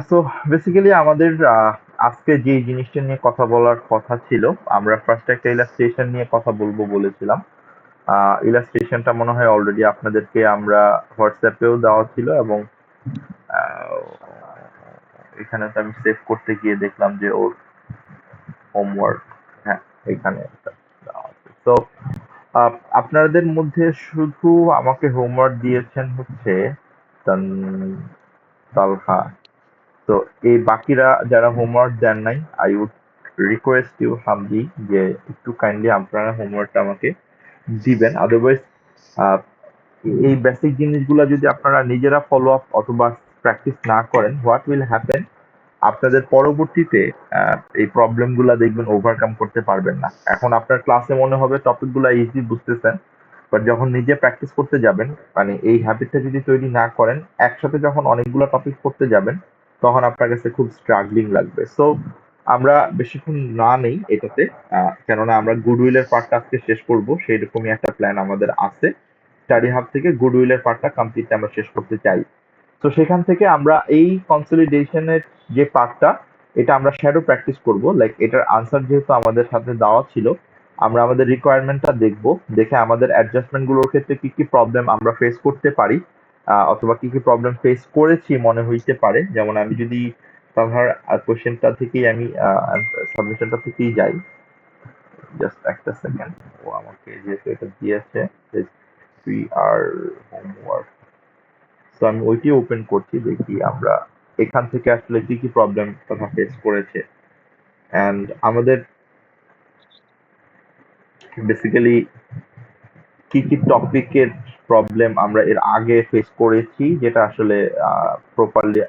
So basically আমাদের আজকে যে জিনিসটা নিয়ে কথা বলার কথা ছিল, আমরা ফার্স্ট একটা ইলাস্ট্রেশন নিয়ে কথা বলবো বলেছিলাম। ইলাস্ট্রেশনটা মনে হয় অলরেডি আপনাদেরকে আমরা হোয়াটসঅ্যাপেও দেওয়া ছিল, এবং আহ, এখানে তো আমি সেভ করতে গিয়ে দেখলাম যে ওর হোমওয়ার্ক, হ্যাঁ, এখানে একটা দেওয়া আছে। তো আপনাদের মধ্যে শুধু আমাকে হোমওয়ার্ক দিয়েছেন হচ্ছে তালহা। তো এই বাকিরা যারা হোমওয়ার্ক দেন নাই, I would request you humbly যে একটু কাইন্ডলি আপনারা হোমওয়ার্কটা আমাকে দিবেন। আদারওয়াইজ এই বেসিক জিনিসগুলো যদি আপনারা নিজেরা ফলো আপ অথবা প্র্যাকটিস না করেন, হোয়াট উইল হ্যাপেন, আপনাদের পরবর্তীতে এই প্রবলেম গুলা দেখবেন ওভারকাম করতে পারবেন না। এখন আপনার ক্লাসে মনে হবে টপিক গুলা ইজি বুঝতেছেন, বাট যখন নিজে প্র্যাকটিস করতে যাবেন, মানে এই হ্যাবিটটা যদি তৈরি না করেন, একসাথে যখন অনেকগুলো টপিক পড়তে যাবেন, তখন আপনার কাছে খুব স্ট্রাগলিং লাগবে। সো আমরা বেশিক্ষণ না নেই এটাতে, কেননা আমরা গুডউইলের পার্টটা আজকে শেষ করব, সেই রকমই একটা প্ল্যান আমাদের আছে। স্টাডি হাব থেকে গুডউইলের পার্টটা কমপ্লিট আমরা শেষ করতে চাই। তো সেখান থেকে আমরা এই কনসলিডেশনের যে পার্টটা, এটা আমরা শ্যাডো প্র্যাকটিস করব। লাইক এটার আনসার যেহেতু আমাদের সাথে দেওয়া ছিল, আমরা আমাদের রিকোয়ারমেন্টটা দেখব, দেখে আমাদের অ্যাডজাস্টমেন্ট গুলোর ক্ষেত্রে কি কি প্রবলেম আমরা ফেস করতে পারি, অথবা কি কি প্রবলেম ফেস করেছি মনে হইতে পারে। যেমন আমি যদি তাহার কোশ্চেনটা থেকেই আমি সাবমিশনটা থেকেই যাই, জাস্ট একটা সেকেন্ড। ও আমাকে যেহেতু এটা দিয়েছে, থ্রি আর হোমওয়ার্ক, তো আমি ওইটি ওপেন করছি, দেখি আমরা এখান থেকে আসলে কি কি প্রবলেম কথা ফেস করেছে। অ্যান্ড আমাদের বেসিক্যালি কি কি টপিকের প্রবলেম আমরা এর আগে ফেস করেছি, যেটা আসলে প্রপারলি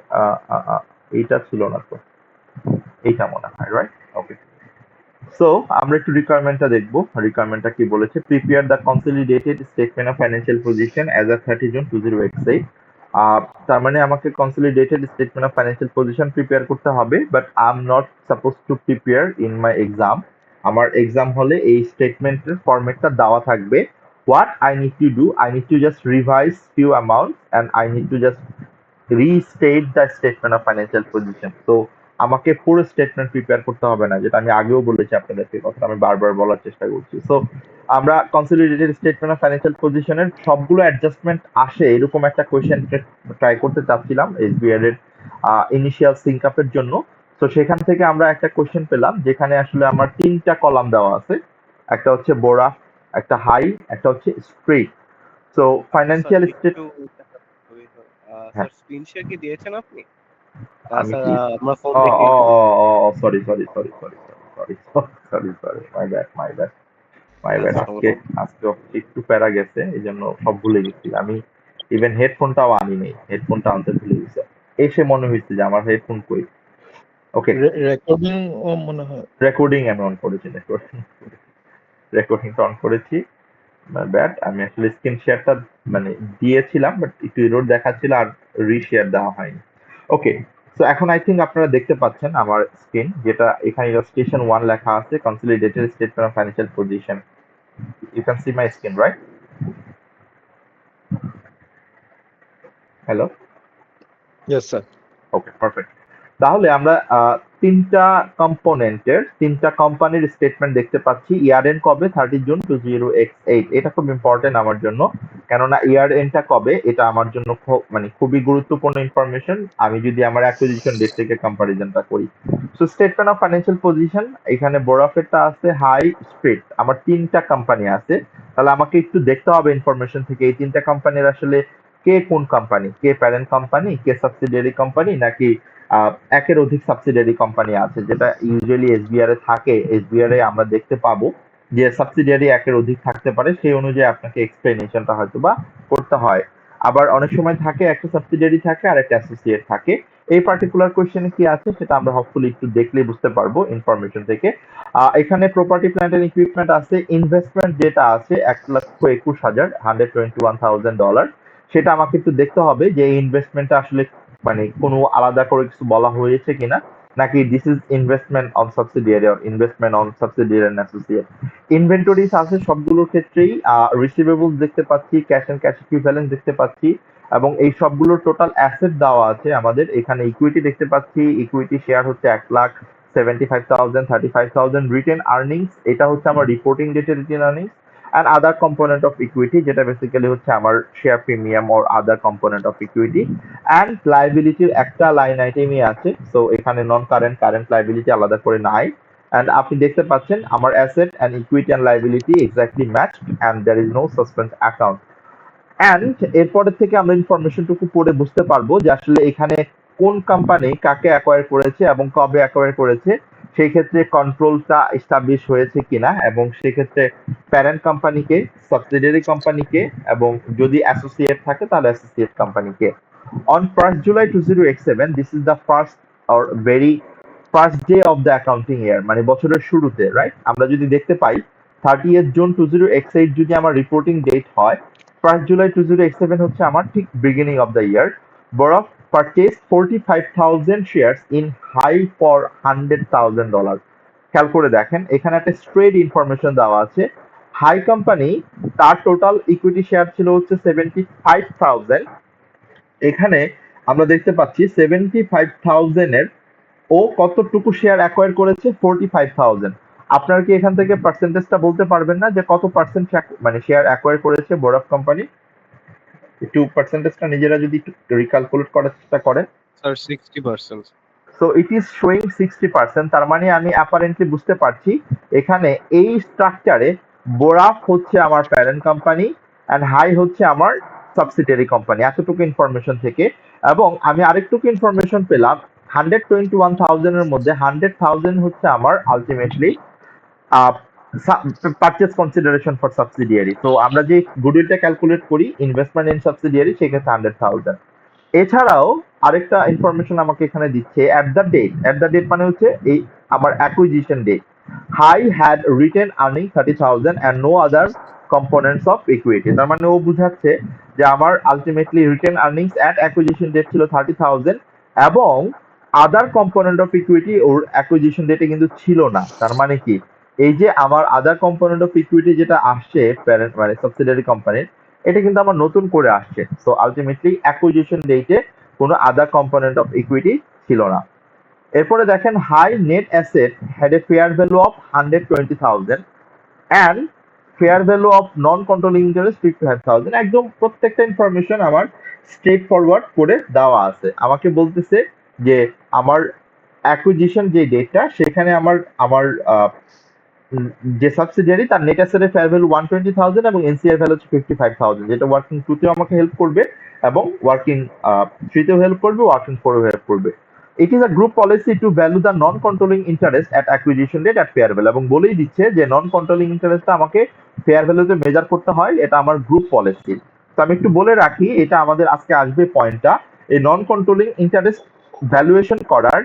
এইটা ছিল না, তো এইটা মনে হয়, রাইট? ওকে। সো আমরা একটু রিকোয়ারমেন্টটা দেখবো। রিকোয়ারমেন্টটা কি বলেছে? Prepare the consolidated statement of financial position as a 30 June 2028। তার মানে আমাকে consolidated statement of financial position prepare করতে হবে, but I am not suppose to prepare in my exam. আমার এক্সাম হলে এই স্টেটমেন্টের ফরম্যাটটা দেওয়া থাকবে। What I need to do, I need to just revise few amount and I need to just restate the statement of financial position. তো আমাকে পুরো statement prepare করতে হবে না, যেটা আমি আগেও বলেছি আপনাদেরকে, কথা আমি বারবার বলার চেষ্টা করছি। সো আমরা কনসলিডেটেড স্টেটমেন্ট অফ ফাইন্যান্সিয়াল পজিশনের সবগুলো অ্যাডজাস্টমেন্ট আসে এরকম একটা কোয়েশ্চেন ট্রাই করতে চাচ্ছিলাম এসবিআই এর ইনিশিয়াল সিঙ্ক আপের জন্য। তো সেখান থেকে আমরা একটা কোয়েশ্চেন পেলাম যেখানে আসলে আমার তিনটা কলাম দেওয়া আছে। একটা হচ্ছে বোরা, একটা হাই, একটা হচ্ছে স্ট্রেট। তো স্যার ফাইন্যান্সিয়াল স্টেট, একটু খুবই হ্যাঁ, স্যার স্ক্রিন শেয়ার কি দিয়েছেন আপনি? আমি স্যার কি, আমার ফোন ও দেখে ও একটু sorry sorry sorry sorry sorry sorry sorry, my bad my bad my bad. আজকে সমস্যা আজকে একটু প্যারা গেছে, এই জন্য সব ভুলে গেছি আমি। ইভেন হেডফোনটাও আনি নেই, হেডফোনটা আনতে ভুলে গেছি। এসে মনে হয়েছে যে আমার হেডফোন কই। ওকে, রেকর্ডিং ও মনে হয়। রেকর্ডিং আমি অন করেছি, রেকর্ডিংটা অন করেছি। মাই ব্যাড, আমি আসলে স্ক্রিন শেয়ারটা মানে দিয়েছিলাম, বাট একটু এরর দেখাচ্ছিল আর রিশেয়ার দেওয়া হয়নি। ওকে, সো এখন আই থিঙ্ক আপনারা দেখতে পাচ্ছেন আমার স্ক্রিন, যেটা এখানে ইলাস্ট্রেশন 1 লেখা আছে, consolidated statement of financial position. You can see my screen, right? Hello? Yes sir. Okay, perfect. তাহলে আমরা তিনটা কম্পোনেন্টের তিনটা কোম্পানির স্টেটমেন্ট দেখতে পাচ্ছি। ইয়ার এন্ড কবে? 30 জুন 2028। এটা খুব ইম্পর্টেন্ট আমার জন্য, কেননা ইয়ার এন্ডটা কবে এটা আমার জন্য মানে খুবই গুরুত্বপূর্ণ ইনফরমেশন, আমি যদি আমার অ্যাকুইজিশন ডেট থেকে কম্পারিজনটা করি। So statement of financial position, এখানে বোরাফেরটা আছে, হাই, স্ট্রিট, আমার তিনটা কোম্পানি আছে। তাহলে আমাকে একটু দেখতে হবে ইনফরমেশন থেকে এই তিনটা কোম্পানির আসলে কে কোন কোম্পানি, কে প্যারেন্ট কোম্পানি, কে সাবসিডিয়ারি কোম্পানি, নাকি একের অধিক সাবসিডিয়ারি কোম্পানি আছে, যেটা ইউজুয়ালি এসবিআর এ থাকে। এসবিআর এ আমরা দেখতে পাবো যে সাবসিডিয়ারি একের অধিক থাকতে পারে, সেই অনুযায়ী আপনাকে এক্সপ্লেনেশনটা হয়তো বা করতে হয়। আবার অনেক সময় থাকে একটা সাবসিডিয়ারি থাকে আর একটা অ্যাসোসিয়েট থাকে। এই পার্টিকুলার কোয়েশ্চেনে কি আছে সেটা আমরা হোপফুলি একটু দেখলেই বুঝতে পারবো ইনফরমেশন থেকে। এখানে প্রপার্টি প্ল্যান্ট এন্ড ইকুইপমেন্ট আছে, ইনভেস্টমেন্ট যেটা আছে 1,21,000, $121,000। সেটা আমাকে একটু দেখতে হবে যে এই ইনভেস্টমেন্টটা আসলে মানে কোনো আলাদা করে কিছু বলা হয়েছে কিনা, নাকি this is investment on subsidiary or investment on subsidiary and associate. Inventories আছে সবগুলোর ক্ষেত্রেই, রিসিভেবলস দেখতে পাচ্ছি, ক্যাশ এন্ড ক্যাশ ইকুইভ্যালেন্ট দেখতে পাচ্ছি, এবং এই সবগুলোর টোটাল অ্যাসেট দেওয়া আছে আমাদের এখানে। ইকুইটি দেখতে পাচ্ছি, ইকুইটি শেয়ার হচ্ছে 1,75,000, 35,000 রিটেন আর্নিংস, এটা হচ্ছে আমার রিপোর্টিং ডেটের retained earnings. And other component of equity, যেটা বেসিক্যালি হচ্ছে আমার share premium or other component of equity. And লাইবিলিটির একটা লাইন আইটেমই আছে, সো এখানে নন কারেন্ট, কারেন্ট লাইবিলিটি আলাদা করে নাই। অ্যান্ড আপনি দেখতে পাচ্ছেন আমার asset and equity and liability exactly matched and there is no suspense account. And এরপরের থেকে আমরা ইনফরমেশনটুকু পড়ে বুঝতে পারবো যে আসলে এখানে কোন কোম্পানি কাকে অ্যাকোয়ার করেছে এবং কবে অ্যাকোয়ার করেছে, সেই ক্ষেত্রে কন্ট্রোলটা এস্টাবলিশ হয়েছে কিনা, এবং সেক্ষেত্রে প্যারেন্ট কোম্পানিকে, সাবসিডিয়ারি কোম্পানিকে, এবং যদি অ্যাসোসিয়েট থাকে তাহলে অ্যাসোসিয়েট কোম্পানিকে। On 1st July 2007, this is the first or very first day of the accounting year, মানে বছরের শুরুতে, রাইট? আমরা যদি দেখতে পাই 30th June 2008 যদি আমার রিপোর্টিং ডেট হয়, 1st July 2007 হচ্ছে আমার ঠিক বিগিনিং অফ দ্য ইয়ার। বরফ purchase 45,000 shares in Hi for $100,000। খেয়াল করে দেখেন এখানে একটা স্ট্রেট ইনফরমেশন দেওয়া আছে। হাই কোম্পানি, তার টোটাল ইকুইটি শেয়ার ছিল হচ্ছে 75,000। এখানে আমরা দেখতে পাচ্ছি 75,000 এর ও কতটুকু শেয়ার অ্যাকোয়ার করেছে, 45,000। আপনারা কি এখান থেকে পার্সেন্টেজটা বলতে পারবেন না যে কত পার্সেন্ট মানে শেয়ার অ্যাকোয়ার করেছে বরফ কোম্পানি? একটু পার্সেন্টেজটা নিজেরা যদি একটু রিক্যালকুলেট করার চেষ্টা করেন। Sir 60%। So it is showing 60%। তার মানে আমি অ্যাপারেন্টলি বুঝতে পারছি এখানে এই স্ট্রাকচারে বোরাফ হচ্ছে আমার প্যারেন্ট কোম্পানি অ্যান্ড হাই হচ্ছে আমার সাবসিডিয়ারি কোম্পানি, এতটুকু ইনফরমেশন থেকে। এবং আমি আরেকটুকু ইনফরমেশন পেলাম, 121,000 এর মধ্যে 100,000 হচ্ছে আমার ultimately purchase consideration for subsidiary. তো আমরা যে গুডউইলটা ক্যালকুলেট করি ইনভেস্টমেন্ট ইন সাবসিডিয়ারি, সেক্ষেত্রে 100,000। এছাড়াও আরেকটা ইনফরমেশন আমাকে এখানে দিচ্ছে, এট দ্য ডেট মানে হচ্ছে এই আমার acquisition date, high had retained earning 30,000 and no other components of equity. তার মানে ও বুঝাচ্ছে যে আমার ultimately retained earnings at acquisition date ছিল 30,000 এবং আদার কম্পোনেন্ট অফ ইকুইটি ওর অ্যাকুইজিশন ডেটে কিন্তু ছিল না। তার মানে কি, এই যে আমার আদার কম্পোনেন্ট অফ ইকুইটি যেটা আসছে প্যারেন্ট মানে সাবসিডিয়ারি কোম্পানির, এটা কিন্তু আমার নতুন করে আসছে। সো আলটিমেটলি অ্যাকুইজিশন ডেটে কোনো আদার কম্পোনেন্ট অফ ইকুইটি ছিল না। এরপরে দেখেন high net asset had a fair value of 120,000 and fair value of non controlling interest 55,000। একদম প্রত্যেকটা ইনফরমেশন আমার স্ট্রেট ফরওয়ার্ড করে দেওয়া আছে। আমাকে বলতেছে যে আমার অ্যাকুইজিশন যে ডেটটা, সেখানে আমার আমার যে সাবসিডিয়ারি তার নেট অ্যাসেটের ফেয়ার ভ্যালু 120,000 এবং এনসিআর ভ্যালু হচ্ছে 55,000, যেটা ওয়ার্কিং টুতেও আমাকে হেল্প করবে এবং ওয়ার্কিং থ্রিতেও হেল্প করবে, ওয়ার্কিং ফোরেও হেল্প করবে। It is a group policy to value the non controlling interest at acquisition date at fair value, এবং বলেই দিচ্ছে যে নন কন্ট্রোলিং ইন্টারেস্টটা আমাকে ফেয়ার ভ্যালুতে মেজার করতে হয়, এটা আমার গ্রুপ পলিসি। তো আমি একটু বলে রাখি, এটা আমাদের আজকে আসবে পয়েন্টটা। এই নন কন্ট্রোলিং ইন্টারেস্ট ভ্যালুয়েশন করার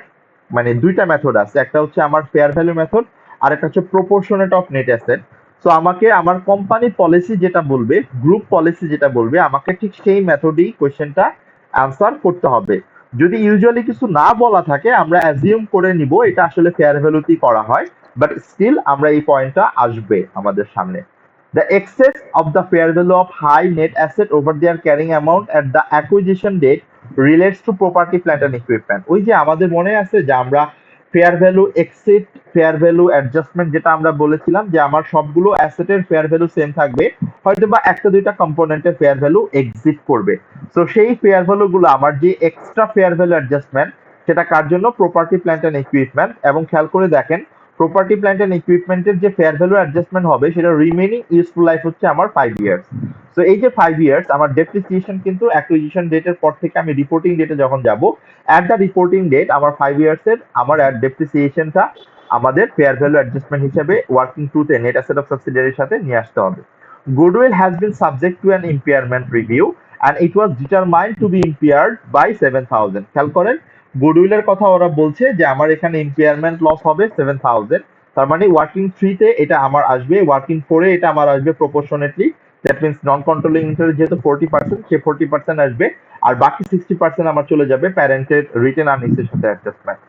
মানে দুইটা মেথড আছে, একটা হচ্ছে আমার ফেয়ার ভ্যালু মেথড, আর একটা হচ্ছে proportionate of net asset. So আমাকে আমার কোম্পানি পলিসি যেটা বলবে, গ্রুপ পলিসি যেটা বলবে, আমাকে ঠিক সেই মেথডেই কোশ্চেনটা অ্যান্সার করতে হবে। যদি ইউজুয়ালি কিছু না বলা থাকে, আমরা অ্যাজিউম করে নিব এটা আসলে ফেয়ার ভ্যালুতেই করা হয়, বাট স্টিল আমরা এই পয়েন্টটা আসবে আমাদের সামনে। The excess of the fair value of high net asset over their carrying amount at the acquisition date relates to property, plant and equipment. ওই যে আমাদের মনে আছে যে আমরা fair value exit, fair value adjustment যেটা আমরা বলেছিলাম যে আমার সবগুলো অ্যাসেটের ফেয়ার ভ্যালু সেম থাকবে, হয়তো বা একটা দুইটা কম্পোনেন্টের ফেয়ার ভ্যালু এক্সিট করবে। তো সেই ফেয়ার ভ্যালু গুলো আমার যে এক্সট্রা ফেয়ার ভ্যালু অ্যাডজাস্টমেন্ট, সেটা কার জন্য? Property, plant and equipment. এবং খেয়াল করে দেখেন প্রপার্টি, প্ল্যান্ট এন্ড ইকুইপমেন্টের যে ফেয়ার ভ্যালু অ্যাডজাস্টমেন্ট হবে, সেটা রিমেইনিং ইউজফুল লাইফ হচ্ছে আমার 5 ইয়ার্স। সো এই যে 5 ইয়ার্স, আমার ডেপ্রিসিয়েশন কিন্তু অ্যাকুইজিশন ডেটের পর থেকে আমি রিপোর্টিং ডেটে যখন যাব, অ্যাট দ্য রিপোর্টিং ডেট আমার 5 ইয়ার্সের আমার ডেপ্রিসিয়েশনটা আমাদের ফেয়ার ভ্যালু অ্যাডজাস্টমেন্ট হিসেবে ওয়ার্কিং টুতে নেট অ্যাসেট অফ সাবসিডিয়ারির সাথে নিয়ে আসতে হবে। Goodwill has been subject to an impairment review and it was determined to be impaired by 7,000. খেয়াল করেন গুডউইলের কথা ওরা বলছে যে আমার এখানে ইম্পেয়ারমেন্ট লস হবে 7,000। তার মানে ওয়ার্কিং থ্রিতে এটা আমার আসবে, ওয়ার্কিং ফোরে এটা আমার আসবে proportionately. That means non controlling interest যেহেতু 40%, সে 40% আসবে, আর বাকি 60% আমার চলে যাবে প্যারেন্টের রিটেন আর্নিংস এর সাথে অ্যাডজাস্টমেন্ট।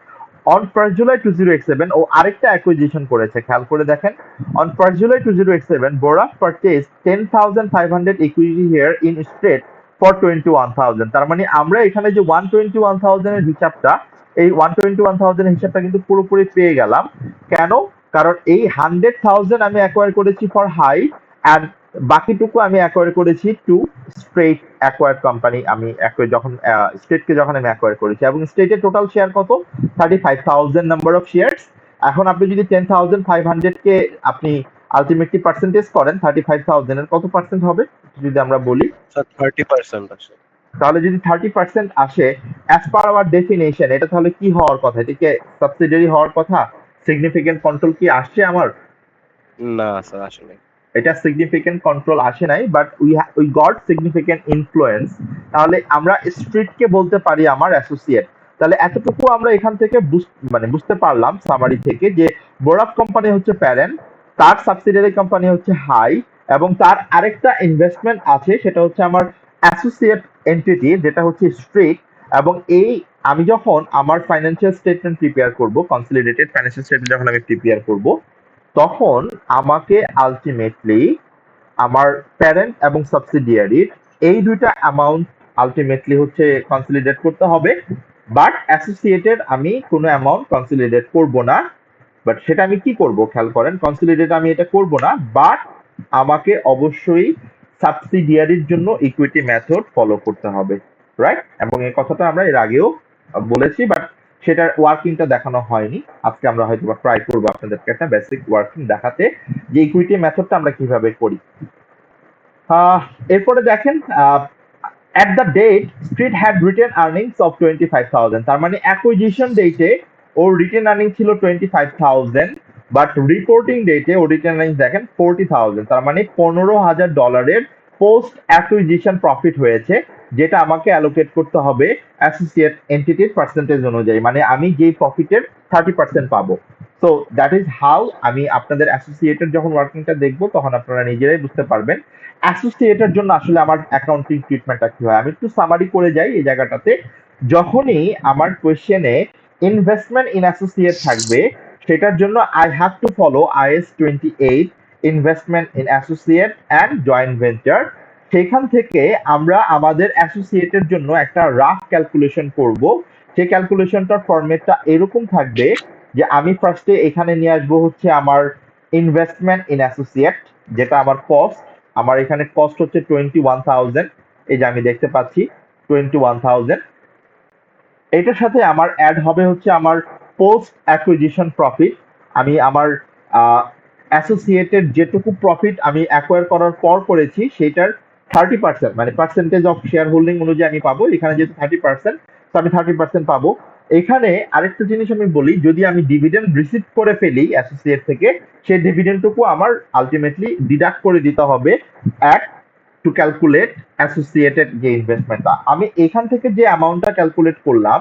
অন 1st July 2007 ও আরেকটা অ্যাকুইজিশন করেছে, খেয়াল করে দেখেন। On 1st July 2007 Borat purchased 10,500 equity here in straight for 21,000। তার মানে আমরা এখানে যে 121,000 এর হিসাবটা, এই 121,000 এর হিসাবটা কিন্তু পুরোপুরি পেয়ে গেলাম। কেন? কারণ এই 100,000 আমি অ্যাকোয়ার করেছি ফর হাই, অ্যান্ড বাকিটুকু আমি অ্যাকোয়ার করেছি টু স্ট্রেট অ্যাকোয়ার কোম্পানি। আমি যখন স্টেটকে যখন আমি অ্যাকোয়ার করেছি, এবং স্টেটের টোটাল শেয়ার কত? 35,000 নাম্বার অফ শেয়ারস। এখন আপনি যদি 10,500 কে আপনি আলটিমেটলি পার্সেন্টেজ করেন 35,000 এর, কত পার্সেন্ট হবে যদি আমরা বলি? স্যার 30% আছে। তাহলে যদি 30% আসে, অ্যাজ পার আওয়ার ডেফিনেশন, এটা তাহলে কি হওয়ার কথা? এটাকে সাবসিডিয়ারি হওয়ার কথা? সিগনিফিকেন্ট কন্ট্রোল কি আসছে আমার? না স্যার আসলে এটা সিগনিফিকেন্ট কন্ট্রোল আসে নাই, but we got significant influence. তাহলে আমরা স্ট্রিটকে বলতে পারি আমার অ্যাসোসিয়েট। তাহলে এতটুকু আমরা এখান থেকে বুঝতে পারলাম সামারি থেকে, যে বোরাক কোম্পানি হচ্ছে প্যারেন্ট, তার সাবসিডিয়ারি কোম্পানি হচ্ছে হাই, এবং তার আরেকটা ইনভেস্টমেন্ট আছে, সেটা হচ্ছে আমার অ্যাসোসিয়েট এন্টিটি, যেটা হচ্ছে স্ট্রিট। এবং এই আমি যখন আমার ফাইন্যান্সিয়াল স্টেটমেন্ট প্রিপেয়ার করব, কনসলিডেটেড ফাইন্যান্সিয়াল স্টেটমেন্ট যখন আমি প্রিপেয়ার করব, তখন আমাকে আলটিমেটলি আমার প্যারেন্ট এবং সাবসিডিয়ারির এই দুইটা অ্যামাউন্ট আলটিমেটলি হচ্ছে কনসলিডেট করতে হবে। বাট অ্যাসোসিয়েটেড আমি কোনো অ্যামাউন্ট কনসলিডেট করব না। বাট সেটা আমি কি করব খেয়াল করেন, কনসলিডেট আমি এটা করব না, বাট আমাকে অবশ্যই সাবসিডিয়ারির জন্য ইকুইটি মেথড ফলো করতে হবে, রাইট? এবং এই কথাটা আমরা এর আগেও বলেছি, বাট সেটার ওয়ার্কিংটা দেখানো হয়নি। আজকে আমরা হয়তো ট্রাই করবো আপনাদেরকে একটা বেসিক ওয়ার্কিং দেখাতে, যে ইকুইটি মেথডটা আমরা কিভাবে করি। এরপরে দেখেন, at the date Street had retained earnings of 25,000। তার মানে অ্যাকুইজিশন ডেটে ওর রিটেন আর্নিং ছিল 25,000, বাট রিপোর্টিং ডেটে ওর রিটেন আর্নিং দেখেন 40,000। তার মানে $15,000 পোস্ট অ্যাকুইজিশন প্রফিট হয়েছে, যেটা আমাকে অ্যালোকেট করতে হবে অ্যাসোসিয়েট এন্টিটির পার্সেন্টেজ অনুযায়ী। মানে আমি যেই প্রফিটের 30% পাবো। সো দ্যাট ইজ হাউ আমি আপনাদের অ্যাসোসিয়েটের যখন ওয়ার্কিংটা দেখবো, তখন আপনারা নিজেরাই বুঝতে পারবেন অ্যাসোসিয়েটের জন্য আসলে আমার অ্যাকাউন্টিং ট্রিটমেন্টটা কি হয়। আমি একটু সামারি করে যাই এই জায়গাটাতে। যখনই আমার কোয়েশ্চেনে ইনভেস্টমেন্ট ইন অ্যাসোসিয়েট থাকবে, সেটার জন্য I have to follow IAS 28, investment in associate and joint venture. সেখান থেকে আমরা আমাদের অ্যাসোসিয়েটের জন্য একটা রাফ ক্যালকুলেশন করব। সেই ক্যালকুলেশনটার ফরম্যাটটা এরকম থাকবে, যে আমি ফার্স্টে এখানে নিয়ে আসবো হচ্ছে আমার ইনভেস্টমেন্ট ইন অ্যাসোসিয়েট, যেটা আমার কস্ট। আমার এখানে কস্ট হচ্ছে 21,000, এই যে আমি দেখতে পাচ্ছি 21,000। এটার সাথে আমার অ্যাড হবে হচ্ছে আমার পোস্ট অ্যাকুইজিশন প্রফিট। আমি আমার অ্যাসোসিয়েটেড যেটুকু প্রফিট আমি অ্যাকোয়ার করার পর করেছি, সেটার 30%, মানে পার্সেন্টেজ অফ শেয়ার হোল্ডিং অনুযায়ী আমি পাবো। এখানে যেহেতু 30%, তো আমি 30% পাবো। এখানে আরেকটা জিনিস আমি বলি, যদি আমি ডিভিডেন্ড রিসিভ করে ফেলি অ্যাসোসিয়েট থেকে, সেই ডিভিডেন্ডটুকু আমার আলটিমেটলি ডিডাক্ট করে দিতে হবে অ্যাট টু ক্যালকুলেট অ্যাসোসিয়েটেড যে ইনভেস্টমেন্টটা। আমি এখান থেকে যে অ্যামাউন্টটা ক্যালকুলেট করলাম,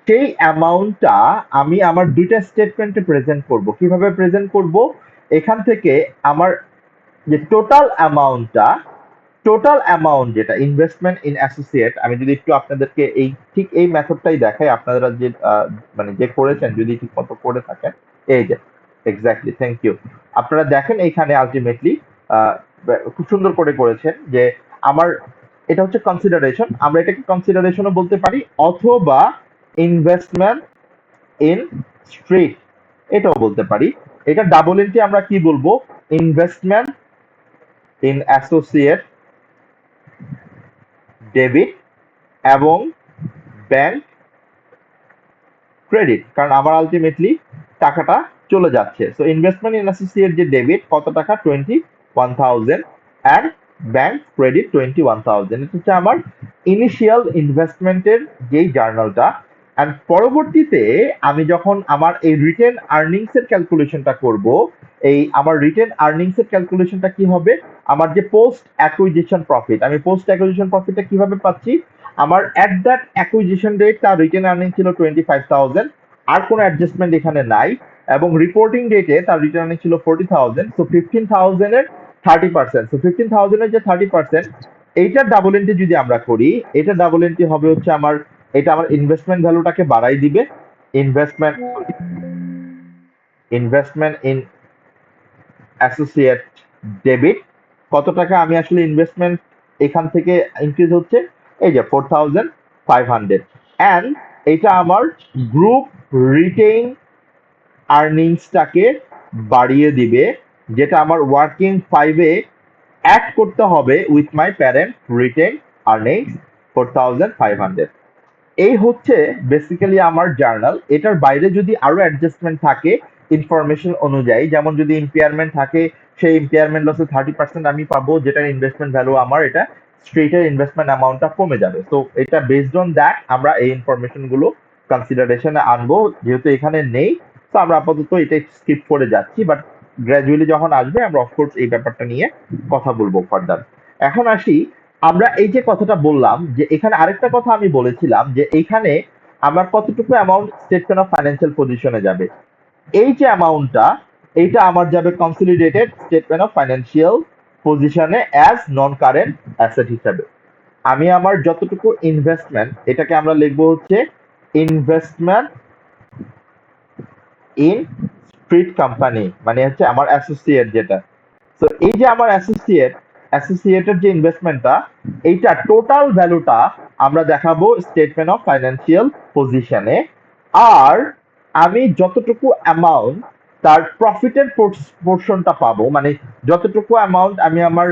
সেই অ্যামাউন্টটা আমি আমার দুইটা স্টেটমেন্টে প্রেজেন্ট করব। কিভাবে প্রেজেন্ট করব? এখান থেকে আমার যে টোটাল অ্যামাউন্ট যেটা ইনভেস্টমেন্ট ইন অ্যাসোসিয়েট, আমি যদি একটু আপনাদেরকে ঠিক এই মেথডটাই দেখাই, আপনারা যে মানে যে করেছেন যদি ঠিক মতো করে থাকেন, এই যে এক্স্যাক্টলি, থ্যাংক ইউ। আপনারা দেখেন এইখানে আলটিমেটলি খুব সুন্দর করে করেছেন, যে আমার এটা হচ্ছে কনসিডারেশন, আমরা এটাকে কনসিডারেশনও বলতে পারি, অথবা ইনভেস্টমেন্ট ইন স্ট্রিট এটাও বলতে পারি। এটা ডাবল এন্ট্রি আমরা কি বলবো? ইনভেস্টমেন্ট ইন অ্যাসোসিয়েট ডেবিট এবং ব্যাংক ক্রেডিট, কারণ আমার আলটিমেটলি টাকাটা চলে যাচ্ছে। সো ইনভেস্টমেন্ট ইন অ্যাসোসিয়েট যে ডেবিট কত টাকা? 21,000, অ্যান্ড ব্যাংক ক্রেডিট 21,000। এটা হচ্ছে আমার ইনিশিয়াল ইনভেস্টমেন্টের যেই জার্নালটা। অ্যান্ড পরবর্তীতে আমি যখন আমার এই রিটেন আর্নিংস এর ক্যালকুলেশনটা করব, এই আমার রিটেন আর্নিংস এর ক্যালকুলেশনটা কি হবে? আমার যে পোস্ট অ্যাকুইজিশন প্রফিট, আমি পোস্ট অ্যাকুইজিশন প্রফিটটা কিভাবে পাচ্ছি? আমার অ্যাট দ্যাট অ্যাকুইজিশন রেট তার রিটেন আর্নিং ছিল 25,000, আর কোনো অ্যাডজাস্টমেন্ট এখানে নাই, এবং রিপোর্টিং ডেটে তার রিটার্ন আর্নিং ছিল 40,000। সো 15,000 এর 30%, সো 15,000 এর যে 30%, এইটার ডাবল এন্ট্রি যদি আমরা করি, এটা ডাবল এন্ট্রি হবে হচ্ছে আমার, এটা আমার ইনভেস্টমেন্ট ভ্যালুটাকে বাড়াই দিবে। ইনভেস্টমেন্ট ইন অ্যাসোসিয়েট ডেবিট, কত টাকা আমি আসলে ইনভেস্টমেন্ট এখান থেকে ইনক্রিজ হচ্ছে এই যে 4,500 অ্যান্ড এটা আমার গ্রুপ রিটেইন আর্নিংসটাকে বাড়িয়ে দিবে, যেটা আমার ওয়ার্কিং ফাইভে অ্যাড করতে হবে with my parent written earnings 4,500। এই হচ্ছে বেসিক্যালি আমার জার্নাল। এটার বাইরে যদি আরো অ্যাডজাস্টমেন্ট থাকে ইনফরমেশন অনুযায়ী, যেমন যদি ইম্পেয়ারমেন্ট থাকে, সেই ইম্পেয়ারমেন্ট লসে 30% আমি পাবো, যেটার ইনভেস্টমেন্ট ভ্যালু আমার এটা স্ট্রেটের ইনভেস্টমেন্ট অ্যামাউন্টটা কমে যাবে। তো এটা বেসড অন দ্যাট আমরা এই ইনফরমেশন গুলো কনসিডারেশনে আনবো, যেহেতু এখানে নেই তো আমরা আপাতত এটা স্কিপ করে যাচ্ছি, বাট গ্র্যাজুয়ালি যখন আসবে আমরা অফকোর্স এই ব্যাপারটা নিয়ে কথা বলবো ফার্দার। এখন আসি, আমরা এই যে কথাটা বললাম যে এখানে আরেকটা কথা আমি বলেছিলাম যে এইখানে আমার কতটুকু অ্যামাউন্ট স্টেটমেন্ট অফ ফাইন্যান্সিয়াল পজিশনে যাবে। এই যে অ্যামাউন্টটা, এইটা আমার যাবে কনসলিডেটেড স্টেটমেন্ট অফ ফাইন্যান্সিয়াল পজিশনে অ্যাজ নন কারেন্ট অ্যাসেট হিসাবে। আমি আমার যতটুকু ইনভেস্টমেন্ট, এটাকে আমরা লিখবো হচ্ছে ইনভেস্টমেন্ট ইন স্ট্রিট কোম্পানি, মানে হচ্ছে আমার অ্যাসোসিয়েট যেটা। তো এই যে আমার অ্যাসোসিয়েটেড যে ইনভেস্টমেন্টটা, এইটা টোটাল ভ্যালুটা আমরা দেখাবো স্টেটমেন্ট অফ ফাইন্যান্সিয়াল পজিশনে। আর আমি যতটুকু অ্যামাউন্ট তার প্রফিটের পোর্শনটা পাবো, মানে যতটুকু অ্যামাউন্ট আমি আমার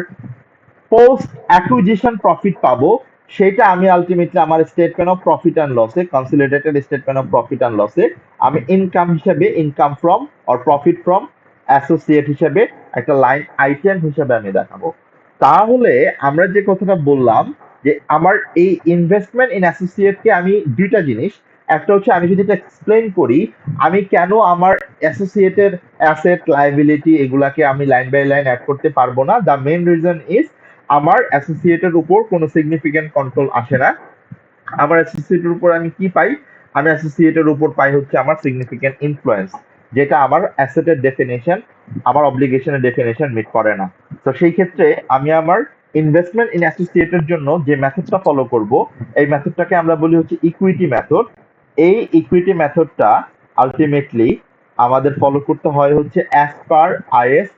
পোস্ট অ্যাকুইজিশন প্রফিট পাবো, সেটা আমি আলটিমেটলি আমার স্টেটমেন্ট অফ প্রফিট অ্যান্ড লসে, consolidated statement of profit and লসে আমি ইনকাম হিসেবে, income from or profit from associate হিসেবে একটা লাইন আইটেম হিসেবে আমি দেখাবো। তাহলে আমরা যে কথাটা বললাম যে আমার এই ইনভেস্টমেন্ট ইন অ্যাসোসিয়েটকে আমি দুইটা জিনিস, একটা হচ্ছে আমি যদি এটা এক্সপ্লেন করি আমি কেন আমার অ্যাসোসিয়েটের অ্যাসেট লায়াবিলিটি এগুলাকে আমি লাইন বাই লাইন অ্যাড করতে পারবো না। দ্য মেইন রিজন ইজ আমার অ্যাসোসিয়েটের উপর কোনো সিগনিফিকেন্ট কন্ট্রোল আসে না। আমার অ্যাসোসিয়েটের উপর আমি কি পাই? আমি অ্যাসোসিয়েটের উপর পাই হচ্ছে আমার সিগনিফিকেন্ট ইনফ্লুয়েন্স, যেটা আমার অ্যাসেটের ডেফিনেশন, আমার অব্লিগেশনের ডেফিনেশন মিট করে না। তো সেই ক্ষেত্রে আমি আমার ইনভেস্টমেন্ট ইন অ্যাসোসিয়েটের জন্য যে মেথডটা ফলো করব, এই মেথডটাকে আমরা বলি হচ্ছে ইকুইটি মেথড। এই ইকুইটি মেথডটা আলটিমেটলি আমাদের ফলো করতে হয় হচ্ছে as per IAS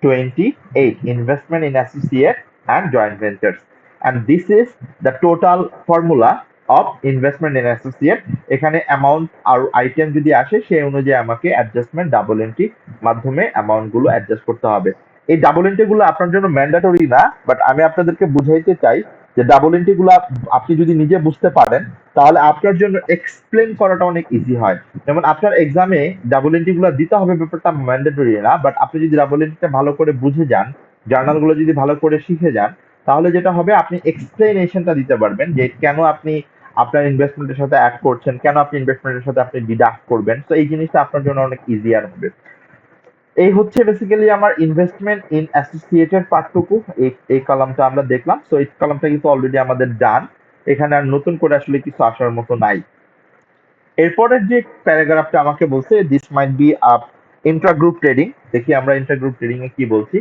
28, investment in associate and joint ventures, and this is the total formula of investment in associate। এখানে অ্যামাউন্ট আর আইটেম যদি আসে সেই অনুযায়ী আমাকে অ্যাডজাস্টমেন্ট ডাবল এন্ট্রি মাধ্যমে অ্যামাউন্ট গুলো অ্যাডজাস্ট করতে হবে। এই ডাবল এন্ট্রি গুলো আপনার জন্য ম্যান্ডেটরি না, বাট আমি আপনাদেরকে বুঝাইতে চাই যে ডাবল এন্ট্রি গুলো আপনি যদি নিজে বুঝতে পারেন তাহলে আপনার জন্য এক্সপ্লেন করাটা অনেক ইজি হয়। যেমন আপনার এক্সামে ডাবল এন্ট্রি গুলো দিতে হবে ব্যাপারটা ম্যান্ডেটরি না, বাট আপনি যদি ডাবল এন্ট্রিটা ভালো করে বুঝে যান, জার্নাল গুলো যদি ভালো করে শিখে যান, তাহলে যেটা হবে আপনি এক্সপ্লেনেশনটা দিতে পারবেন যে কেন আপনি আপনার ইনভেস্টমেন্টের সাথে অ্যাড করছেন, কেন আপনি ইনভেস্টমেন্টের সাথে আপনি ডিডাক্ট করবেন। তো এই জিনিসটা আপনার জন্য অনেক ইজিয়ার হবে। এই হচ্ছে বেসিক্যালি আমার ইনভেস্টমেন্ট ইন অ্যাসোসিয়েটেড পার্টটুকু। এই কলামটা আমরা দেখলাম। সো এই কলামটা কিন্তু অলরেডি আমাদের ডান, এখানে আর নতুন করে আসলে কিছু আসার মতো নাই। এরপরের যে প্যারাগ্রাফটা আমাকে বলছে this might be intragroup trading. দেখি আমরা ইন্ট্রাগ্রুপ ট্রেডিং এ কি বলছি।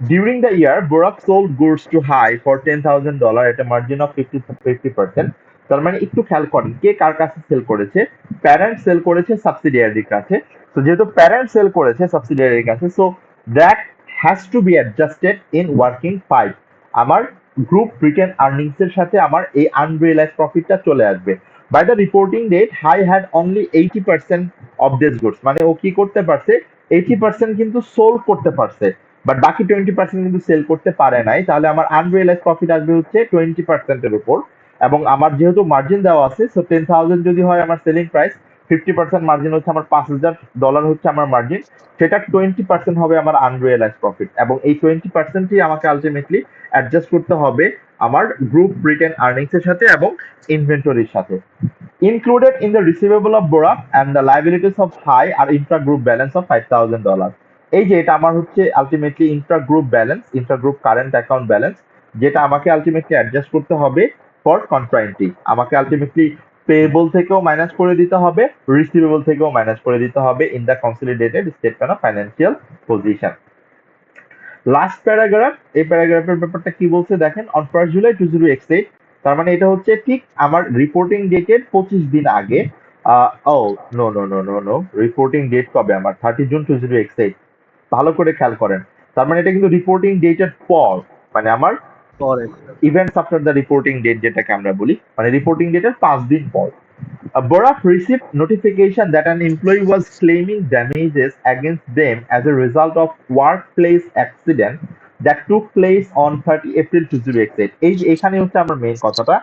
During the year Borak sold goods to Hi for $10,000 at a margin of 50%। তার মানে একটু খেয়াল করেন কে কার কাছে সেল করেছে। প্যারেন্ট সেল করেছে সাবসিডিয়ারির কাছে। তো যেহেতু প্যারেন্ট সেল করেছে সাবসিডিয়ারির কাছে, so that has to be adjusted in working five. আমার গ্রুপ রিটেন আর্নিংস এর সাথে আমার এই আনরিয়েলাইজ প্রফিটটা চলে আসবে। By the reporting date high had only 80% of this goods, মানে ও কি করতে পারছে 80% কিন্তু সোল্ড করতে পারছে, বাট বাকি 20% কিন্তু সেল করতে পারে নাই। তাহলে আমার আনরিয়েলাইজ প্রফিট আসবে হচ্ছে 20% এর উপর। এবং আমার যেহেতু মার্জিন দেওয়া আছে, সো 10,000 যদি হয় আমার সেলিং প্রাইস, 50% মার্জিন হচ্ছে আমার $5,000 হচ্ছে আমার মার্জিন, সেটা 20% হবে আমার আনরিয়েলাইজ প্রফিট। এবং এই 20%ই আমাকে আলটিমেটলি অ্যাডজাস্ট করতে হবে আমার গ্রুপ রিটেন আর্নিংস এর সাথে এবং ইনভেন্টরির সাথে। Included in the receivable of Borak and the liabilities of High are intra-group balance of $5,000। এই যে এটা আমার হচ্ছে ultimately Intra-group balance, Intra-group current account balance, যেটা আমাকে আলটিমেটলি অ্যাডজাস্ট করতে হবে ফর কন্ট্রা এন্ট্রি। আমাকে আলটিমেটলি পেয়েবল থেকেও মাইনাস করে দিতে হবে, রিসিভেবল থেকেও মাইনাস করে দিতে হবে in the consolidated statement of financial position. Last paragraph, এই প্যারাগ্রাফের ব্যাপারটা কি বলছে দেখেন। অন 1 জুলাই 2008, তার মানে এটা হচ্ছে ঠিক আমার রিপোর্টিং ডেটের 25 দিন আগে। ও no no no no no, reporting date কবে আমার? 30 জুন 2008। ভালো করে খেয়াল করেন, তার মানে এটা কিন্তু রিপোর্টিং ডেটের পর, মানে আমার পরে events after the reporting date যেটাকে আমরা বলি, মানে রিপোর্টিং ডেটের 5 দিন পর। Borat received notification that an employee was claiming damages against them as a result of workplace accident that took place on 30 April 2008. এই যে এখানে হচ্ছে আমার মেইন কথাটা,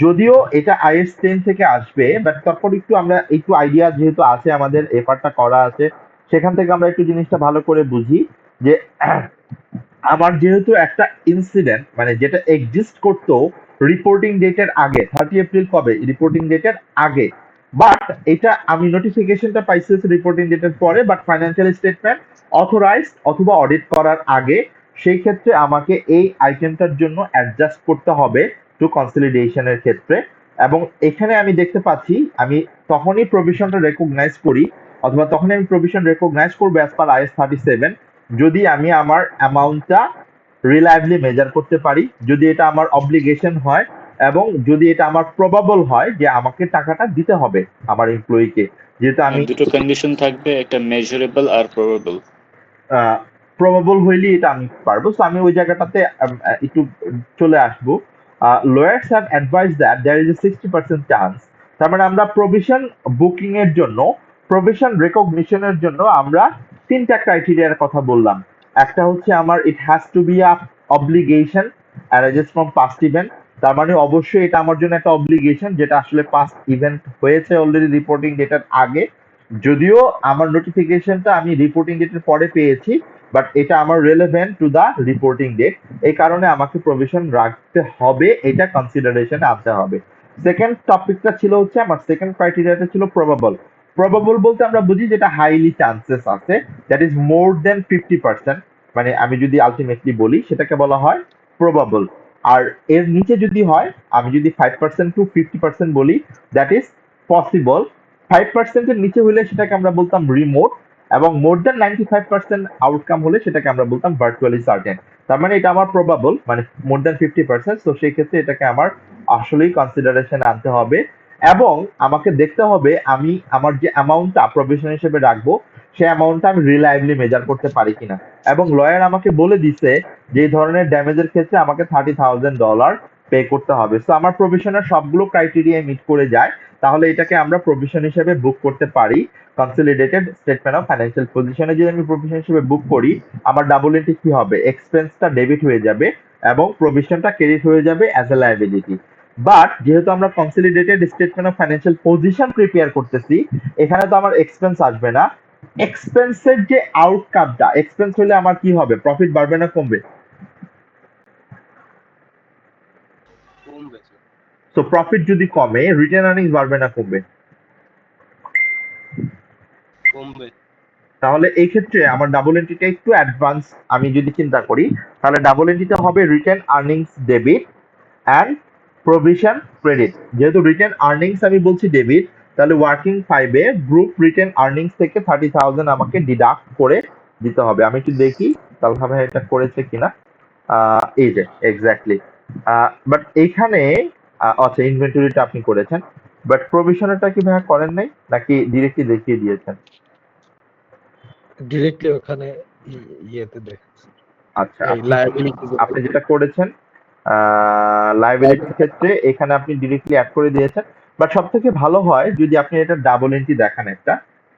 যদিও এটা IS 10 থেকে আসবে, বাট তারপর একটু আমরা একটু আইডিয়া যেহেতু আছে, আমাদের এফার্টটা করা আছে, সেখান থেকে আমরা একটু জিনিসটা ভালো করে বুঝি যে আমার যেহেতু একটা ইনসিডেন্ট মানে যেটা এক্সিস্ট করতো রিপোর্টিং ডেটের আগে, 30 এপ্রিল কবে রিপোর্টিং ডেটের আগে, বাট এটা আমি নোটিফিকেশনটা পাইছি রিপোর্টিং ডেটের পরে, বাট ফাইন্যান্সিয়াল স্টেটমেন্ট অথরাইজড অথবা অডিট করার আগে, সেই ক্ষেত্রে আমাকে এই আইটেমটার জন্য অ্যাডজাস্ট করতে হবে টু কনসলিডেশনের ক্ষেত্রে। এবং এখানে আমি দেখতে পাচ্ছি আমি তখনই প্রভিশনটা রেকগনাইজ করি, অথবা তখনই আমি প্রভিশন রেকগনাইজ করবো অ্যাজ পার IS 37, যদি আমি আমার অ্যামাউন্টটা রিলায়েবলি মেজার করতে পারি, যদি এটা আমার অব্লিগেশন হয়, এবং যদি এটা আমার প্রবাবল হয় যে আমাকে টাকাটা দিতে হবে আমার এমপ্লয়িকে, যেহেতু আমি দুটো কন্ডিশন থাকবে, একটা মেজারেবল আর প্রবাবল। প্রবাবল হইলে এটা আমি পারবো। সো আমি ওই জায়গাটাতে একটু চলে আসবো। Lawyers have advice that there is a 60% chance, তার মানে আমরা প্রভিশন বুকিং এর জন্য, প্রভিশন রেকগনিশনের জন্য আমরা 3টা ক্রাইটেরিয়ার কথা বললাম। একটা হচ্ছে আমার ইট has to be a obligation arises from past event, তার মানে অবশ্যই এটা আমার জন্য একটা অব্লিগেশন যেটা আসলে পাস্ট ইভেন্ট হয়েছে অলরেডি রিপোর্টিং ডেটের আগে, যদিও আমার নোটিফিকেশনটা আমি রিপোর্টিং ডেটের পরে পেয়েছি, বাট এটা আমার relevant to the reporting date, এই কারণে আমাকে প্রভিশন রাখতে হবে, এটা কনসিডারেশনে আনতে হবে। সেকেন্ড টপিকটা ছিল হচ্ছে আমার সেকেন্ড ক্রাইটেরিয়াটা ছিল প্রবাবল। প্রবাবল বলতে আমরা বুঝি যেটা হাইলি চান্সেস আছে, দ্যাট ইজ মোর দেন 50%, মানে আমি যদি আলটিমেটলি বলি সেটাকে বলা হয় প্রবাবল। আর এর নিচে যদি হয়, আমি যদি 5% টু 50% বলি, দ্যাট ইজ পসিবল। 5%-এর নিচে হলে সেটাকে আমরা বলতাম রিমোট, এবং মোর দেন 95% আউটকাম হলে সেটাকে আমরা বলতাম ভার্চুয়ালি সার্টেন। তার মানে এটা আমার প্রবাবল, মানে মোর দেন 50%, তো সেই ক্ষেত্রে এটাকে আমার আসলেই কনসিডারেশন আনতে হবে, এবং আমাকে দেখতে হবে আমি আমার যে অ্যামাউন্টটা প্রভিশন হিসেবে রাখবো সেই অ্যামাউন্টটা আমি রিলায়েবলি মেজার করতে পারি কিনা। এবং লয়ার আমাকে বলে দিছে যে এই ধরনের ড্যামেজের ক্ষেত্রে আমাকে $30,000 পে করতে হবে। সো আমার প্রভিশনের সবগুলো ক্রাইটেরিয়া মিট করে যায়, তাহলে এটাকে আমরা প্রভিশন হিসেবে বুক করতে পারি। কনসলিডেটেড স্টেটমেন্ট অফ ফাইন্যান্সিয়াল পজিশনে যদি আমি প্রভিশন হিসেবে বুক করি, আমার ডাবল এন্ট্রি কি হবে, এক্সপেন্সটা ডেবিট হয়ে যাবে এবং প্রভিশনটা ক্রেডিট হয়ে যাবে অ্যাজ এ লায়াবিলিটি। বাট যেহেতু আমরা consolidated statement of financial position prepare করতেছি, এখানে তো আমার এক্সপেন্স আসবে না। এক্সপেন্সের যে আউটকামটা, এক্সপেন্স হলে আমার কি হবে, প্রফিট বাড়বে না কমবে? কমবে স্যার। সো প্রফিট যদি কমে, রিটেন আর্নিংস বাড়বে না কমবে? কমবে। তাহলে এই ক্ষেত্রে আমার ডাবল এন্ট্রিটা একটু অ্যাডভান্স আমি যদি চিন্তা করি, তাহলে ডাবল এন্ট্রিটা হবে written earnings debit and provision credit. যেহেতু রিটেন আর্নিংস আমি বলছি ডেবিট, তাহলে ওয়ার্কিং 5-এ গ্রুপ রিটেন আর্নিংস থেকে 30,000 আমাকে ডিডাক্ট করে দিতে হবে। আমি একটু দেখি তালহা ভাই এটা করেছে কিনা। এই যে এক্স্যাক্টলি। বাট এইখানে আচ্ছা, ইনভেন্টরিটা আপনি করেছেন, বাট প্রভিশনটা কি ভাইয়া করেন নাই, নাকি ডিরেক্টলি দেখিয়ে দিয়েছেন? ডিরেক্টলি ওখানে ইয়েতে দেখাচ্ছে। আচ্ছা, এই লায়াবিলিটি আপনি যেটা করেছেন লাইবিলিটির ক্ষেত্রে এখানে আপনি ডিরেক্টলি অ্যাড করে দিয়েছেন, বাট সব থেকে ভালো হয় যদি আপনি এটা ডাবল এন্ট্রি দেখান একটা,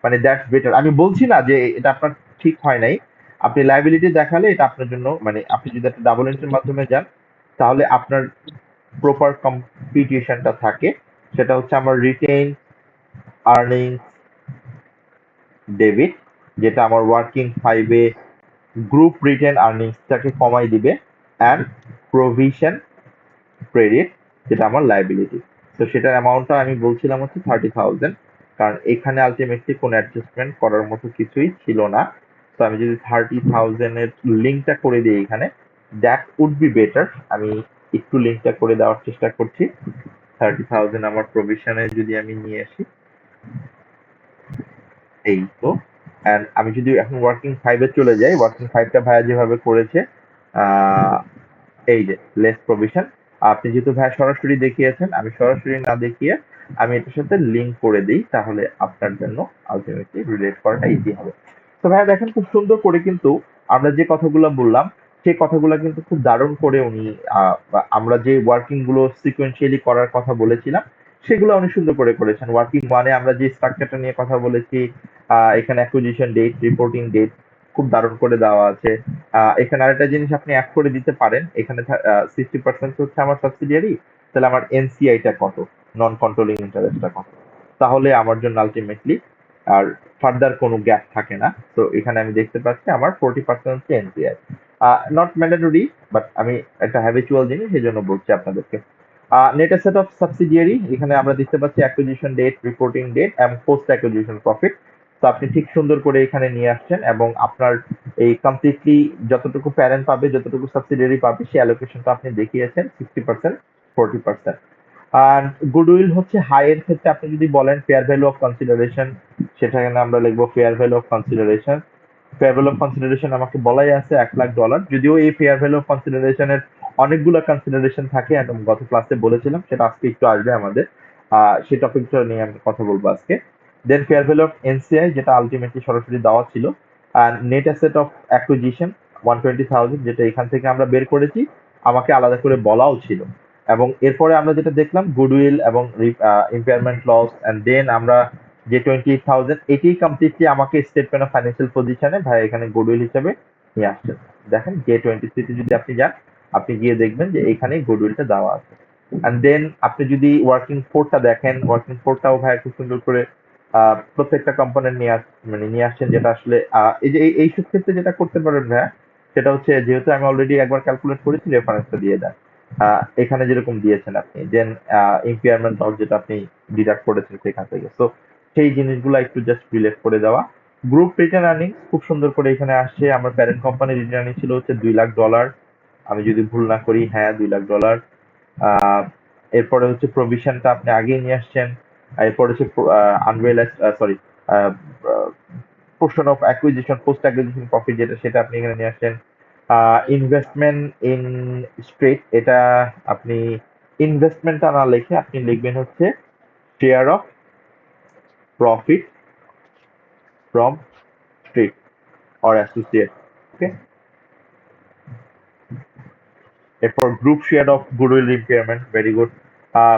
মানে দ্যাটস বেটার। আমি বলছি না যে এটা আপনার ঠিক হয় নাই, আপনি লাইবিলিটি দেখালে এটা আপনার জন্য, মানে আপনি যদি একটা ডাবল এন্ট্রির মাধ্যমে যান, তাহলে আপনার প্রপার কম্পিটিশনটা থাকে। সেটা হচ্ছে আমার রিটেইন আর্নিংস ডেবিট, যেটা আমার ওয়ার্কিং 5-এ গ্রুপ রিটেন আর্নিংসটাকে কমাই দিবে, অ্যান্ড প্রভিশন ক্রেডিট, যেটা আমার লাইবিলিটি। তো সেটার অ্যামাউন্টটা আমি বলছিলাম হচ্ছে 30,000, কারণ এখানে আলটিমেটলি কোনো অ্যাডজাস্টমেন্ট করার মতো কিছুই ছিল না। তো আমি যদি 30,000 এর লিঙ্কটা করে দিই এখানে, দ্যাট উড বি বেটার। আমি একটু লিঙ্কটা করে দেওয়ার চেষ্টা করছি। 30,000 আমার প্রভিশনে যদি আমি নিয়ে আসি, এই তো। অ্যান্ড আমি যদি এখন ওয়ার্কিং 5-এ চলে যাই, ওয়ার্কিং 5টা ভাইয়া যেভাবে করেছে, এই যে লেস প্রভিশন, আপনি যেহেতু ভাইয়া সরাসরি দেখিয়েছেন, আমি সরাসরি না দেখিয়ে আমি এটার সাথে লিঙ্ক করে দিই, তাহলে আপনার জন্য আলটিমেটলি রিলেট করাটা ইজি হবে। তো ভাইয়া দেখেন খুব সুন্দর করে কিন্তু আমরা যে কথাগুলো বললাম সেই কথাগুলো কিন্তু খুব দারুণ করে উনি বা আমরা যে ওয়ার্কিং গুলো সিকোয়েন্সিয়ালি করার কথা বলেছিলাম সেগুলো উনি সুন্দর করে করেছেন। ওয়ার্কিং ওয়ানে আমরা যে স্ট্রাকচারটা নিয়ে কথা বলেছি, এখানে অ্যাকুইজিশন ডেট, রিপোর্টিং ডেট খুব দারুণ করে দেওয়া আছে। এখানে আরেকটা জিনিস আপনি অ্যাড করে দিতে পারেন, এখানে 60% হচ্ছে আমার সাবসিডিয়ারি, তাহলে আমার এনসিআইটা কত, নন কন্ট্রোলিং ইন্টারেস্টটা কত, তাহলে আমার জন্য আলটিমেটলি আর ফার্দার কোনো গ্যাপ থাকে না। তো এখানে আমি দেখতে পাচ্ছি আমার 40% হচ্ছে এনসিআই। নট ম্যান্ডেটরি, বাট আমি একটা হ্যাবিচুয়াল জিনিস এই জন্য বলছি আপনাদেরকে। নেট অ্যাসেট অফ সাবসিডিয়ারি, এখানে আমরা দেখতে পাচ্ছি অ্যাকুইজিশন ডেট, রিপোর্টিং ডেট এবং পোস্ট অ্যাকুইজিশন প্রফিট। তো আপনি ঠিক সুন্দর করে এখানে নিয়ে আসছেন এবং আপনার এই কমপ্লিটলি যতটুকু প্যারেন্ট পাবে, যতটুকু সাবসিডিয়ারি পাবে সেই অ্যালোকেশনটা আপনি দেখিয়েছেন 60%, 40%। আর গুডউইল হচ্ছে হাই এর ক্ষেত্রে আপনি যদি বলেন ফেয়ার ভ্যালু অফ কনসিডারেশন, সেখানে আমরা লিখবো fair value of consideration. Fair value of consideration আমাকে বলাই আছে $1,00,000, যদিও এই ফেয়ার ভ্যালু অফ কনসিডারেশনের অনেকগুলো কনসিডারেশন থাকে এবং গত ক্লাসে বলেছিলাম, সেটা আজকে একটু আসবে আমাদের, সেই টপিকটা নিয়ে আমি কথা বলবো আজকে। দেন ফেয়ার ভ্যালু অফ এনসিআই, যেটা আলটিমেটলি সরাসরি দেওয়া ছিল। আর নেট অ্যাসেট অফ অ্যাকুইজিশন 120,000, যেটা এখান থেকে আমরা বের করেছি, আমাকে আলাদা করে বলাও ছিল। এবং এরপরে আমরা যেটা দেখলাম গুডউইল এবং ইম্পেয়ারমেন্ট লস, এন্ড দেন আমরা যে 28,000 এটি কমপ্লিটলি আমাকে স্টেটমেন্ট অফ ফাইন্যান্সিয়াল পজিশনে ভাই এখানে গুডউইল হিসেবে নিয়ে আসছে। দেখেন J23 তে যদি আপনি যান, আপনি গিয়ে দেখবেন যে এখানে গুডউইলটা দেওয়া আছে। এন্ড দেন আপনি যদি ওয়ার্কিং ফোরটা দেখেন, ওয়ার্কিং ফোরটাও ভাই খুব সুন্দর করে প্রত্যেকটা কম্পোনেন্ট নিয়ে আসছেন, যেটা আসলে এই যে এই সব ক্ষেত্রে যেটা করতে পারেন ভাইয়া, সেটা হচ্ছে যেহেতু আমি অলরেডি একবার ক্যালকুলেট করেছি, রেফারেন্সটা দিয়ে দেন। এখানে যেরকম দিয়েছেন আপনি, দেন ইম্পেয়ারমেন্ট লস যেটা আপনি ডিডাক্ট করেছেন সেখান থেকে, তো সেই জিনিসগুলো একটু জাস্ট রিলেট করে দেওয়া। গ্রুপ রিটার্ন আর্নিং খুব সুন্দর করে এখানে আসছে। আমার প্যারেন্ট কোম্পানির রিটার্ন আর্নিং ছিল হচ্ছে $2,00,000, আমি যদি ভুল না করি, হ্যাঁ $2,00,000। এরপরে হচ্ছে প্রভিশনটা আপনি আগেই নিয়ে আসছেন। এরপরে হচ্ছে আনরিয়েলাইজড, sorry, portion of acquisition, post acquisition profit যেটা, সেটা আপনি এখানে নিয়ে আসছেন। ইনভেস্টমেন্ট ইন স্ট্রেট, এটা আপনি ইনভেস্টমেন্টটা না লিখে আপনি লিখবেন হচ্ছে share of profit from straight or associate. Okay, এরপর group share of goodwill impairment, very good.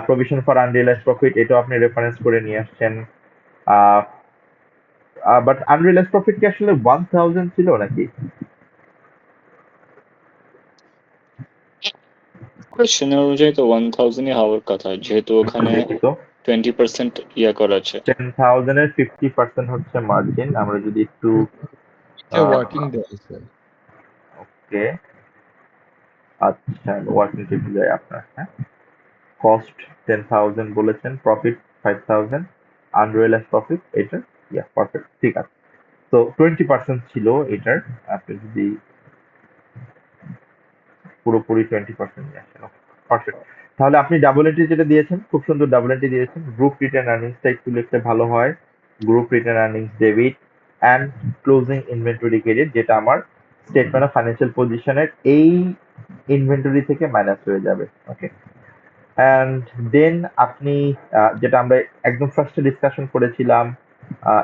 Provision for unrealised profit, এটাও আপনি রেফারেন্স করে নিয়ে আসছেন। বাট আনরিয়েলাইজ প্রফিট কি আসলে 1,000 ছিল নাকি? কোয়েশ্চেন অনুযায়ী তো 1000-ই হওয়ার কথা, যেহেতু ওখানে দেখি তো, 20% ইয়া করা আছে। 10,000 এর 50% হচ্ছে মার্জিন। আমরা যদি একটু ওয়ার্কিং ডে আছে। ওকে, আচ্ছা, ওয়ার্কিং টিপ যায় আপনার, হ্যাঁ। কস্ট 10,000 বলেছেন, প্রফিট 5,000, আনরিয়েলাইজ প্রফিট এটা, ইয়া পারফেক্ট, ঠিক আছে। তো 20% ছিল এটার, আপনি যদি পুরোপুরি 20% নিয়ে আসেন, পারফেক্ট। তাহলে আপনি ডাবল এন্ট্রি যেটা দিয়েছেন, খুব সুন্দর ডাবল এন্ট্রি দিয়েছেন। গ্রুপ রিটার্ন আর্নিংসটা একটু লিখলে ভালো হয়। Group return earnings debit and closing inventory credit, যেটা আমার স্টেটমেন্ট অফ ফাইন্যান্সিয়াল পজিশনের এই ইনভেন্টরি থেকে মাইনাস হয়ে যাবে। ওকে, অ্যান্ড দেন আপনি যেটা আমরা একদম ফার্স্টে ডিসকাশন করেছিলাম,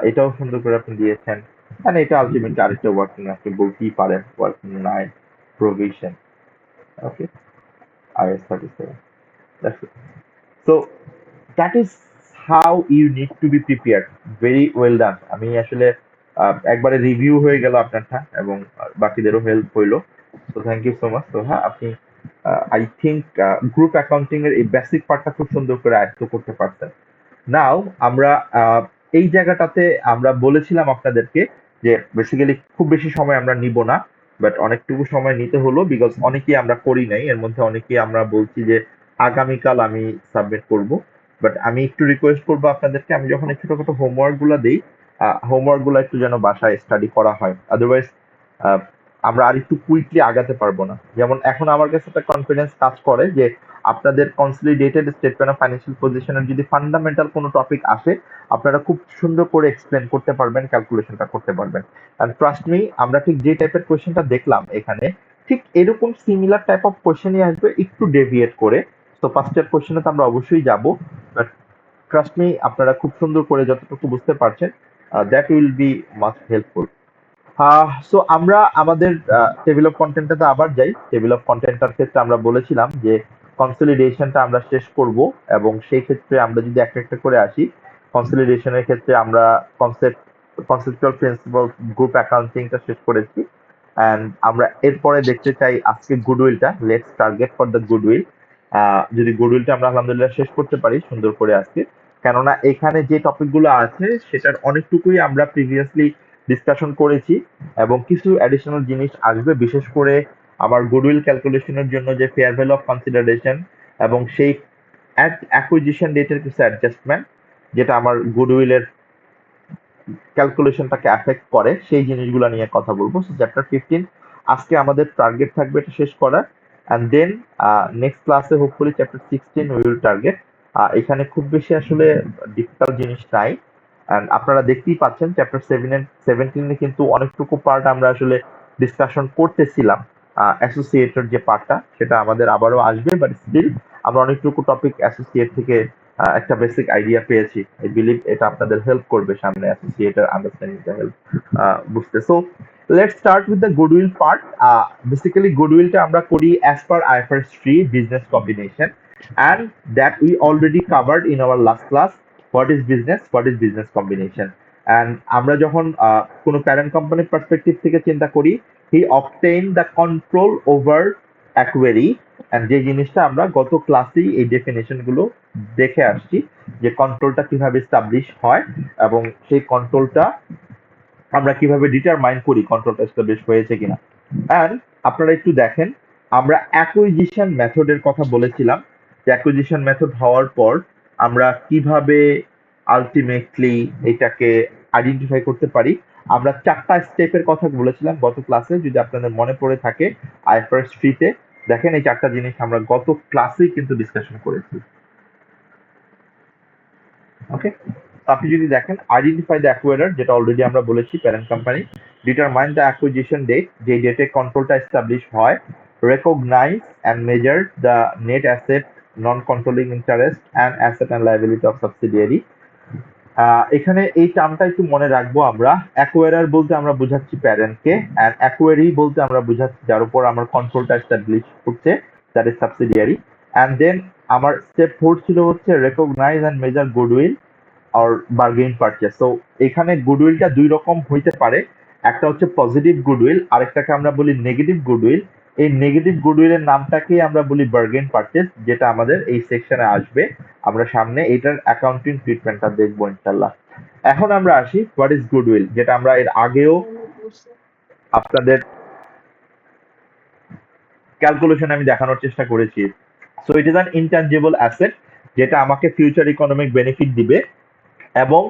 এটাও সুন্দর করে আপনি দিয়েছেন। মানে এটা আলটিমেটলি আরেকটা ওয়ার্কিং আপনি বলতেই পারেন, ওয়ার্কিং নাই provision. Okay, IS 37, that's it. So that is how you need to be prepared. Very well done. আমি আসলে একবারে রিভিউ হয়ে গেল আপনারটা এবং বাকিদেরও হেল্প হইলো। তো থ্যাংক ইউ সো মাচ। তো হ্যাঁ, আপনি আই থিঙ্ক গ্রুপ অ্যাকাউন্টিং এর এই বেসিক পার্টটা খুব সুন্দর করে আয়ত্ত করতে পারছেন। নাও আমরা এই জায়গাটাতে আমরা বলেছিলাম আপনাদেরকে যে বেসিক্যালি খুব বেশি সময় আমরা নিব না, বাট অনেকটুকু সময় নিতে হলো, বিকজ অনেকেই আমরা করি নাই, এর মধ্যে অনেকেই আমরা বলছি যে আগামীকাল আমি সাবমিট করব। বাট আমি একটু রিকোয়েস্ট করবো আপনাদেরকে, আমি যখন এই ছোটখাটো হোমওয়ার্ক গুলা দিই, হোমওয়ার্ক গুলো একটু যেন বাসায় স্টাডি করা হয়, আদারওয়াইজ আমরা আর একটু কুইকলি আগাতে পারবো না। যেমন এখন আমার কাছে একটা কনফিডেন্স কাজ করে যে আপনাদের কনসলিডেটেড স্টেটমেন্ট অফ ফাইন্যান্সিয়াল পজিশনের যদি ফান্ডামেন্টাল কোনো টপিক আসে, আপনারা খুব সুন্দর করে এক্সপ্লেন করতে পারবেন, ক্যালকুলেশনটা করতে পারবেন। এন্ড ট্রাস্ট মি, আমরা ঠিক যে টাইপের কোয়েশ্চেনটা দেখলাম এখানে, ঠিক এরকম সিমিলার টাইপ অফ কোয়েশ্চেনই আসবে, একটু ডেভিয়েট করে। তো ফার্স্ট ইয়ার কোয়েশ্চেনে তো আমরা অবশ্যই যাব, বাট ট্রাস্ট মি, আপনারা খুব সুন্দর করে যতটুকু বুঝতে পারছেন, that will B much helpful. So আমরা আমাদের টেবিল অফ কন্টেন্টটাতে আবার যাই। টেবিল অফ কন্টেন্টটার ক্ষেত্রে আমরা বলেছিলাম যে কনসলিডেশনটা আমরা শেষ করব, এবং সেই ক্ষেত্রে আমরা যদি একটা একটা করে আসি, কনসলিডেশনের ক্ষেত্রে আমরা কনসেপচুয়াল প্রিন্সিপাল, গ্রুপ অ্যাকাউন্টিংটা শেষ করেছি। অ্যান্ড আমরা এরপরে দেখতে চাই আজকে গুডউইলটা। Let's target for the goodwill. যদি গুডউইলটা আমরা আলহামদুলিল্লাহ শেষ করতে পারি সুন্দর করে আজকে, কেননা এখানে যে টপিকগুলো আছে সেটার অনেকটুকুই আমরা প্রিভিয়াসলি ডিসকাশন করেছি, এবং কিছু অ্যাডিশনাল জিনিস আসবে, বিশেষ করে আমার গুডউইল ক্যালকুলেশনের জন্য যে ফেয়ার ভ্যালু অফ কনসিডারেশন এবং সেই অ্যাকুইজিশন ডেটের কিছু অ্যাডজাস্টমেন্ট, যেটা আমার গুডউইলের ক্যালকুলেশনটাকে অ্যাফেক্ট করে, সেই জিনিসগুলো নিয়ে কথা বলবো। সো চ্যাপ্টার 15 আজকে আমাদের টার্গেট থাকবে এটা শেষ করার, অ্যান্ড দেন নেক্সট ক্লাসে hopefully chapter 16 we will target. এখানে খুব বেশি আসলে ডিফিকাল্ট জিনিস নাই, অ্যান্ড আপনারা দেখতেই পাচ্ছেন চ্যাপ্টার 17 কিন্তু অনেকটুকু পার্ট আমরা আসলে ডিসকাশন করতেছিলাম। অ্যাসোসিয়েটের যে পার্টটা সেটা আমাদের আবারও আসবে, বাট স্টিল আমরা অনেকটুকু টপিক অ্যাসোসিয়েট থেকে একটা বেসিক আইডিয়া পেয়েছি। আই বিলিভ এটা আপনাদের হেল্প করবে সামনে অ্যাসোসিয়েটের আন্ডারস্ট্যান্ডিংটা হেল্প বুঝতে। So let's start with the goodwill part. Basically গুডউইলটা আমরা করি as per IFRS 3 business combination, and that we already covered in our last class. What is business combination, and আমরা যখন কোনো প্যারেন্ট কোম্পানির পার্সপেক্টিভ থেকে চিন্তা করি, he obtained the control over equity, and যে জিনিসটা আমরা গত ক্লাসেই এই ডেফিনেশন গুলো দেখে আসছি, যে কন্ট্রোলটা কিভাবে এস্টাবলিশ হয় এবং সেই কন্ট্রোলটা আমরা কিভাবে ডিটারমাইন করি কন্ট্রোলটা এস্টাবলিশ হয়েছে কিনা। অ্যান্ড আপনারা একটু দেখেন, আমরা অ্যাকুইজিশন মেথডের কথা বলেছিলাম, যে অ্যাকুইজিশন মেথড হওয়ার পর আমরা কিভাবে আলটিমেটলি এটাকে আইডেন্টিফাই করতে পারি। আমরা 4টা স্টেপের কথা বলেছিলাম গত ক্লাসে, যদি আপনাদের মনে পড়ে থাকে IFRS 3-তে দেখেন, এই 4টা জিনিস আমরা গত ক্লাসেই কিন্তু ডিসকাশন করেছি। ওকে, আপনি যদি দেখেন আইডেন্টিফাই দ্য অ্যাকুয়ারার, যেটা অলরেডি আমরা বলেছি parent company, determine the acquisition date, যে ডেটে কন্ট্রোলটা এস্টাবলিশ হয়, recognise and measure the net asset, non controlling interest and asset and liability of subsidiary. এখানে এই টার্মটা একটু মনে রাখবো। আমরা অ্যাকুয়ারার বলতে আমরা বুঝাচ্ছি প্যারেন্টকে, অ্যান্ড অ্যাকুয়ারি বলতে আমরা বুঝাচ্ছি যার উপর আমার কন্ট্রোলটা এস্টাবলিশ হচ্ছে, that is subsidiary. And then আমার স্টেপ 4 ছিল হচ্ছে recognise and measure goodwill or bargain purchase. So এখানে গুডউইলটা দুই রকম হইতে পারে, একটা হচ্ছে পজিটিভ গুডউইল, আরেকটাকে আমরা বলি নেগেটিভ গুডউইল। এই নেগেটিভ গুডউইলের নামটাকে আমরা বলি বার্গেন পারচেজ, যেটা আমাদের এই সেকশনে আসবে। আমরা সামনে এটার অ্যাকাউন্টিং ট্রিটমেন্টটা দেখবো ইনশাল্লাহ। এখন আমরা আসি হোয়াট ইজ গুডউইল, যেটা আমরা এর আগেও আপনাদের ক্যালকুলেশন আমি দেখানোর চেষ্টা করেছি। So it is an intangible asset, যেটা আমাকে ফিউচার ইকোনমিক বেনিফিট দিবে। এবং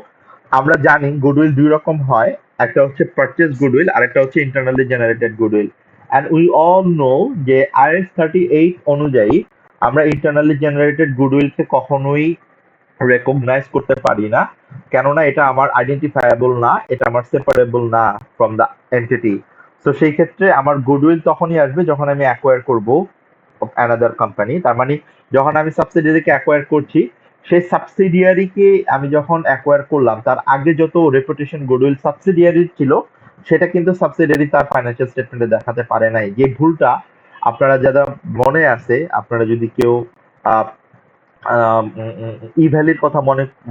আমরা জানি গুডউইল দুই রকম হয়, একটা হচ্ছে পারচেজ গুডউইল, আর একটা হচ্ছে internally generated goodwill. And we all know যে IAS 38 অনুযায়ী আমরা ইন্টারনালি জেনারেটেড গুডউইলকে কখনোই রেকগনাইজ করতে পারি না, কেননা এটা আমার আইডেন্টিফায়াবল না, এটা আমার সেপারেবল না ফ্রম দ্য এন্টিটি। তো সেই ক্ষেত্রে আমার গুডউইল তখনই আসবে যখন আমি অ্যাকোয়ার করব অ্যানাদার কোম্পানি। তার মানে যখন আমি সাবসিডিয়ারিকে অ্যাকোয়ার করছি, সেই সাবসিডিয়ারিকে আমি যখন অ্যাকোয়ার করলাম, তার আগে যত রেপুটেশন গুডউইল সাবসিডিয়ারির ছিল, সেটা কিন্তু সাবসিডিয়ারি তার ফাইন্যান্সিয়াল স্টেটমেন্টে দেখাতে পারে নাই। যে ভুলটা আপনারা যারা মনে আছে, আপনারা যদি কেউ ইভ্যালির কথা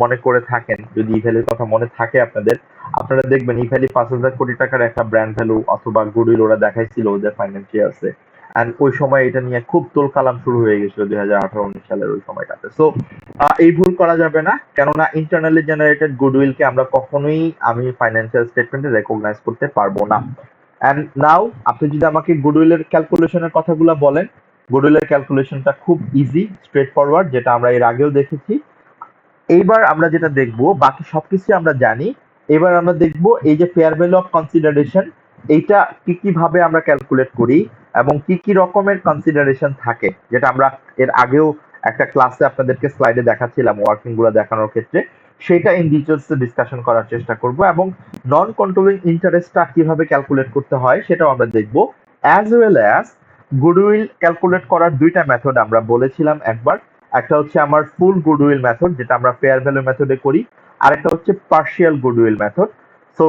মনে করে থাকেন, যদি ইভ্যালির কথা মনে থাকে আপনাদের, আপনারা দেখবেন ইভ্যালি 5,000 কোটি টাকার একটা ব্র্যান্ড ভ্যালু অথবা গুডউইল ওরা দেখাইছিল ওদের ফাইন্যান্সিয়ালসে। অ্যান্ড ওই সময় এটা নিয়ে খুব তোলকালাম শুরু হয়ে গেছিল 2018-19 সালের ওই সময়টাতে। সো এই ভুল করা যাবে না, কেননা ইন্টারনালি জেনারেটেড গুডউইলকে আমরা কখনোই আমি ফাইন্যান্সিয়াল স্টেটমেন্টে রেকগনাইজ করতে পারবো না। অ্যান্ড নাও আপনি যদি আমাকে গুডউইলের ক্যালকুলেশনের কথাগুলো বলেন, গুডউইলের ক্যালকুলেশনটা খুব ইজি, স্ট্রেট ফরওয়ার্ড, যেটা আমরা এর আগেও দেখেছি। এইবার আমরা যেটা দেখব, বাকি সবকিছু আমরা জানি, এবার আমরা দেখব এই যে ফেয়ার ভ্যালু অফ কনসিডারেশন, এইটা কি কিভাবে আমরা ক্যালকুলেট করি এবং কি কি রকমের কনসিডারেশন থাকে, যেটা আমরা এর আগেও একটা ক্লাসে আপনাদেরকে স্লাইডে দেখাচ্ছিলাম ওয়ার্কিং গুলো দেখানোর ক্ষেত্রে, সেটা ইন ডিটেলস ডিসকাশন করার চেষ্টা করব। এবং নন কন্ট্রোলিং ইন্টারেস্টটা কিভাবে ক্যালকুলেট করতে হয় সেটাও আমরা দেখব, as well as goodwill calculate করার দুইটা মেথড আমরা বলেছিলাম একবার। একটা হচ্ছে আমার ফুল গুডউইল মেথড, যেটা আমরা ফেয়ার ভ্যালু মেথডে করি, আর একটা হচ্ছে পার্শিয়াল গুডউইল মেথড। সো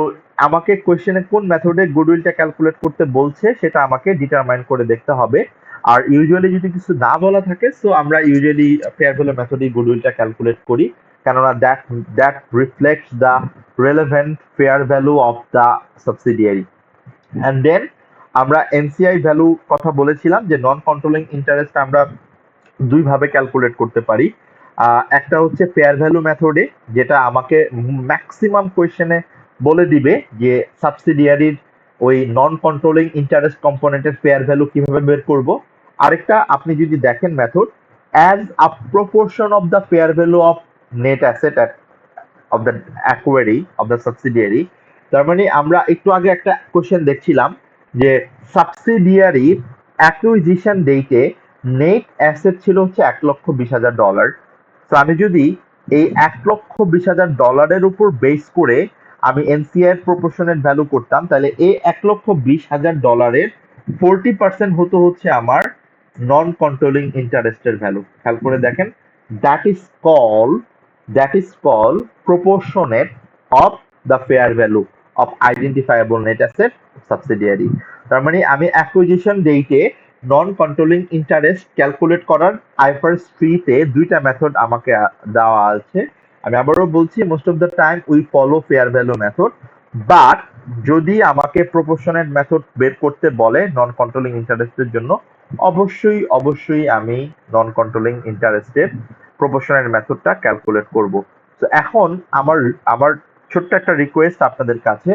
আমাকে কোয়েশ্চেনে কোন মেথডে গুডউইলটা ক্যালকুলেট করতে বলছে সেটা আমাকে ডিটারমাইন করে দেখতে হবে। আর ইউজুয়ালি যদি কিছু না বলা থাকে, সো আমরা ইউজুয়ালি ফেয়ার ভ্যালু মেথডেই গুডউইলটা ক্যালকুলেট করি, কেননা that reflects the relevant fair value of the subsidiary. And then আমরা এনসিআই ভ্যালু কথা বলেছিলাম যে নন কন্ট্রোলিং ইন্টারেস্ট আমরা দুইভাবে ক্যালকুলেট করতে পারি। একটা হচ্ছে ফেয়ার ভ্যালু মেথডে, যেটা আমাকে ম্যাক্সিমাম কোয়েশ্চেনে বলে দিবে যে সাবসিডিয়ারির ওই নন কন্ট্রোলিং ইন্টারেস্ট কম্পোনেন্টের ফেয়ার ভ্যালু কিভাবে বের করব। আরেকটা আপনি যদি দেখেন method, as a proportion of the fair value of net asset of the acquiree of the subsidiary. তার মানে আমরা একটু আগে একটা কোশ্চেন দেখছিলাম যে সাবসিডিয়ারির অ্যাকুইজিশন ডেটে নেট অ্যাসেট ছিল হচ্ছে $1,20,000। তো আমি যদি এই $1,20,000 উপর বেস করে আমি এনসিআই এর প্রপোর্শনেট ভ্যালু করতাম, তাহলে এই $1,20,000 40% হতো হচ্ছে আমার নন কন্ট্রোলিং ইন্টারেস্টের ভ্যালু। খেয়াল করে দেখেন, that is call that is called proportionate of the fair value of identifiable net asset subsidiary। তার মানে আমি অ্যাকুইজিশন ডেটে নন কন্ট্রোলিং ইন্টারেস্ট ক্যালকুলেট করার আইফারস 3 তে দুইটা মেথড আমাকে দেওয়া আছে। আমি আবারও বলছি, most of the time we follow fair value method, but যদি আমাকে প্রপোর্শনেট মেথড বের করতে বলে নন কন্ট্রোলিং ইন্টারেস্টের জন্য, অবশ্যই আমি নন কন্ট্রোলিং ইন্টারেস্টের প্রপোর্শনেট মেথডটা ক্যালকুলেট করব। তো এখন আমার আমার ছোট্ট একটা রিকোয়েস্ট আপনাদের কাছে,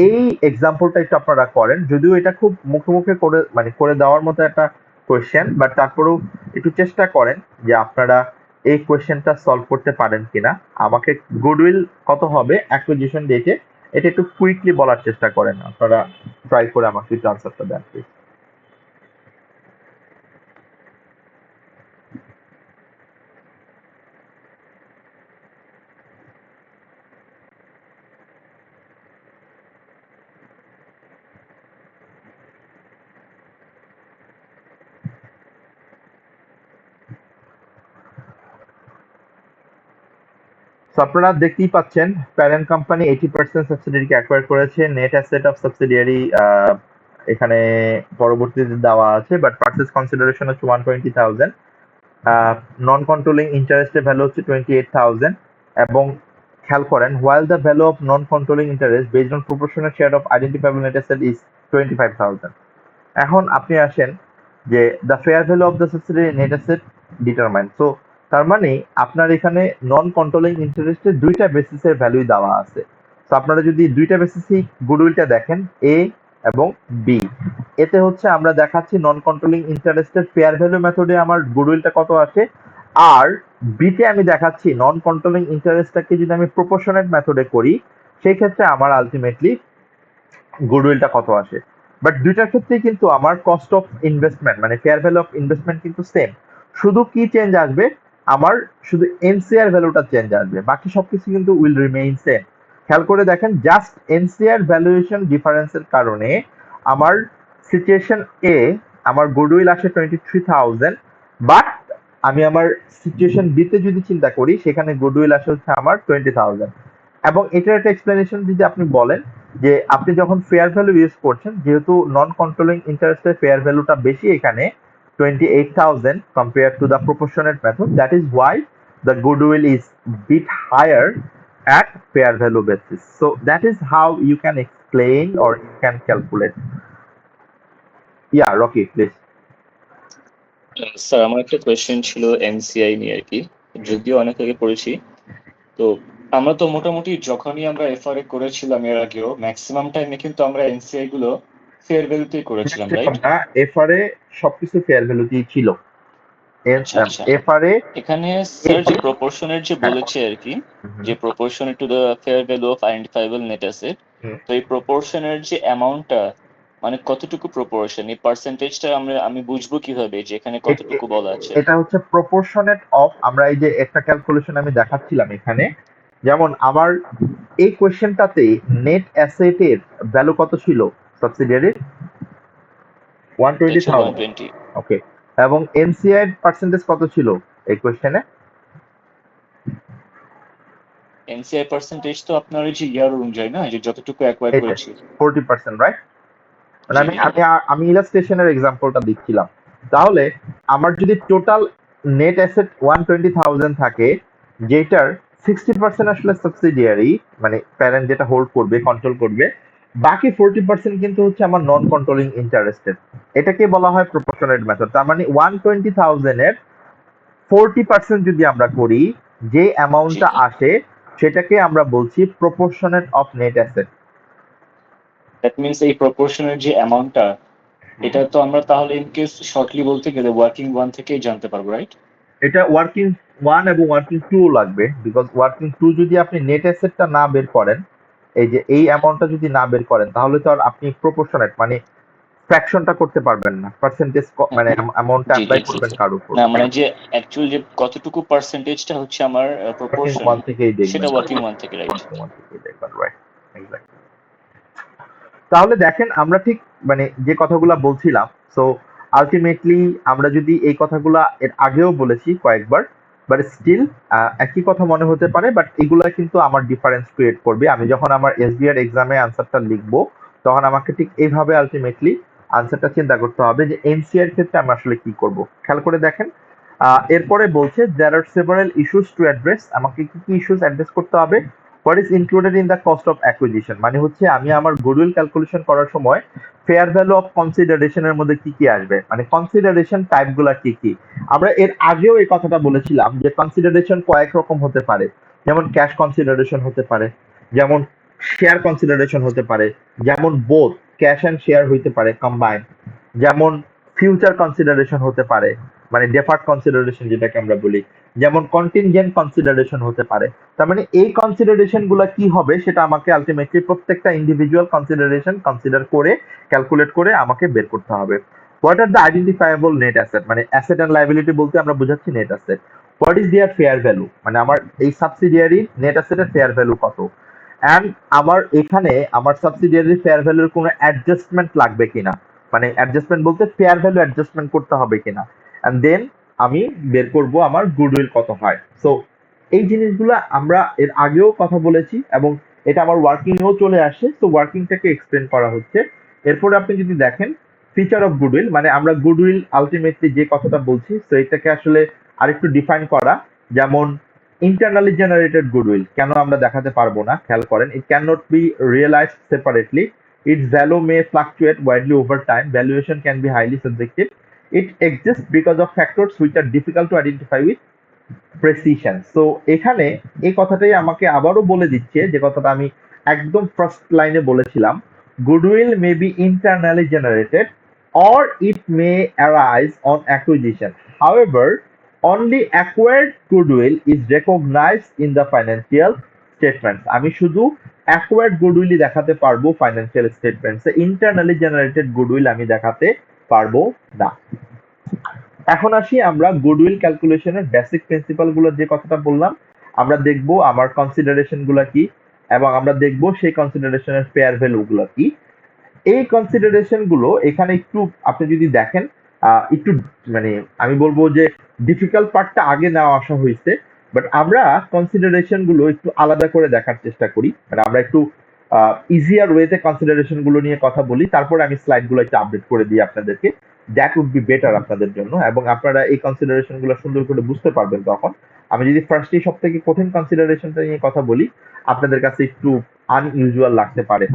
এই এক্সাম্পলটা একটু আপনারা করেন, যদিও এটা খুব মুখে মুখে করে মানে করে দেওয়ার মতো একটা কোয়েশ্চেন, বাট তারপরেও একটু চেষ্টা করেন যে আপনারা এই কোয়েশ্চেনটা সলভ করতে পারেন কিনা। আমাকে গুডউইল কত হবে অ্যাকুইজিশন ডেটে, এটা একটু কুইকলি বলার চেষ্টা করেন। আপনারা ট্রাই করে আমাকে একটু আনসারটা দেন প্লিজ। আপনারা দেখতেই পাচ্ছেন প্যারেন্ট কোম্পানি 80% সাবসিডিয়ারিকে অ্যাকোয়ার করেছে। নেট অ্যাসেট অফ সাবসিডিয়ারি এখানে পরবর্তীতে দেওয়া আছে, বাট পারচেজ কনসিডারেশন হচ্ছে 120,000। নন কন্ট্রোলিং ইন্টারেস্টের ভ্যালু হচ্ছে 28,000। এবং খেয়াল করেন, while the value of non controlling interest based on proportionate share of identifiable net asset is 25,000। এখন আপনি আসেন যে the fair value of the subsidiary net asset determine. So তার মানে আপনার এখানে নন কন্ট্রোলিং ইন্টারেস্টের দুইটা বেসিসের ভ্যালুই দেওয়া আছে। তো আপনারা যদি দুইটা বেসিসই গুডউইলটা দেখেন, এ এবং বি, এতে হচ্ছে আমরা দেখাচ্ছি নন কন্ট্রোলিং ইন্টারেস্টের ফেয়ার ভ্যালু মেথডে আমার গুডউইলটা কত আসে, আর বিতে আমি দেখাচ্ছি নন কন্ট্রোলিং ইন্টারেস্টটাকে যদি আমি প্রপোর্শনেট মেথডে করি, সেই ক্ষেত্রে আমার আলটিমেটলি গুডউইলটা কত আসে। বাট দুইটার ক্ষেত্রেই কিন্তু আমার কস্ট অফ ইনভেস্টমেন্ট মানে ফেয়ার ভ্যালু অফ ইনভেস্টমেন্ট কিন্তু সেম। শুধু কি চেঞ্জ আসবে, আমার শুধু এনসিআর ভ্যালুটা চেঞ্জ আসবে, বাকি সবকিছু কিন্তু উইল রিমেইন সেম। খেয়াল করে দেখেন, জাস্ট এনসিআর ভ্যালুয়েশন ডিফারেন্সের কারণে আমার সিচুয়েশন এ আমার গুডউইল আসে 23,000, বাট আমি আমার সিচুয়েশন বি তে যদি চিন্তা করি, সেখানে গুডউইল আসে হচ্ছে আমার 20,000। এবং এটার একটা এক্সপ্লেনেশন যদি আপনি বলেন যে আপনি যখন ফেয়ার ভ্যালু ইউজ করছেন, যেহেতু নন কন্ট্রোলিং ইন্টারেস্টের ফেয়ার ভ্যালুটা বেশি এখানে 28,000 compared to the proportionate method, that is why the goodwill is bit higher at fair value basis. So that is how you can explain or you can calculate. Yeah, Rocky, please. Sir আমার একটা question ছিল NCI নিয়ে আর কি, যদিও অনেক আগে পড়েছি। তো আমরা তো মোটামুটি যখনই আমরা এফআরএ করেছিলাম এর আগেও ম্যাক্সিমাম টাইমে কিন্তু আমরা এনসিআই গুলো ফেয়ার ভ্যালুতেই করেছিলাম, রাইট? এফআরএ সবকিছু ফেয়ার ভ্যালুতেই ছিল। আচ্ছা, এফআরএ এখানে স্যার যে প্রপোর্শনের যে বলেছে আর কি, যে proportionate to the fair value of identifiable net asset, তো এই প্রপোর্শনের যে অ্যামাউন্টটা মানে কতটুকু প্রপোর্শন, এই পার্সেন্টেজটা আমি বুঝবো কিভাবে যে এখানে কতটুকু বলা আছে? এটা হচ্ছে প্রপোর্শনেট অফ, আমরা এই যে একটা ক্যালকুলেশন আমি দেখাচ্ছিলাম এখানে, যেমন আমার এই কোয়েশ্চেনটাতে নেট অ্যাসেটের ভ্যালু কত ছিল সাবসিডিয়ারির? 120,000। 120। ওকে, এবং এনসিআই এর পার্সেন্টেজ কত ছিল এই কোয়েশ্চেনে? এনসিআর পার্সেন্টেজ তো আপনার ওই যে ইয়ার অনুযায়ী না, যে যতটুকু অ্যাকোয়ার এই যে করেছি। 40%, রাইট? মানে জি আমি জি আমি আমি ইলাস্ট্রেশনের এক্সাম্পলটা দিচ্ছিলাম। তাহলে আমার যদি টোটাল নেট অ্যাসেট 120,000 থাকে, যেটার 60% আসলে সাবসিডিয়ারি, মানে প্যারেন্ট যেটা হোল্ড করবে, কন্ট্রোল করবে, বাকি 40% কিন্তু হচ্ছে আমার নন কন্ট্রোলিং ইন্টারেস্টেড। এটাকে বলা হয় প্রপোর্শনেট মেথড। তার মানে 120,000 এর 40% যদি আমরা করি, যে জি অ্যামাউন্টটা জি। আসে সেটাকে আমরা বলছি proportionate of net asset. That means এই প্রপোর্শনের যে অ্যামাউন্টটা, এটা তো আমরা তাহলে ইন কেস শর্টলি বলতে গেলে ওয়ার্কিং ওয়ান থেকেই জানতে পারবো, রাইট? এটা ওয়ার্কিং ওয়ান এবং ওয়ার্কিং টু লাগবে, বিকজ ওয়ার্কিং টু যদি আপনি নেট অ্যাসেটটা না বের করেন, এই যে এই অ্যামাউন্টটা যদি না বের করেন, তাহলে তো আর আপনি প্রপোর্শনেট মানে ফ্র্যাকশনটা করতে পারবেন না, পার্সেন্টেজ মানে অ্যামাউন্টটা জি জি অ্যাপ্লাই জি করবেন জি। কার উপর। না মানে যে অ্যাকচুয়াল যে কতটুকু পার্সেন্টেজটা হচ্ছে আমার ওয়ার্কিং প্রপোর্শন, ওয়ান থেকেই দেখবেন, সেটা ওয়ার্কিং ওয়ান থেকে, রাইট? ওয়ার্কিং ওয়ান থেকেই দেখবেন, রাইট? এক্স্যাক্টলি। তাহলে দেখেন আমরা ঠিক মানে যে কথাগুলা বলছিলাম, সো আলটিমেটলি আমরা যদি এই কথাগুলা এর আগেও বলেছি কয়েকবার, বাট স্টিল একই কথা মনে হতে পারে, বাট এগুলা কিন্তু আমার ডিফারেন্স ক্রিয়েট করবে। আমি যখন আমার এসবিআর এক্সামে আনসারটা লিখবো, তখন আমাকে ঠিক এইভাবে আলটিমেটলি আনসারটা চিন্তা করতে হবে যে এনসিআর ক্ষেত্রে আমরা আসলে কি করব। খেয়াল করে দেখেন, এরপরে বলছে there are several issues to address. আমাকে কি কি ইস্যুস অ্যাড্রেস করতে হবে? What is included in the cost of acquisition, মানে হচ্ছে আমি আমার গুডউইল ক্যালকুলেশন করার সময় ফেয়ার ভ্যালু অফ কনসিডারেশনের মধ্যে কি কি আসবে, মানে কনসিডারেশন টাইপগুলো কি কি। আমরা এর আগেও এই কথাটা বলেছিলাম যে কনসিডারেশন কয়েক রকম হতে পারে, যেমন ক্যাশ কনসিডারেশন হতে পারে, যেমন শেয়ার কনসিডারেশন হতে পারে, যেমন বোথ ক্যাশ অ্যান্ড শেয়ার হইতে পারে কম্বাইন, যেমন ফিউচার কনসিডারেশন হতে পারে, মানে ডেফার্ড কনসিডারেশন যেটাকে আমরা বলি, যেমন কন্টিনজেন্ট কনসিডারেশন হতে পারে। তার মানে এই কনসিডারেশন গুলা কি হবে সেটা আমাকে আলটিমেটলি প্রত্যেকটা ইন্ডিভিজুয়াল কনসিডারেশন কনসিডার করে ক্যালকুলেট করে আমাকে বের করতে হবে। What are the identifiable net asset, মানে অ্যাসেট অ্যান্ড লাইবিলিটি বলতে আমরা বোঝাচ্ছি net asset. What is their fair value, মানে আমার এই সাবসিডিয়ারি নেট অ্যাসেটের ফেয়ার ভ্যালু কত, অ্যান্ড আমার এখানে আমার সাবসিডিয়ারি ফেয়ার ভ্যালুর কোনো অ্যাডজাস্টমেন্ট লাগবে কিনা, মানে অ্যাডজাস্টমেন্ট বলতে ফেয়ার ভ্যালু অ্যাডজাস্টমেন্ট করতে হবে কিনা, অ্যান্ড দেন আমি বের করব আমার গুডউইল কত হয়। সো এই জিনিসগুলো আমরা এর আগেও কথা বলেছি এবং এটা আমার ওয়ার্কিং এও চলে আসে, তো ওয়ার্কিংটাকে এক্সপ্লেন করা হচ্ছে। এরপরে আপনি যদি দেখেন ফিচার অফ গুডউইল, মানে আমরা গুডউইল আলটিমেটলি যে কথাটা বলছি, তো এটাকে আসলে আরেকটু ডিফাইন করা, যেমন ইন্টারনালি জেনারেটেড গুডউইল কেন আমরা দেখাতে পারবো না, খেয়াল করেন, it cannot be realised separately, its value may fluctuate widely over time, valuation can be highly subjective, it exists because of factors which are difficult to identify with precision. So এখানে এই কথাটাই আমাকে আবারও বলে দিচ্ছে যে কথাটা আমি একদম ফার্স্ট লাইনে বলেছিলাম, goodwill may be internally generated or it may arise on acquisition. However, only acquired goodwill is recognized in the financial statements. আমি শুধু acquired goodwill দেখাতে পারবো financial statements, internally generated goodwill আমি দেখাতে পারবো না। এখন আসি আমরা গুডউইল ক্যালকুলেশনের বেসিক প্রিন্সিপাল গুলো, যে কথাটা বললাম, আমরা দেখব আমার কনসিডারেশন গুলো কি এবং আমরা দেখব সেই কনসিডারেশনের ফেয়ার ভ্যালু গুলো কি। এই কনসিডারেশন গুলো এখানে একটু আপনি যদি দেখেন, একটু মানে আমি বলবো যে ডিফিকাল্ট পার্টটা আগে নেওয়া আসা হয়েছে, বাট আমরা কনসিডারেশন গুলো একটু আলাদা করে দেখার চেষ্টা করি, মানে আমরা একটু ইজিয়ার ওয়েতে কনসিডারেশন গুলো নিয়ে কথা বলি, তারপরে আমি স্লাইড গুলো একটু আপডেট করে দিই আপনাদেরকে, দ্যাট উড বি বেটার আপনাদের জন্য, এবং আপনারা এই কনসিডারেশন গুলো সুন্দর করে বুঝতে পারবেন তখন। আমি যদি ফার্স্টেই সব থেকে কঠিন কনসিডারেশনটা নিয়ে কথা বলি, আপনাদের কাছে একটু আনইউজুয়াল লাগতে পারে।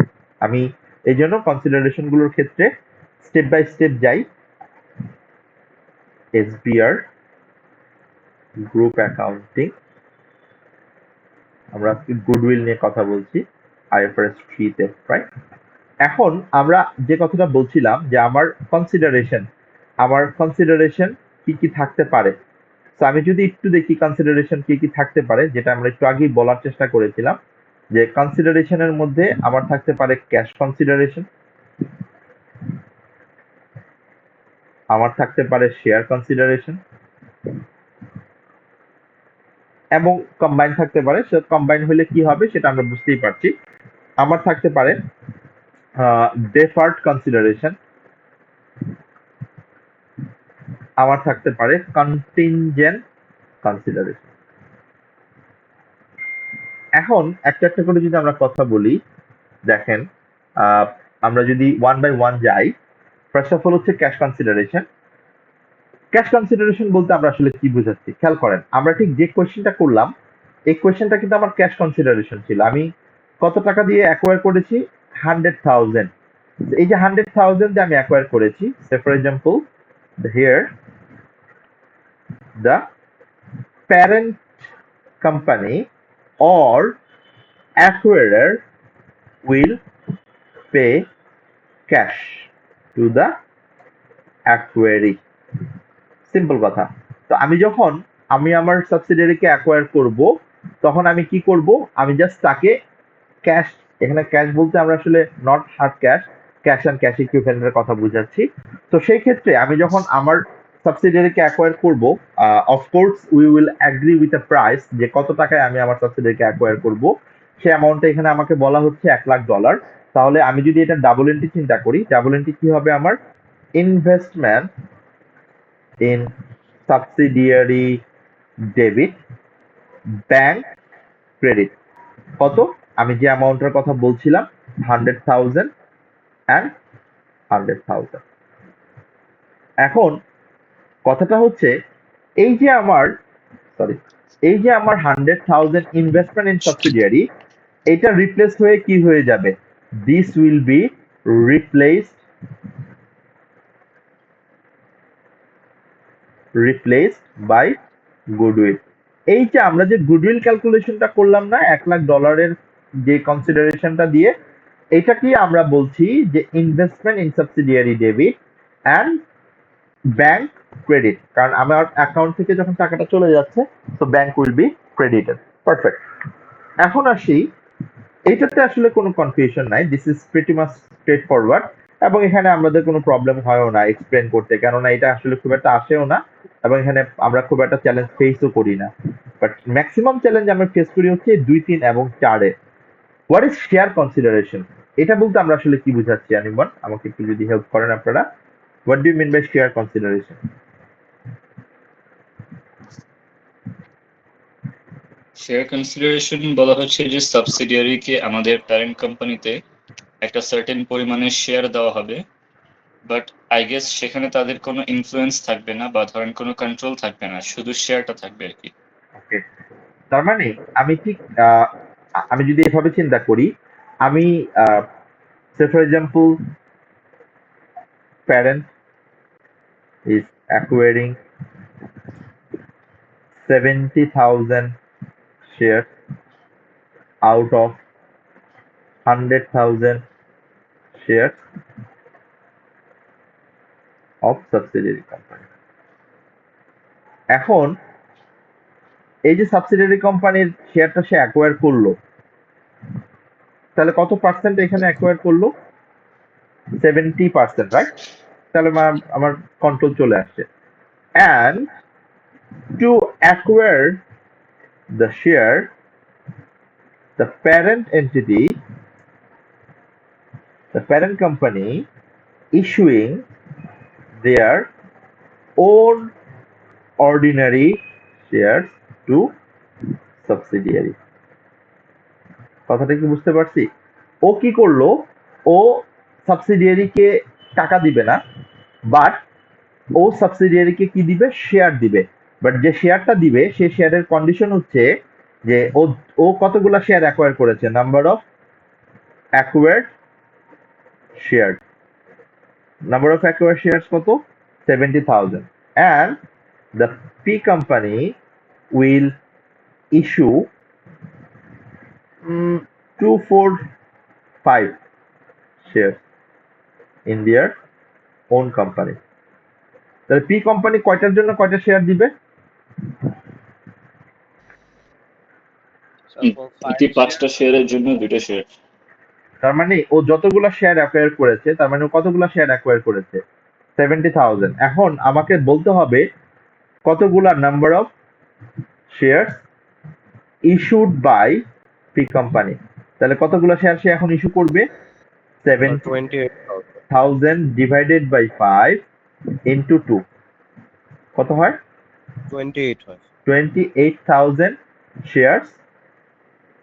আমি এই জন্য কনসিডারেশন গুলোর ক্ষেত্রে স্টেপ বাই স্টেপ যাই। এসবিআর গ্রুপ অ্যাকাউন্টিং, আমরা আজকে গুডউইল নিয়ে কথা বলছি আইএফআরএস 3 তে, রাইট? এখন আমরা যে কথাটা বলছিলাম যে আমার কনসিডারেশন কি কি থাকতে পারে। তো আমি যদি একটু দেখি কনসিডারেশন কি কি থাকতে পারে, যেটা আমরা একটু আগেই বলার চেষ্টা করেছিলাম, যে কনসিডারেশনের মধ্যে আমার থাকতে পারে ক্যাশ কনসিডারেশন, আমার থাকতে পারে শেয়ার কনসিডারেশন, এবং কম্বাইন থাকতে পারে। সে কম্বাইন হলে কি হবে সেটা আমরা বুঝতেই পারছি। আমার থাকতে পারে ডেফার্ড কনসিডারেশন, আমার থাকতে পারে কন্টিনজেন্ট কনসিডারেশন। এখন একটা একটা করে যদি আমরা কথা বলি, দেখেন আহ, আমরা যদি ওয়ান বাই ওয়ান যাই, ফার্স্ট অফ অল হচ্ছে ক্যাশ কনসিডারেশন। ক্যাশ কনসিডারেশন বলতে আমরা আসলে কি বোঝাচ্ছি খেয়াল করেন, আমরা ঠিক যে কোয়েশ্চেনটা করলাম এই কোয়েশ্চেনটা কিন্তু আমার ক্যাশ কনসিডারেশন ছিল। আমি কত টাকা দিয়ে অ্যাকোয়ার করেছি? 100,000। এই যে 100,000 দিয়ে আমি অ্যাকোয়ার করেছি, say for example here the parent company or acquirer will pay cash to the acquiree. Simple কথা। তো আমি আমার সাবসিডিয়ারিকে অ্যাকোয়ার করব, তখন আমি কি করব? আমি জাস্ট তাকে ক্যাশ, এখানে ক্যাশ বলতে আমরা আসলে not hard cash, cash and cash ইকুইভ্যালেন্টের কথা বুঝাচ্ছি। তো সেই ক্ষেত্রে আমি যখন আমার সাবসিডিয়ারিকে অ্যাকোয়ার করব, of course we will agree with a price, যে কত টাকায় আমি আমার সাবসিডিয়ারিকে অ্যাকোয়ার করব। সেই অ্যামাউন্টটা এখানে আমাকে বলা হচ্ছে $1,00,000। তাহলে আমি যদি এটা ডাবল এন্ট্রি চিন্তা করি, ডাবল এন্ট্রি কি হবে আমার? Investment in subsidiary debit bank credit. কত? আমি যে অ্যামাউন্টের কথা বলছিলাম 100,000 অ্যান্ড 100,000। এখন কথাটা হচ্ছে এই যে আমার এই যে আমার 100,000 ইনভেস্টমেন্ট ইন সাবসিডিয়ারি, এটা রিপ্লেস হয়ে কি হয়ে যাবে? This will be replaced by goodwill. এই যে আমরা যে গুডউইল ক্যালকুলেশনটা করলাম না $1,00,000 যে কনসিডারেশনটা দিয়ে, এটা কি আমরা বলছি যে investment in subsidiary debit and bank credit, কারণ আমার অ্যাকাউন্ট থেকে যখন টাকাটা চলে যাচ্ছে তো bank will be credited. Perfect. এখন আসি, এইটাতে আসলে কোনো কনফিউশন নাই, this is pretty much straight forward, এবং এখানে আমাদের কোনো প্রবলেম হয়ও না এক্সপ্লেন করতে, কেননা এটা আসলে খুব একটা আসেও না, এবং এখানে আমরা খুব একটা চ্যালেঞ্জ ফেসও করি না। বাট ম্যাক্সিমাম চ্যালেঞ্জ আমরা ফেস করি হচ্ছে 2, 3 এবং 4-এ। What is share consideration? এটা বলতে আমরা আসলে কি বুঝাচ্ছি আনিমন? আমাকে একটু যদি হেল্প করেন আপনারা। What do you mean by share consideration? Share consideration বলা হচ্ছে যে সাবসিডিয়ারিকে আমাদের প্যারেন্ট কোম্পানিতে একটা সার্টেন পরিমাণের শেয়ার দেওয়া হবে, বাট আই গেস সেখানে তাদের কোনো ইনফ্লুয়েন্স থাকবে না বা ধরেন কোনো কন্ট্রোল থাকবে না, শুধু শেয়ারটা থাকবে আর কি। ওকে, তার মানে আমি ঠিক আমি যদি এভাবে চিন্তা করি, আমি say for example parent is acquiring 70,000 shares out of 100,000 shares of subsidiary company. এখন এই যে সাবসিডিয়ারি কোম্পানির শেয়ারটা সে অ্যাকোয়ার করলো, তাহলে কত পার্সেন্ট এখানে অ্যাকোয়ার করলো? 70%, রাইট? তাহলে আমার কন্ট্রোল চলে আসছে। And to acquire the share, the parent entity, the parent company issuing their own ordinary shares to subsidiary. কথাটা কি বুঝতে পারছি? ও কি করলো? ও সাবসিডিয়ারিকে টাকা দিবে না, বাট ও সাবসিডিয়ারিকে কি দিবে? শেয়ার দিবে। বাট যে শেয়ারটা দিবে সেই শেয়ারের কন্ডিশন হচ্ছে যে ও কতগুলা শেয়ার অ্যাকোয়ার করেছে, number of acquired share, number of acquired shares কত? 70,000, and the P company will issue 245 shares in their own company. তাহলে P কোম্পানি কয়টার জন্য কয়টা শেয়ার দিবে? প্রতি 5টা শেয়ারের জন্য 2টা শেয়ার। তার মানে ও যতগুলা শেয়ার অ্যাকোয়ার করেছে, তার মানে ও কতগুলা শেয়ার অ্যাকোয়ার করেছে? 70,000। এখন আমাকে বলতে হবে কতগুলা number of share issued by P company. তাহলে কতগুলো শেয়ার সে এখন ইস্যু করবে? 70,000 ডিভাইডেড বাই 5 ইন্টু 2 কত হয়? 28 হয়। 28,000 shares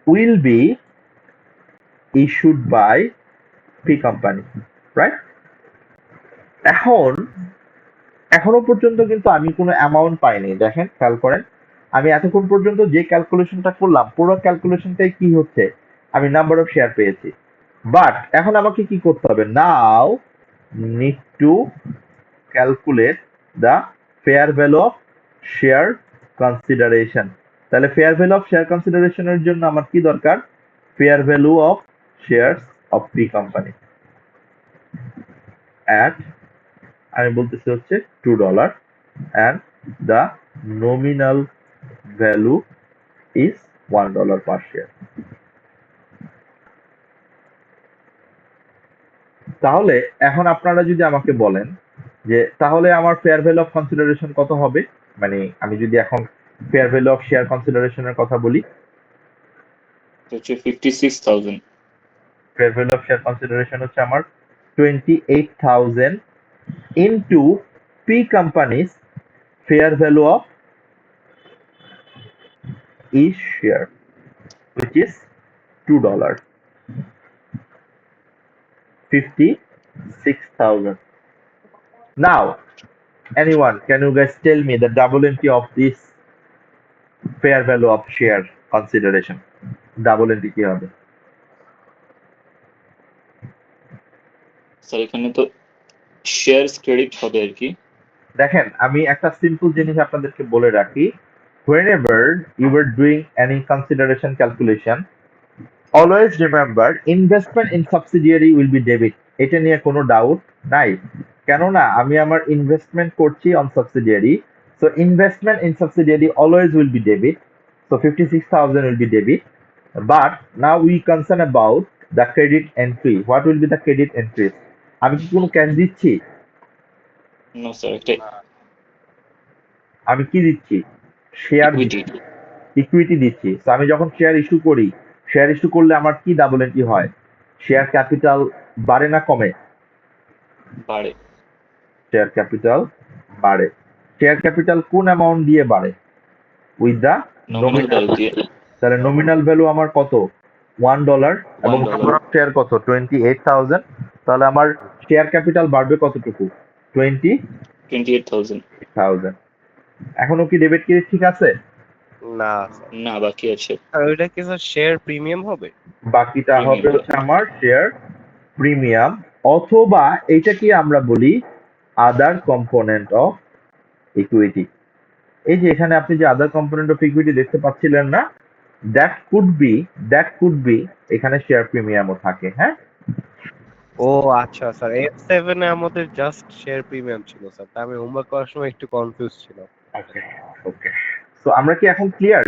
will be issued by P company, right? এখনো পর্যন্ত কিন্তু আমি কোনো অ্যামাউন্ট পাইনি। দেখেন, খেয়াল করেন, আমি এতক্ষণ পর্যন্ত যে ক্যালকুলেশনটা করলাম পুরো ক্যালকুলেশনটাই কি হচ্ছে, আমি নাম্বার অফ শেয়ার পেয়েছি। বাট এখন আমাকে কি করতে হবে, now need to calculate the fair value of share consideration. তাহলে ফেয়ার ভ্যালু অফ শেয়ার কনসিডারেশনের জন্য আমার কি দরকার, fair value of share of P company at, আমি বলতেছি হচ্ছে $2, and the nominal value is $1 per share. তাহলে এখন আপনারা যদি আমাকে বলেন যে তাহলে আমার ফেয়ার ভ্যালু অফ কনসিডারেশন কত হবে, মানে আমি যদি এখন ফেয়ার ভ্যালু অফ শেয়ার কনসিডারেশনের কথা বলি, হচ্ছে 56,000। Fair value of share consideration হচ্ছে আমার 28,000 into P companies fair value of each share, which is $2. 56,000. Now, anyone, can you guys tell me the double entry of this fair value of share consideration? Double entry কি হবে? Sir এখানে তো shares credit হবে আর কি। দেখেন, আমি একটা simple জিনিস আপনাদেরকে বলে রাখি, whenever you were doing any consideration calculation, always remember investment in subsidiary will be debit. এটা নিয়ে কোনো ডাউট নাই, কেননা আমি আমার ইনভেস্টমেন্ট করছি on subsidiary, so investment in subsidiary always will be debit, so 56,000 will be debit. But now we concern about the credit entry. What will be the credit entry? আমি কি কোনো ক্যাশ দিচ্ছি? No sir, একটা আমি কি দিচ্ছি? Share equity. Equity দিচ্ছি। তো আমি যখন শেয়ার ইস্যু করি, শেয়ার ইস্যু করলে আমার কি ডাবল এন্ট্রি হয়, শেয়ার ক্যাপিটাল বাড়ে না কমে? বাড়ে। শেয়ার ক্যাপিটাল বাড়ে। শেয়ার ক্যাপিটাল কোন অ্যামাউন্ট দিয়ে বাড়ে? উইথ দ্য নমিনাল ভ্যালু দিয়ে। তাহলে নমিনাল ভ্যালু আমার কত, $1, এবং নাম্বার অফ শেয়ার কত, 28,000। তাহলে আমার শেয়ার ক্যাপিটাল বাড়বে কতটুকু, 28,000। এখনো কি ডেবিট ক্রেডিট ঠিক আছে? না না, বাকি আছে। আর ওইটা কি স্যার শেয়ার প্রিমিয়াম হবে? বাকিটা Premium হবে হবে। হচ্ছে আমার শেয়ার প্রিমিয়াম, অথবা এইটা কি আমরা বলি আদার কম্পোনেন্ট অফ ইকুইটি। এই যে এখানে আপনি যে আদার কম্পোনেন্ট অফ ইকুইটি দেখতে পাচ্ছিলেন না, দ্যাট কুড বি এখানে শেয়ার প্রিমিয়ামও থাকে। হ্যাঁ, ও আচ্ছা স্যার, F7 এ আমাদের জাস্ট শেয়ার প্রিমিয়াম ছিল স্যার, তা আমি হোমওয়ার্ক করার সময় একটু কনফিউজ ছিলাম। ওকে ওকে। সো আমরা কি এখন ক্লিয়ার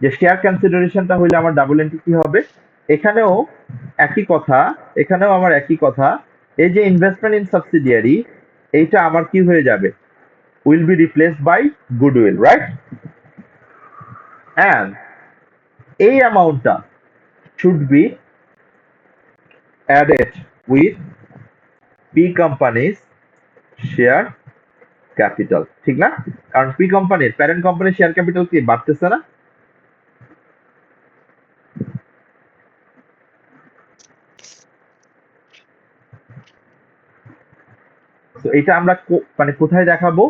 যে শেয়ার কনসিডারেশনটা হইলে আমার ডাবল এন্ট্রি কি হবে? এখানেও একই কথা, এখানেও আমার একই কথা, এই যে ইনভেস্টমেন্ট ইন সাবসিডিয়ারি, এইটা আমার কি হয়ে যাবে, will be replaced by goodwill, right? And এই অ্যামাউন্টটা should be added with P company's share capital, ঠিক না? কারণ পি কোম্পানির প্যারেন্ট কোম্পানির শেয়ার ক্যাপিটাল কি বাড়তেছে না? তো এটা আমরা মানে কোথায় দেখাবো,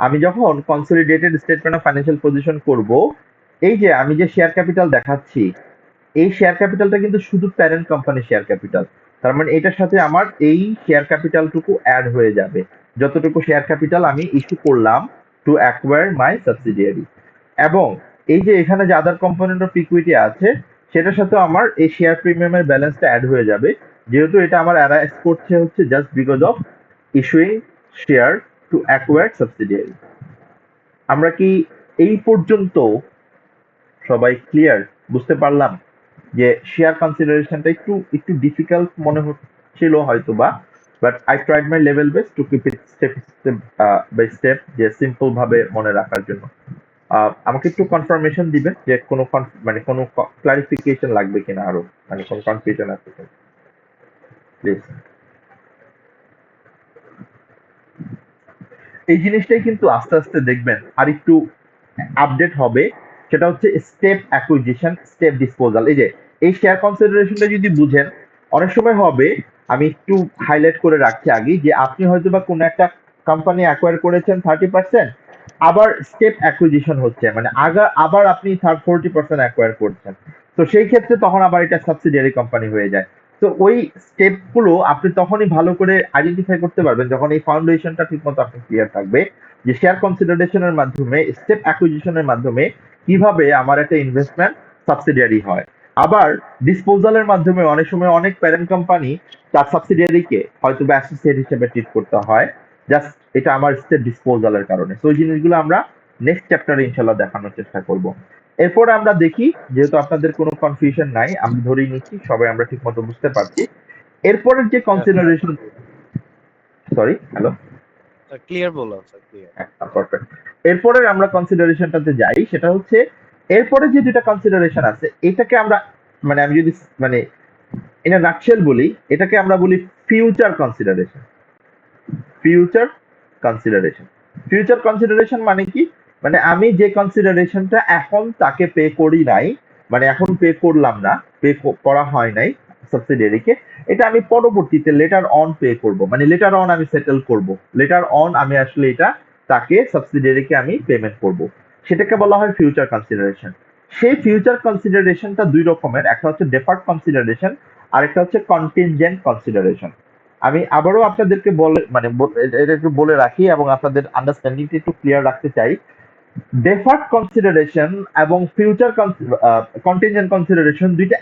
আমি যখন consolidated statement of financial position করব, এই যে আমি যে শেয়ার ক্যাপিটাল দেখাচ্ছি, এই শেয়ার ক্যাপিটালটা কিন্তু শুধু প্যারেন্ট কোম্পানির শেয়ার ক্যাপিটাল। তার মানে এটার সাথে আমার এই শেয়ার ক্যাপিটালটুকু অ্যাড হয়ে যাবে, যতটুকু শেয়ার ক্যাপিটাল আমি ইস্যু করলাম টু অ্যাকোয়ার মাই সাবসিডিয়ারি। এবং এই যে এখানে যে আদার কম্পোনেন্ট অফ ইকুইটি আছে, সেটার সাথে আমার এই শেয়ার প্রিমিয়ামের ব্যালেন্সটা অ্যাড হয়ে যাবে, যেহেতু এটা আমার অ্যারাইজ করছে হচ্ছে just because of issuing share two acquire subsidiary. আমরা কি এই পর্যন্ত সবাই ক্লিয়ার, বুঝতে পারলাম যে শেয়ার কনসিডারেশনটা একটু একটু ডিফিকাল্ট মনে হচ্ছিল হয়তো বা, but I tried my level best to keep it step by step, যে সিম্পল ভাবে মনে রাখার জন্য। আমাকে একটু কনফার্মেশন দিবেন যে কোনো মানে কোনো ক্লারিফিকেশন লাগবে কিনা, আরো মানে কোনো কনফিউশন আছে কিনা, প্লিজ। এই জিনিসটাই কিন্তু আস্তে আস্তে দেখবেন আর একটু আপডেট হবে, সেটা হচ্ছে স্টেপ অ্যাকুইজিশন, স্টেপ ডিসপোজাল। এই যে এই শেয়ার কনসিডারেশনটা যদি বুঝেন, অনেক সময় হবে, আমি একটু হাইলাইট করে রাখছি আগে, যে আপনি হয়তো বা কোনো একটা কোম্পানি অ্যাকোয়ার করেছেন 30%, আবার স্টেপ অ্যাকুইজিশন হচ্ছে, মানে আবার আপনি 40% অ্যাকোয়ার করছেন। তো সেই ক্ষেত্রে তখন আবার এটা সাবসিডিয়ারি কোম্পানি হয়ে যায়। তো ওই স্টেপগুলো আপনি তখনই ভালো করে আইডেন্টিফাই করতে পারবেন যখন এই ফাউন্ডেশনটা ঠিকমতো আপনি ক্লিয়ার থাকবে, যে শেয়ার কনসিডারেশনের মাধ্যমে, স্টেপ অ্যাকুইজিশনের মাধ্যমে কিভাবে আমার একটা ইনভেস্টমেন্ট সাবসিডিয়ারি হয়। আবার ডিসপোজালের মাধ্যমে অনেক সময় অনেক প্যারেন্ট কোম্পানি তার সাবসিডিয়ারিকে হয়তো বা অ্যাসোসিয়েট হিসেবে ট্রিট করতে হয়, জাস্ট এটা আমার স্টেপ ডিসপোজালের কারণে। তো ওই জিনিসগুলো আমরা নেক্সট চ্যাপ্টারে ইনশাল্লাহ দেখানোর চেষ্টা করব। এরপরে আমরা দেখি, যেহেতু আপনাদের কোনো কনফিউশন নাই, আমি ধরেই নিচ্ছি সবাই আমরা ঠিক মতো বুঝতে পারছি। এরপরের যে কনসিডারেশন, সরি, হ্যালো, ক্লিয়ার বললাম স্যার, ক্লিয়ার। পারফেক্ট। এরপরে আমরা কনসিডারেশনটাতে যাই, সেটা হচ্ছে এরপরে যে দুটা কনসিডারেশন আছে, এটাকে আমরা, মানে আমি যদি মানে ইন আ নাটশেল বলি, এটাকে আমরা বলি future consideration. Future consideration, future consideration মানে কি? মানে আমি যে কনসিডারেশনটা এখন তাকে পে করি নাই, মানে এখন পে করলাম না, পে করা হয় নাই সাবসিডিয়ারিকে, এটা আমি পরবর্তীতে লেটার অন পে করব, মানে লেটার অন আমি সেটেল করব, লেটার অন আমি আসলে এটা তাকে সাবসিডিয়ারিকে আমি পেমেন্ট করব, সেটাকে বলা হয় ফিউচার কনসিডারেশন। সেই ফিউচার কনসিডারেশনটা দুই রকমের, একটা হচ্ছে ডেফার্ড কনসিডারেশন, আরেকটা হচ্ছে কন্টিনজেন্ট কনসিডারেশন। আমি আবারও আপনাদেরকে এটা একটু বলে রাখি এবং আপনাদের আন্ডারস্ট্যান্ডিংটা একটু ক্লিয়ার রাখতে চাই। ডেফার্ড কনসিডারেশন এবং ফিউচার কন্টিনজেন্ট কনসিডারেশন দুইটা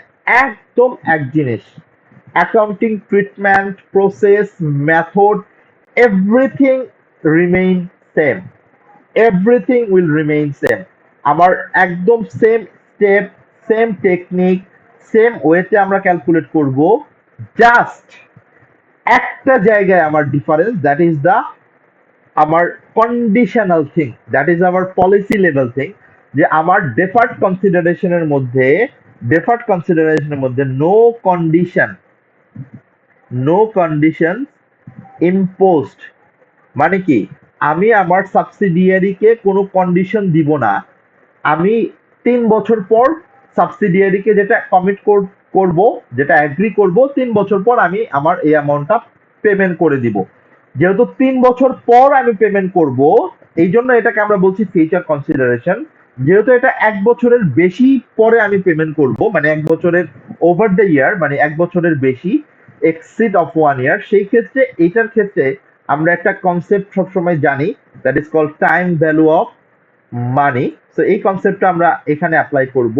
একদম এক জিনিস। Accounting treatment, process, method, everything remain same, everything will remain same. আমার একদম same step, same technique, same ওয়েতে আমরা ক্যালকুলেট করব, জাস্ট একটা জায়গায় আমার ডিফারেন্স, দ্যাট ইজ দ্য আমার conditional thing, that is hour policy level thing, যে আমার ডেফার্ড কনসিডারেশনের মধ্যে, নো কন্ডিশন, ইম্পোজড। মানে কি, আমি আমার সাবসিডিয়ারিকে কোনো কন্ডিশন দিব না, আমি 3 বছর পর সাবসিডিয়ারিকে যেটা কমিট করব, যেটা অ্যাগ্রি করব, 3 বছর পর আমি আমার এই অ্যামাউন্টটা পেমেন্ট করে দিব। যেহেতু 3 বছর পর আমি পেমেন্ট করব, এই জন্য এটাকে আমরা বলছি ফিউচার কনসিডারেশন। যেহেতু এটা 1 বছরের বেশি পরে আমি পেমেন্ট করব, মানে 1 বছরের ওভার দ্য ইয়ার, মানে 1 বছরের বেশি, এক্সিড অফ 1 ইয়ার, সেই ক্ষেত্রে এটার ক্ষেত্রে আমরা একটা কনসেপ্ট সবসময় জানি, that is called time value of money. তো এই কনসেপ্টটা আমরা এখানে অ্যাপ্লাই করব।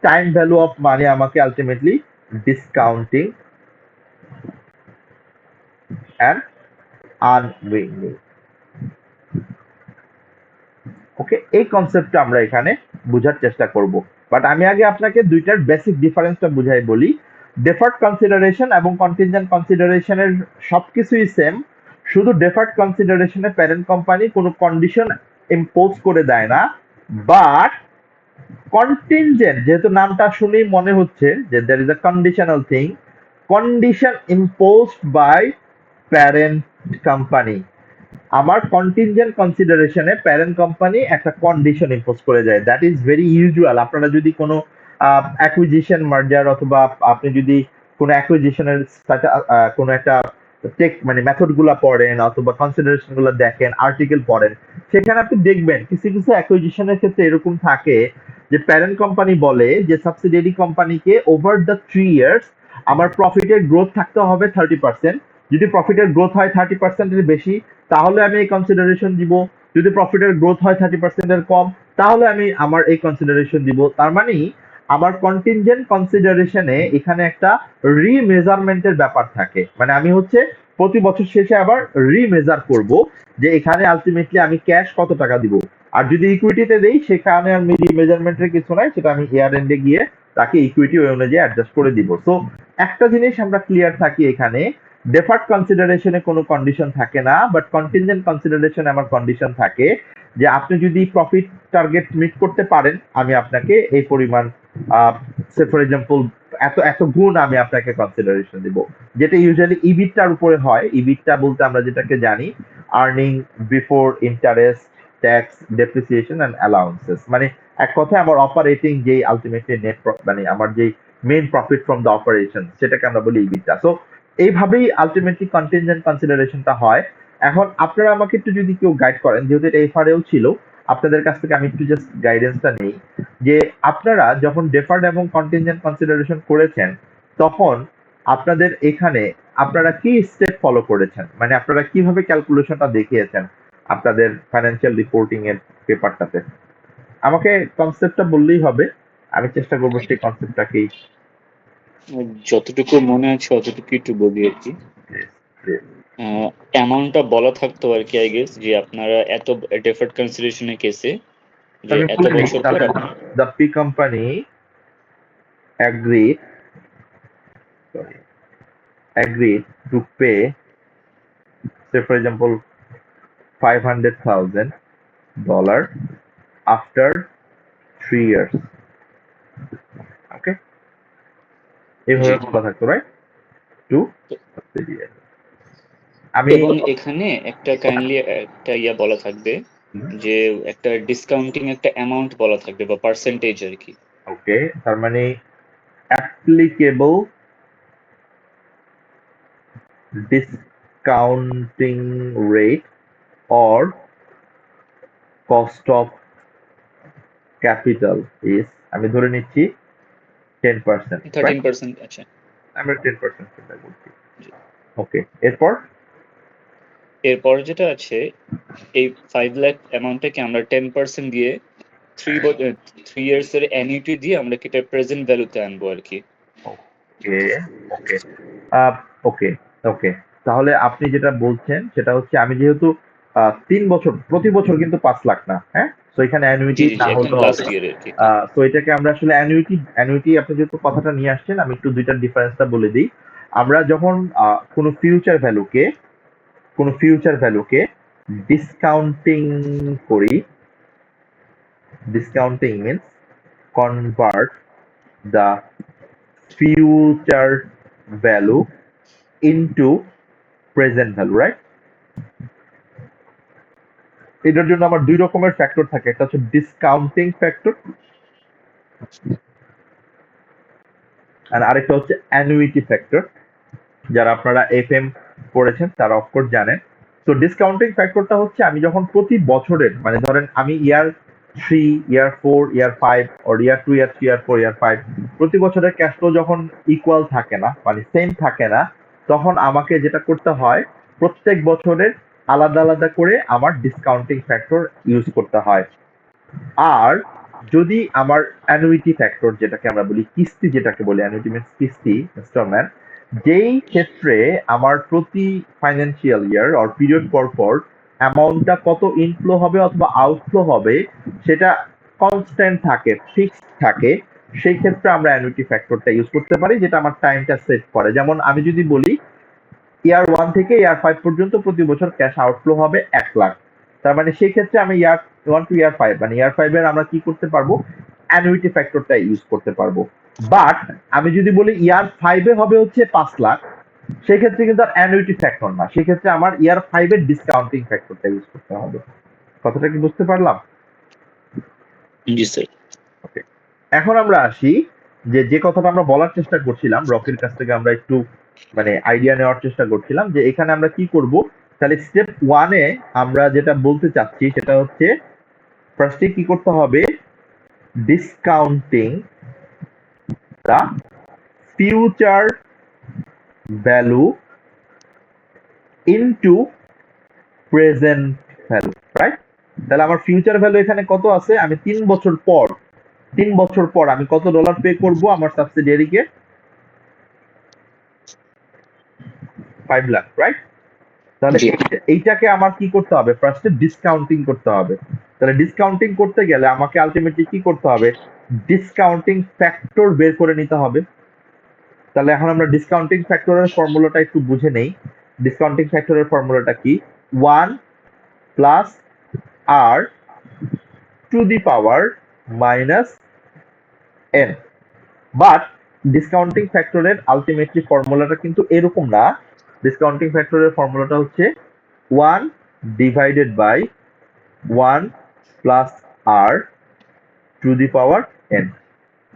টাইম ভ্যালু অফ মানি আমাকে আলটিমেটলি ডিসকাউন্টিং অ্যান্ড আনউইন্ডিং, ওকে, এই কনসেপ্টটা আমরা এখানে বোঝার চেষ্টা করব। বাট আমি আগে আপনাকে দুইটার বেসিক ডিফারেন্সটা বুঝাই বলি। ডেফার্ড কনসিডারেশন এবং কন্টিনজেন্ট কনসিডারেশনের সবকিছুই সেম, শুধু ডেফার্ড কনসিডারেশনে প্যারেন্ট কোম্পানি কোনো কন্ডিশন ইম্পোজ করে দেয় না, বাট কন্টিনজেন্ট, যেহেতু নামটা শুনেই মনে হচ্ছে যে there is a conditional thing, condition imposed by parent company। আমার কন্টিনজেন্ট কনসিডারেশনে প্যারেন্ট কোম্পানি একটা কন্ডিশন ইম্পোজ করে যায়, দ্যাট ইজ ভেরি ইউজুয়াল। আপনারা যদি কোনো অ্যাকুইজিশন মার্জার অথবা আপনি যদি কোনো অ্যাকুইজিশনের কোনো একটা মানে মেথড গুলা পড়েন অথবা কনসিডারেশন গুলো দেখেন, আর্টিকেল পড়েন, সেখানে আপনি দেখবেন কিছু কিছু অ্যাকুইজিশনের ক্ষেত্রে এরকম থাকে যে প্যারেন্ট কোম্পানি বলে যে সাবসিডিয়ারি কোম্পানিকে ওভার দ্য 3 ইয়ার্স আমার প্রফিটের গ্রোথ থাকতে হবে 30%। যদি প্রফিটের গ্রোথ হয় 30% এর বেশি, তাহলে আমি এই কনসিডারেশন দিব। যদি প্রফিটের গ্রোথ হয় 30% এর কম, তাহলে আমি আমার এই কনসিডারেশন দিব। তার মানে আমার কন্টিনজেন্ট কনসিডারেশনে এখানে একটা রিমেজারমেন্টের ব্যাপার থাকে, মানে আমি হচ্ছে প্রতি বছর শেষে আবার রিমেজার করব যে এখানে আলটিমেটলি আমি ক্যাশ কত টাকা দিব। আর যদি ইকুইটিতে দেই, সেখানে আমি রিমেজারমেন্টের কিছু নাই, সেটা আমি ইয়ার এন্ডে গিয়ে তাকে ইকুইটি ওই অনুযায়ী অ্যাডজাস্ট করে দিব। সো একটা জিনিস আমরা ক্লিয়ার থাকি এখানে, ডেফার্ড কনসিডারেশনে কোনো কন্ডিশন থাকে না, বাট কন্টিনজেন্ট কনসিডারেশনে আমার কন্ডিশন থাকে যে আপনি যদি প্রফিট টার্গেট মিট করতে পারেন, আমি আপনাকে এই পরিমাণ, সে ফর এক্সাম্পল এত গুণ আমি আপনাকে কনসিডারেশন দিব, যেটা ইউজুয়ালি ইবিটটার উপরে হয়। ইবিটটা বলতে আমরা যেটাকে জানি earning before interest, tax, depreciation and allowances, মানে এক কথায় আমার অপারেটিং যে আলটিমেটলি নেট মানে আমার যে main profit from the operation সেটাকে আমরা বলি ইবিটা। সো এইভাবেই আলটিমেটলি কন্টিনজেন্ট কনসিডারেশনটা হয়। এখন আপনারা আমাকে একটু যদি কেউ গাইড করেন, যেহেতু এটা এফআরএও ছিল, আপনাদের কাছ থেকে আমি একটু জাস্ট গাইডেন্সটা নেই যে আপনারা যখন ডেফার্ড এবং কন্টিনজেন্ট কনসিডারেশন করেছেন তখন আপনাদের এখানে আপনারা কি স্টেপ ফলো করেছেন, মানে আপনারা কিভাবে ক্যালকুলেশনটা দেখিয়েছেন আপনাদের ফাইন্যান্সিয়াল রিপোর্টিং এর পেপারটাতে। আমাকে কনসেপ্টটা বললেই হবে, আমি চেষ্টা করবো সেই কনসেপ্টটাকেই। যতটুকু মনে আছে অতটুকু একটু বলি আর কি। অ্যামাউন্টটা বলা থাকতো আর কি, আই গেস, যে আপনারা এত ডেফার্ড কনসিডারেশনের কেসে যে আমি এত বলে দিই বছর পর তাহলে, the P company agreed to pay, say for example, $500,000 after 3 years. Okay, এইভাবে বলা থাকতো, রাইট? টু আমি এবং এখানে একটা কাইন্ডলি একটা ইয়া বলা থাকবে যে একটা ডিসকাউন্টিং একটা অ্যামাউন্ট বলা থাকবে বা পার্সেন্টেজ আর কি। ওকে, তার মানে applicable discounting rate or cost of capital is, আমি ধরে নিচ্ছি 10%, 13%। আচ্ছা, আমরা 10% চিন্তা করছি। ওকে, এরপর যেটা আছে এই 5 লাখ অ্যামাউন্টটাকে আমরা 10% দিয়ে 3 ইয়ার্স এর অ্যানুইটি দিয়ে আমরা কি এটা প্রেজেন্ট ভ্যালুতে আনবো আর কি। ওকে ওকে ওকে ওকে, তাহলে আপনি যেটা বলছেন সেটা হচ্ছে আমি যেহেতু 3 বছর, প্রতি বছর কিন্তু 5 লাখ না, হ্যাঁ, তো এখানে অ্যানুইটি না একদম হলেও লাস্ট হবে। ইয়ার আর কি। তো এটাকে আমরা আসলে অ্যানুইটি আপনি যেহেতু কথাটা নিয়ে আসছেন, আমি একটু দুইটার ডিফারেন্সটা বলে দিই। আমরা যখন কোনো ফিউচার ভ্যালুকে ডিসকাউন্টিং করি, discounting means convert the future value into present value, right? এটার জন্য আমার দুই রকমের ফ্যাক্টর থাকে, একটা হচ্ছে ডিসকাউন্টিং ফ্যাক্টর আর আরেকটা হচ্ছে অ্যানুইটি ফ্যাক্টর। যারা আপনারা এফএম পড়েছেন তারা অফকোর্স জানেন। তো ডিসকাউন্টিং ফ্যাক্টরটা হচ্ছে আমি যখন প্রতি বছরের, মানে ধরেন আমি ইয়ার 3, ইয়ার 4, ইয়ার 5 or ইয়ার 2, ইয়ার 3, ইয়ার 4, ইয়ার 5 প্রতি বছরের ক্যাশ ফ্লো যখন ইকুয়াল থাকে না, মানে সেম থাকে না, তখন আমাকে যেটা করতে হয় প্রত্যেক বছরের আলাদা আলাদা করে আমার ডিসকাউন্টিং ফ্যাক্টর ইউজ করতে হয়। আর যদি আমার অ্যানুইটি ফ্যাক্টর যেটাকে আমরা বলি কিস্তি, যেটাকে বলি অ্যানুইটি মিন্স কিস্তি, ইনস্টলমেন্ট, যেই ক্ষেত্রে আমার প্রতি ফাইন্যান্সিয়াল ইয়ার অর পিরিয়ড পর পর অ্যামাউন্টটা কত ইনফ্লো হবে অথবা আউটফ্লো হবে সেটা কনস্ট্যান্ট থাকে, ফিক্সড থাকে, সেই ক্ষেত্রে আমরা অ্যানুইটি ফ্যাক্টরটা ইউজ করতে পারি, যেটা আমার টাইমটা সেট করে। যেমন আমি যদি বলি ইয়ার 1 থেকে ইয়ার 5 পর্যন্ত প্রতি বছর ক্যাশ আউটফ্লো হবে 1 লাখ, তার মানে সেই ক্ষেত্রে আমি ইয়ার 1 টু ইয়ার 5 মানে ইয়ার 5 এর আমরা কি করতে পারবো, অ্যানুইটি ফ্যাক্টরটা ইউজ করতে পারবো। বাট আমি যদি বলি ইয়ার 5 এ হবে হচ্ছে 5 লাখ, সেই ক্ষেত্রে কিন্তু আর অ্যানুইটি ফ্যাক্টর না, সেই ক্ষেত্রে আমার ইয়ার 5 এর ডিসকাউন্টিং ফ্যাক্টরটা ইউজ করতে হবে। কথাটা কি বুঝতে পারলাম? জি স্যার। ওকে, এখন আমরা আসি যে কথাটা আমরা বলার চেষ্টা করছিলাম, রকির কাছ থেকে আমরা একটু মানে আইডিয়া নেওয়ার চেষ্টা করছিলাম যে এখানে আমরা কি করব। তাহলে স্টেপ 1 এ আমরা যেটা বলতে চাচ্ছি সেটা হচ্ছে ফার্স্টে কি করতে হবে, discounting the future value into present value, right? তাহলে আমার ফিউচার ভ্যালু এখানে কত আছে, আমি 3 বছর পর আমি কত ডলার পে করব আমার সাবসিডিয়ারিকে, 5 লাখ, রাইট? তাহলে এইটাকে আমার কি করতে হবে, ফার্স্টে ডিসকাউন্টিং করতে হবে। তাহলে ডিসকাউন্টিং করতে গেলে আমাকে আলটিমেটলি কি করতে হবে, ডিসকাউন্টিং ফ্যাক্টর বের করে নিতে হবে। তাহলে এখন আমরা ডিসকাউন্টিং ফ্যাক্টরের ফর্মুলাটা একটু বুঝে নেই। ডিসকাউন্টিং ফ্যাক্টরের ফর্মুলাটা কি, 1 plus r to the power minus n. But discounting ফ্যাক্টরের আলটিমেটলি ফর্মুলাটা কিন্তু এরকম না। ডিসকাউন্টিং ফ্যাক্টরের ফর্মুলাটা হচ্ছে 1 divided by 1 plus r to the power n।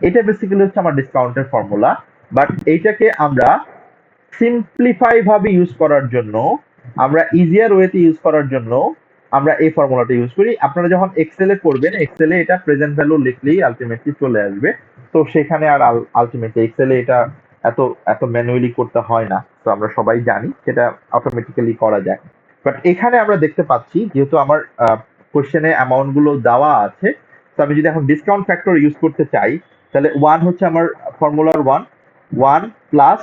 এটা বেসিক্যালি হচ্ছে আমার ডিসকাউন্টের ফর্মুলা, বাট এইটাকে আমরা সিম্পলিফাই ভাবে ইউজ করার জন্য, আমরা ইজিয়ার ওয়েতে ইউজ করার জন্য আমরা এই ফর্মুলাটা ইউজ করি। আপনারা যখন এক্সেলে করবেন, এক্সেলে এটা প্রেজেন্ট ভ্যালু লিখলেই আলটিমেটলি চলে আসবে। তো সেখানে আর আলটিমেটলি এক্সেলে এটা এত এত ম্যানুয়ালি করতে হয় না, তো আমরা সবাই জানি সেটা অটোমেটিক্যালি করা যায়। বাট এখানে আমরা দেখতে পাচ্ছি যেহেতু আমার কোশ্চেনে অ্যামাউন্ট গুলো দেওয়া আছে, তো আমি যদি এখন ডিসকাউন্ট ফ্যাক্টর ইউজ করতে চাই, তাহলে 1 হচ্ছে আমার ফর্মুলার 1 প্লাস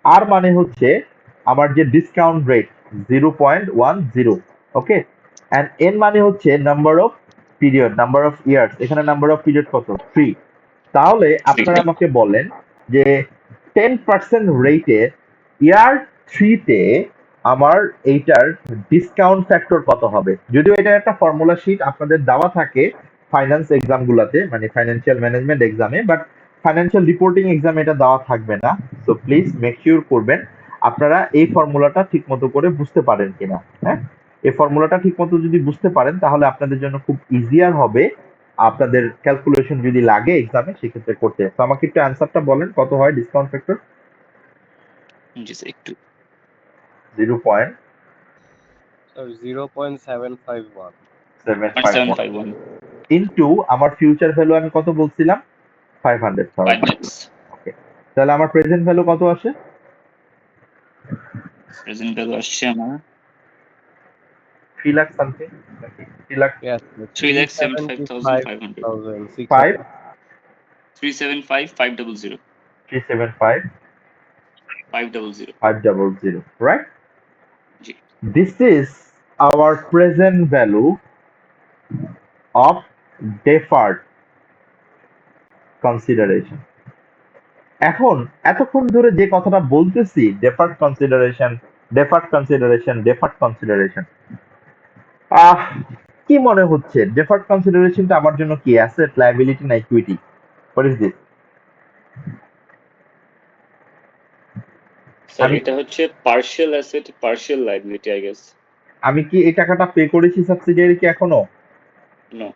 আর মানে হচ্ছে আমার যে discount rate 0.10, okay, and N মানে হচ্ছে number of period, number of years. এখানে নাম্বার অফ পিরিয়ড কত? 3। তাহলে আপনারা আমাকে বলেন যে 10% রেটে ইয়ার 3-তে আমার এইটার ডিসকাউন্ট ফ্যাক্টর কত হবে? যদিও এটা একটা ফর্মুলা শিট আপনাদের দেওয়া থাকে ফাইন্যান্স এক্সাম গুলাতে, মানে ফাইন্যান্সিয়াল ম্যানেজমেন্ট এক্সামে, বাট ফাইন্যান্সিয়াল রিপোর্টিং এক্সামে এটা দেওয়া থাকবে না। সো প্লিজ মেক শিওর করবেন আপনারা এই ফর্মুলাটা ঠিক মতো করে বুঝতে পারেন কিনা। হ্যাঁ, এই ফর্মুলাটা ঠিক মতো যদি বুঝতে পারেন তাহলে আপনাদের জন্য খুব ইজিয়ার হবে আপনাদের ক্যালকুলেশন যদি লাগে এক্সামে সেক্ষেত্রে করতে। তো আমাকে একটু অ্যান্সারটা বলেন, কত হয় ডিসকাউন্ট ফ্যাক্টর? জি স্যার, একটু 0.751 0.751 ইনটু আমার ফিউচার ভ্যালু আমি কত বলছিলাম? 500,000। 5 lakhs। ওকে, তাহলে আমার প্রেজেন্ট ভ্যালু কত আসে? প্রেজেন্ট ভ্যালু আসছে আমার 3 lakh something, 3 lakh Yes, 3,75,500। 5 375,500, 375 500। 500, right? G This is our present value of deferred consideration. এখন এতক্ষণ ধরে যে কথাটা বলতেছি, ডেফার্ড কনসিডারেশন, কি মনে হচ্ছে ডেফার্ড কনসিডারেশনটা আমার জন্য কি অ্যাসেট, লায়াবিলিটি না equity? What is this? Sir, এটা হচ্ছে partial asset, partial liability, I guess. আমি কি এই টাকাটা পে করেছি সাবসিডিয়ারিকে এখনো? নো।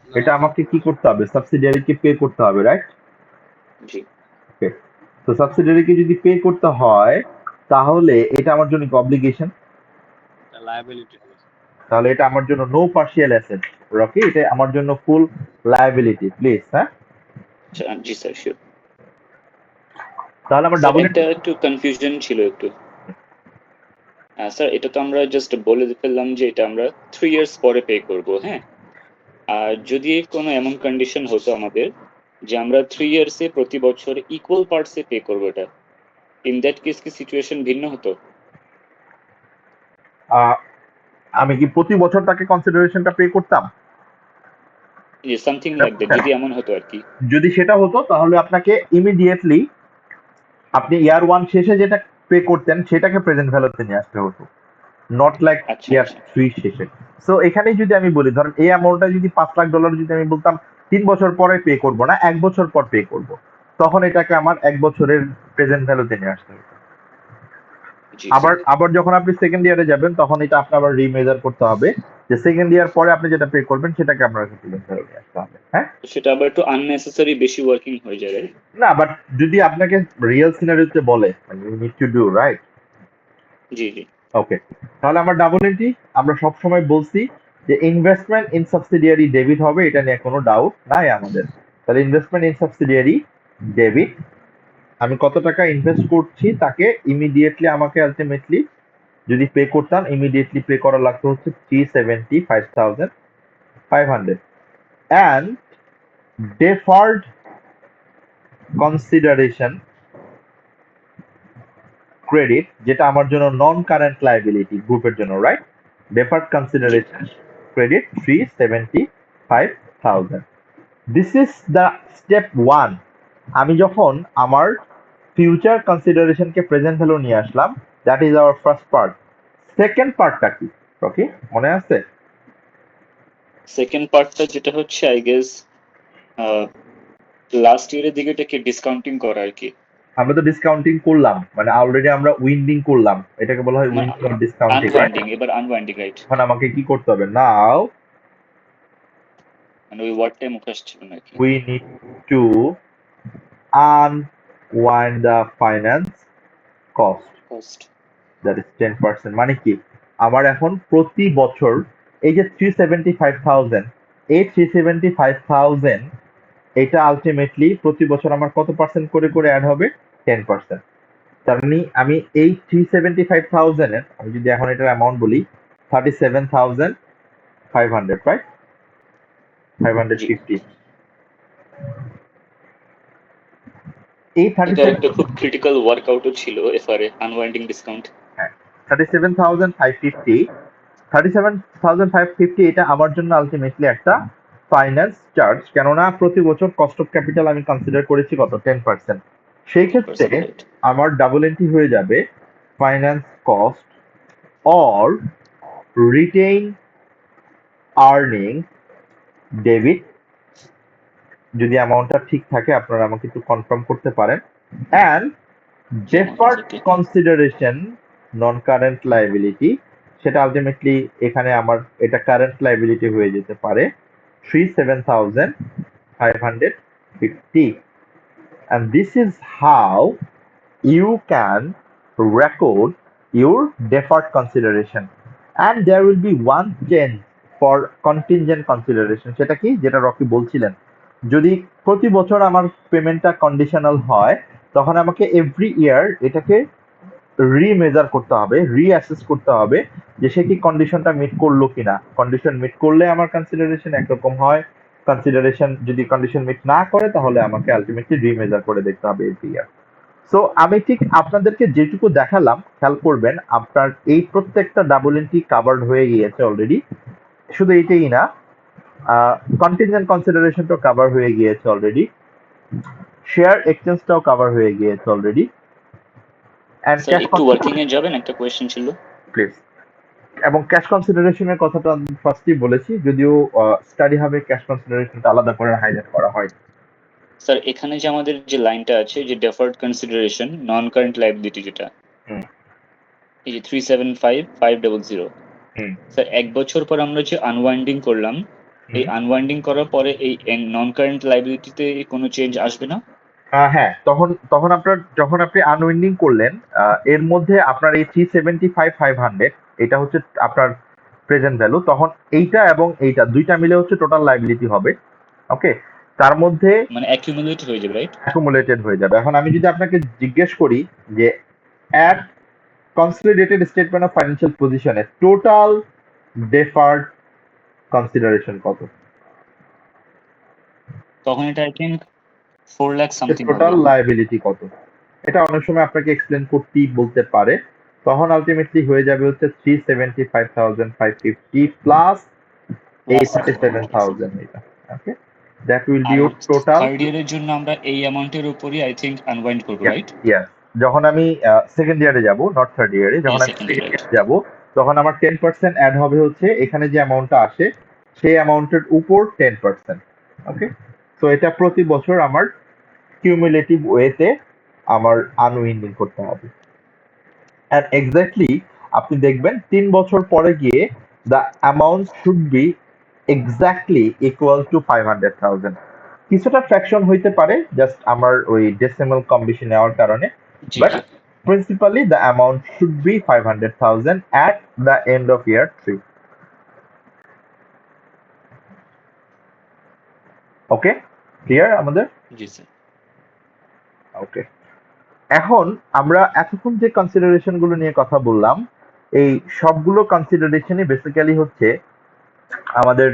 এটা আমাকে কি করতে হবে? সাবসিডিয়ারিকে পে করতে হবে, রাইট? জি ওকে, তো সাবসিডিয়ারিকে যদি পে করতে হয় তাহলে এটা আমার জন্য অব্লিগেশন, লায়াবিলিটি। তাহলে এটা আমার জন্য নো পার্শিয়াল অ্যাসেট। রকি, এটা আমার জন্য ফুল লায়াবিলিটি, প্লিজ। হ্যাঁ, জি স্যার, শিওর। তাহলে আমার ডাবল এটা একটু কনফিউশন ছিল একটু। স্যার, এটা তো আমরা জাস্ট বলে ফেললাম যে এটা আমরা 3 ইয়ার্স পরে পে করব, হ্যাঁ। আর যদি কোনো এমন কন্ডিশন হতো আমাদের যে আমরা 3 ইয়ার্সে প্রতি বছর ইকুয়াল পার্টসে পে করবো, এটা ইন দ্যাট কেস কি সিচুয়েশন ভিন্ন হতো? আমি কি প্রতি বছর তাকে কনসিডারেশনটা পে করতাম? সামথিং লাইক দ্যাট, যদি এমন হতো আর কি। যদি সেটা হতো তাহলে আপনাকে ইমিডিয়েটলি আপনি ইয়ার 1 শেষে যেটা পে করতেন সেটাকে প্রেজেন্ট ভ্যালুতে নিয়ে আসতে হতো, নট লাইক আচ্ছা, ইয়ার আচ্ছা। 3 শেষে। সো এখানেই যদি আমি বলি, ধরেন এই অ্যামাউন্টটা যদি $5 লাখ যদি আমি বলতাম 3 বছর পরে পে করবো না, 1 বছর পর পে করব, তখন এটাকে আমার 1 বছরের প্রেজেন্ট ভ্যালুতে নিয়ে আসতে হতো। জি আবার যখন আপনি সেকেন্ড ইয়ারে যাবেন তখন এটা আপনি আবার রিমেজার করতে হবে, যে সেকেন্ড ইয়ার পরে আপনি যেটা পে করবেন সেটাকে আপনার প্রেজেন্ট ভ্যালু নিয়ে আসতে হবে। হ্যাঁ, সেটা আবার একটু আননেসেসারি বেশি ওয়ার্কিং হয়ে যায়, right? না, বাট যদি আপনাকে রিয়েল সিনারিওতে বলে you need to do, right? জি জি ওকে, তাহলে আমার ডাবল এন্ট্রি, আমরা সব সময় বলছি যে ইনভেস্টমেন্ট ইন সাবসিডিয়ারি ডেবিট হবে, এটা নিয়ে কোনো ডাউট নাই আমাদের। তাহলে ইনভেস্টমেন্ট ইন সাবসিডিয়ারি ডেবিট, আমি কত টাকা ইনভেস্ট করছি তাকে ইমিডিয়েটলি আমাকে আলটিমেটলি যদি পে করতাম, ইমিডিয়েটলি পে করা লাগতো হচ্ছে 375,500। অ্যান্ড deferred consideration credit, যেটা আমার জন্য নন কারেন্ট লায়াবিলিটি গ্রুপের জন্য, right? deferred consideration credit 375,000. This is the step 1. আমি যখন আমার ফিউচার কনসিডারেশনকে প্রেজেন্ট ভ্যালু নিয়ে আসলাম, that is our first part. Second পার্টটা কি ওকে মনে আছে? সেকেন্ড পার্টটা যেটা হচ্ছে আই গেস লাস্ট ইয়ারের দিকে এটাকে ডিসকাউন্টিং করা আর কি। আমরা তো ডিসকাউন্টিং করলাম, মানে অলরেডি আমরা উইন্ডিং করলাম, এটাকে বলা হয় winding or discounting, right? Unwinding, এবার আনওয়াইন্ডিং, রাইট? এখন আমাকে কি করতে হবে? নাও মানে ওই ওয়ার্ডটাই মুখে আসছিল নাকি? we need to unwind the finance cost, cost that is 10%। মানে কি, আমার এখন প্রতি বছর এই যে 375,000, এই 375,000 এটা আলটিমেটলি প্রতি বছর আমার কত পার্সেন্ট করে করে অ্যাড হবে? 10%। তার মানে আমি এই 375,000 এর আমি যদি এখন এটার অ্যামাউন্ট বলি 37,500, রাইট? জি 550। এই এটা 37, একটা খুব ক্রিটিক্যাল ওয়ার্কআউটও ছিল এফআরএ আনওয়াইন্ডিং ডিসকাউন্ট। হ্যাঁ 37,550 এটা আমার জন্য আলটিমেটলি একটা ফাইন্যান্স চার্জ, কেননা প্রতি বছর কস্ট অফ ক্যাপিটাল আমি কনসিডার করেছি কত? 10%। সেই ক্ষেত্রে 10%, রাইট। আমার ডাবল এন্ট্রি হয়ে যাবে finance cost or retain earning debit, যদি অ্যামাউন্টটা ঠিক থাকে আপনারা আমাকে একটু কনফার্ম করতে পারেন, and deferred consideration non current liability, সেটা আলটিমেটলি এখানে আমার এটা কারেন্ট লাইবিলিটি হয়ে যেতে পারে 37,550, and this is how you can record your deferred consideration, and there will be one change for contingent consideration। সেটা কি, যেটা রকি বলছিলেন, যদি প্রতি বছর আমার পেমেন্টটা কন্ডিশনাল হয় তখন আমাকে এভরি ইয়ার এটাকে রিমেজার করতে হবে, রিঅ্যাসেস করতে হবে যে সে কি কন্ডিশনটা মিট করলো কিনা। কন্ডিশন মিট করলে আমার কনসিডারেশন একরকম হয়, কনসিডারেশন যদি কন্ডিশন মিট না করে তাহলে আমাকে আলটিমেটলি রিমেজার করে দেখতে হবে এভরি ইয়ার। সো আমি ঠিক আপনাদেরকে যেটুকু দেখালাম খেয়াল করবেন, আপনার এই প্রত্যেকটা ডাবল এন্ট্রি কাভার্ড হয়ে গিয়েছে অলরেডি। শুধু এইটাই না, কন্টিনজেন্ট কনসিডারেশনটাও কাভার হয়ে গিয়েছে অলরেডি, শেয়ার এক্সচেঞ্জটাও কাভার হয়ে গিয়েছে অলরেডি, এন্ড স্যার ক্যাশ একটু ওয়ার্কিং এ যাবেন, একটা কোয়েশ্চেন ছিল। প্লিজ। এবং ক্যাশ কনসিডারেশনের কথাটা আমি ফার্স্টই বলেছি, যদিও স্টাডি হবে ক্যাশ কনসিডারেশনটা আলাদা করে হাইলাইট করা হয়। স্যার এখানে যে আমাদের যে লাইনটা আছে যে ডেফার্ড কনসিডারেশন নন কারেন্ট লাইবিলিটি, যেটা হুম। এই যে 375,500, হুম। স্যার 1 বছর পর আমরা যে আনওয়াইন্ডিং করলাম, এই আনওয়াইন্ডিং করার পরে এই নন কারেন্ট লাইবিলিটিতে কোনো চেঞ্জ আসবে না? হ্যাঁ, তখন আপনার যখন আপনি আনউইন্ডিং করলেন এর মধ্যে আপনার এই 375,500 এটা হচ্ছে আপনার প্রেজেন্ট ভ্যালু, তখন এইটা এবং এইটা দুইটা মিলে হচ্ছে টোটাল লাইবিলিটি হবে। ওকে, তার মধ্যে মানে অ্যাকিউমুলেট হয়ে যাবে, রাইট? অ্যাকুমুলেটেড হয়ে যাবে। এখন আমি যদি আপনাকে জিজ্ঞেস করি যে at consolidated statement of financial পজিশনে টোটাল ডেফার্ড কনসিডারেশন কত, তখন এটা I think 4 lakh something total হবে। লাইবিলিটি কত, এটা অনেক সময় আপনাকে এক্সপ্লেন করতেই বলতে পারে। তখন আলটিমেটলি হয়ে যাবে হচ্ছে 375,550 প্লাস এই 37,000 এটা। Okay, that will be your total. Third ইয়ারের জন্য আমরা এই অ্যামাউন্টের উপরই আই থিঙ্ক আনওয়াইন্ড করব, রাইট? ইয়াস, যখন আমি সেকেন্ড ইয়ারে যাব, নট থার্ড ইয়ারে, যখন আমি second সেকেন্ড year, ইয়ারে যাব তখন আমার 10% অ্যাড হবে হচ্ছে এখানে যে অ্যামাউন্টটা আসে সেই অ্যামাউন্টের উপর 10%। ওকে, তো এটা প্রতি বছর আমার কিউমুলেটিভ ওয়েতে আমার আনউইন্ডিং করতে হবে। অ্যান্ড এক্স্যাক্টলি আপনি দেখবেন 3 বছর পরে গিয়ে the amount should be exactly equal to 500,000। কিছুটা ফ্র্যাকশন হইতে পারে জাস্ট আমার ওই ডেসিমাল কম বেশি নেওয়ার কারণে, জি বাট জি। Principally the amount should be 500,000 at the end of year 3। Okay, clear আমাদের? জি স্যার। ওকে, এখন আমরা এতক্ষণ যে কনসিডারেশন গুলো নিয়ে কথা বললাম, এই সবগুলো কনসিডারেশনই বেসিক্যালি হচ্ছে আমাদের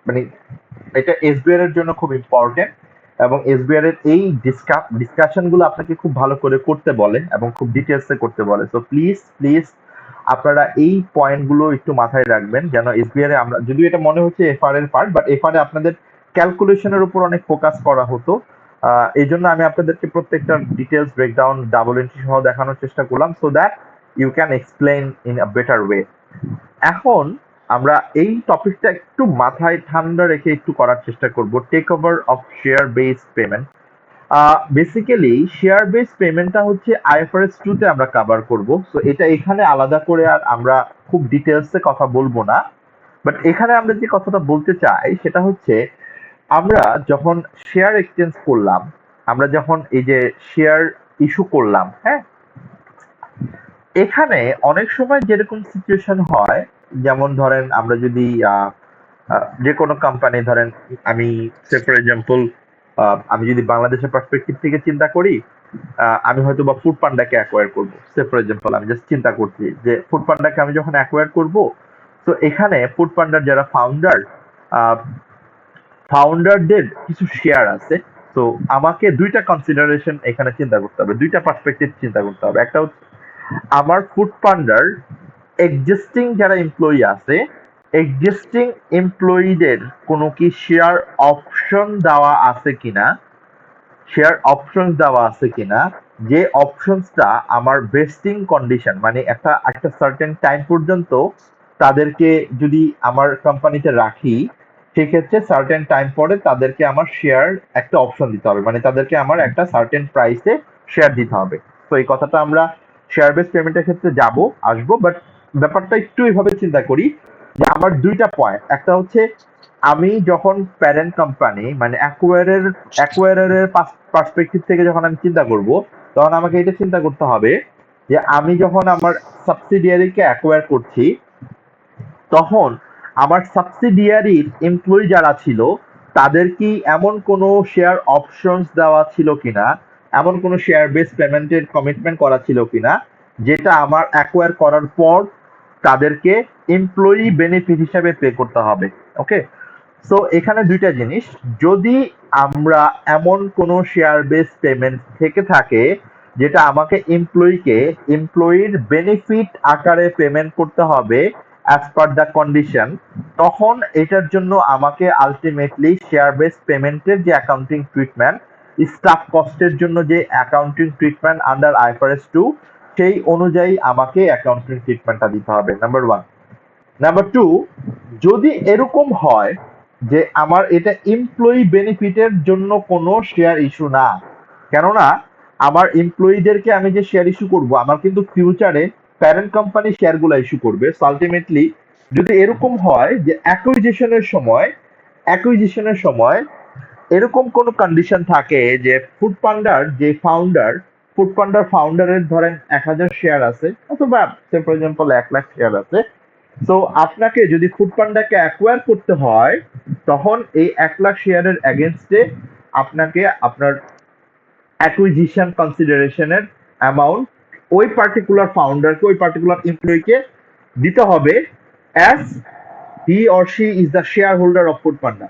মানে এটা এসবিআর এর জন্য খুব ইম্পর্টেন্ট, এবং এসবিআর এর এই ডিসকাশন গুলো আপনাকে খুব ভালো করে করতে বলে এবং খুব ডিটেলসে করতে বলে। সো প্লিজ আপনারা এই পয়েন্ট গুলো একটু মাথায় রাখবেন, যেন এসবিআর এ আমরা, যদিও এটা মনে হচ্ছে এফআর এর পার্ট, বাট এফআর এ আপনাদের ক্যালকুলেশনের উপর অনেক ফোকাস করা হতো। এই জন্য আমি আপনাদেরকে প্রত্যেকটা ডিটেলস ব্রেকডাউন ডাবল এন্ট্রি সহ দেখানোর চেষ্টা করলাম, so that you can explain in a better way. এখন আমরা এই টপিকটা একটু মাথায় ঠান্ডা রেখে একটু করার চেষ্টা করব, take over of share based payment. Basically share based পেমেন্টটা হচ্ছে আইএফআরএস 2 তে আমরা কভার করব, সো এটা এখানে আলাদা করে আর আমরা খুব ডিটেলসে কথা বলবো না, বাট এখানে আমরা যে কথাটা বলতে চাই সেটা হচ্ছে আমরা যখন শেয়ার এক্সচেঞ্জ করলাম, আমরা যখন এই যে শেয়ার ইস্যু করলাম, হ্যাঁ, এখানে অনেক সময় যেরকম সিচুয়েশন হয়, যেমন ধরেন আমরা যদি যে কোনো কোম্পানি ধরেন, আমি ফর এক্সাম্পল আমি যদি বাংলাদেশের পার্সপেক্টিভ থেকে চিন্তা করি, আমি হয়তো বা ফুড পান্ডাকে অ্যাকোয়ার করবো। ফর এক্সাম্পল আমি জাস্ট চিন্তা করছি যে ফুড পান্ডাকে আমি যখন অ্যাকোয়ার করব, তো এখানে ফুড পান্ডার যারা ফাউন্ডারদের কিছু শেয়ার আছে। তো আমাকে দুইটা কনসিডারেশন এখানে চিন্তা করতে হবে, দুইটা পার্সপেক্টিভ চিন্তা করতে হবে। একটা হচ্ছে আমার ফুড পান্ডার এক্সিস্টিং যারা এমপ্লয়ি আছে, এক্সিস্টিং এমপ্লয়িদের কোনো কি শেয়ার অপশন দেওয়া আছে কিনা, শেয়ার অপশনস দেওয়া আছে কিনা, যে অপশনসটা আমার ভেস্টিং কন্ডিশন, মানে একটা একটা সার্টেন টাইম পর্যন্ত তাদেরকে যদি আমার কোম্পানিতে রাখি, সেক্ষেত্রে সার্টেন টাইম পরে তাদেরকে আমার শেয়ার একটা অপশন দিতে হবে, মানে তাদেরকে আমার একটা সার্টেন প্রাইসে শেয়ার দিতে হবে। তো এই কথাটা আমরা শেয়ার বেস পেমেন্টের ক্ষেত্রে আসবো, বাট ব্যাপারটা একটু এইভাবে চিন্তা করি যে আমার দুইটা পয়েন্ট। একটা হচ্ছে আমি যখন প্যারেন্ট কোম্পানি মানে অ্যাকোয়ারের পার্সপেক্টিভ থেকে যখন আমি চিন্তা করব, তখন আমাকে এটা চিন্তা করতে হবে যে আমি যখন আমার সাবসিডিয়ারিকে অ্যাকোয়ার করছি, তখন আমার সাবসিডিয়ারির এমপ্লয়ি যারা ছিল তাদের কি এমন কোনো শেয়ার অপশনস দেওয়া ছিল কিনা, এমন কোনো শেয়ার বেস পেমেন্টের কমিটমেন্ট করা ছিল কিনা, যেটা আমার অ্যাকোয়ার করার পর তাদেরকে এমপ্লয়ি বেনিফিট হিসাবে পে করতে হবে। ওকে, সো এখানে দুইটা জিনিস, যদি আমরা এমন কোনো শেয়ার বেস পেমেন্ট থেকে থাকে যেটা আমাকে এমপ্লয়ির বেনিফিট আকারে পেমেন্ট করতে হবে অ্যাজ পার দ্য কন্ডিশন, তখন এটার জন্য আমাকে আলটিমেটলি শেয়ার বেস পেমেন্টের যে অ্যাকাউন্টিং ট্রিটমেন্ট, স্টাফ কস্টের জন্য যে অ্যাকাউন্টিং ট্রিটমেন্ট আন্ডার IFRS 2, সেই অনুযায়ী আমাকে অ্যাকাউন্টিং ট্রিটমেন্টটা দিতে হবে, নাম্বার ওয়ান। নাম্বার টু, যদি এরকম হয় যে আমার এটা এমপ্লয়ি বেনিফিটের জন্য কোনো শেয়ার ইস্যু না, কেননা আমার এমপ্লয়িদেরকে আমি যে শেয়ার ইস্যু করব, আমার কিন্তু ফিউচারে প্যারেন্ট কোম্পানি শেয়ারগুলো ইস্যু করবে। সো আলটিমেটলি যদি এরকম হয় যে অ্যাকুইজিশনের সময় এরকম কোনো কন্ডিশন থাকে যে ফুড পান্ডার ফাউন্ডারের ধরেন 1,000 শেয়ার আছে, অথবা ফর এক্সাম্পল 1,00,000 শেয়ার আছে। তো আপনাকে যদি ফুড পান্ডাকে অ্যাকোয়ার করতে হয়, তখন এই 1,00,000 শেয়ারের এগেনস্টে আপনাকে আপনার অ্যাকুইজিশন কনসিডারেশনের অ্যামাউন্ট ওই পার্টিকুলার ফাউন্ডারকে, ওই পার্টিকুলার এমপ্লয়িকে দিতে হবে, as he or she is the shareholder of Foodpanda.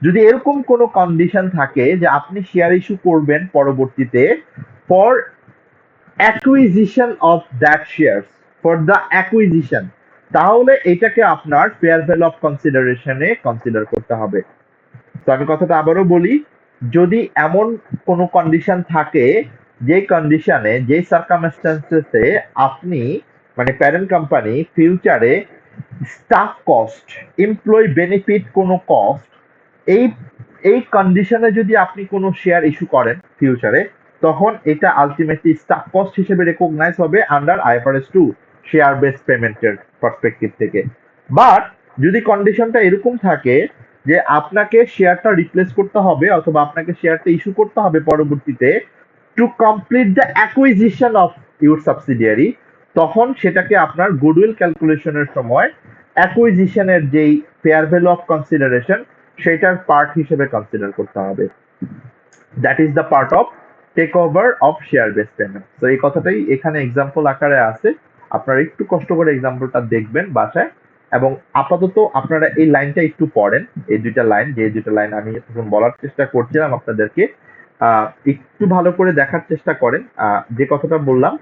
যদি এরকম কোনো কন্ডিশন থাকে যে আপনি শেয়ার ইস্যু করবেন পরবর্তীতে for acquisition of that shares, for the acquisition, তাহলে এটাকে আপনার ফেয়ার ভ্যালু অফ কনসিডারেশনে কনসিডার করতে হবে। তো আমি কথাটা আবারও বলি, যদি এমন কোনো কন্ডিশন থাকে, যে কন্ডিশনে, যে সার্কামস্টান্সেসে আপনি মানে প্যারেন্ট কোম্পানি ফিউচারে স্টাফ কস্ট, এমপ্লয়ি বেনিফিট কোনো কস্ট, এই এই কন্ডিশনে যদি আপনি কোনো শেয়ার ইস্যু করেন ফিউচারে, তখন এটা আলটিমেটলি স্টাফ কস্ট হিসেবে রেকগনাইজ হবে আন্ডার IFRS 2 শেয়ার বেস পেমেন্টের পার্সপেক্টিভ থেকে। বাট যদি কন্ডিশনটা এরকম থাকে যে আপনাকে শেয়ারটা রিপ্লেস করতে হবে, অথবা আপনাকে শেয়ারটা ইস্যু করতে হবে পরবর্তীতে to complete the acquisition of your subsidiary, তখন সেটাকে আপনার গুডউইল ক্যালকুলেশনের সময় অ্যাকুইজিশনের যেই ফেয়ার ভ্যালু অফ কনসিডারেশন, সেটার পার্ট হিসেবে কনসিডার করতে হবে। That is the part of take over of share base payment. তো এই কথাটাই এখানে এক্সাম্পল আকারে আছে, আপনারা একটু কষ্ট করে এক্সাম্পলটা দেখবেন বাসায়, এবং আপাতত আপনারা এই লাইনটা একটু পড়েন, এই দুইটা লাইন, যে দুইটা লাইন আমি এখন বলার চেষ্টা করছিলাম আপনাদেরকে, একটু ভালো করে দেখার চেষ্টা করেন। যে কথাটা বললাম,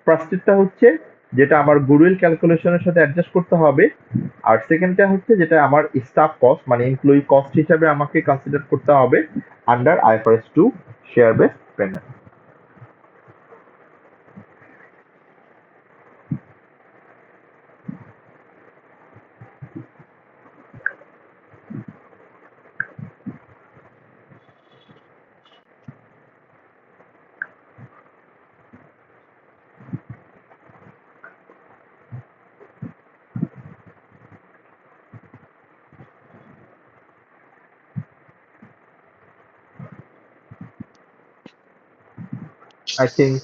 ফার্স্টেরটা হচ্ছে যেটা আমার গুডউইল ক্যালকুলেশনের সাথে অ্যাডজাস্ট করতে হবে, আর সেকেন্ডটা হচ্ছে যেটা আমার স্টাফ কস্ট মানে এমপ্লয়ি কস্ট হিসাবে আমাকে কনসিডার করতে হবে under IFRS 2 share base payment. I think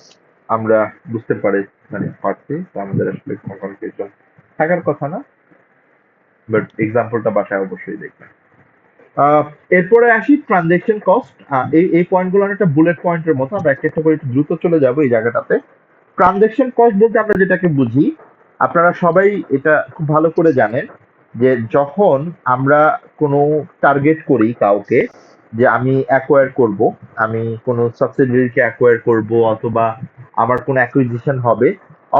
আমরা বুঝতে পারছি তো আমাদের আসলে কোনো কনফিউশন থাকার কথা না, বাট এক্সাম্পলটা বাসায় অবশ্যই দেখবেন। আহ, এরপরে আসি ট্রানজেকশন কস্ট। এই পয়েন্টগুলো অনেকটা বুলেট পয়েন্টের মতো, আমরা একটা একটা করে একটু দ্রুত চলে যাবো এই জায়গাটাতে। ট্রানজেকশন কস্ট বলতে আমরা যেটাকে বুঝি, আপনারা সবাই এটা খুব ভালো করে জানেন যে যখন আমরা কোনো টার্গেট করি কাউকে যে আমি অ্যাকোয়ার করব, আমি কোনো সাবসিডিয়ারিকে অ্যাকোয়ার করব অথবা আমার কোনো অ্যাকুইজিশন হবে,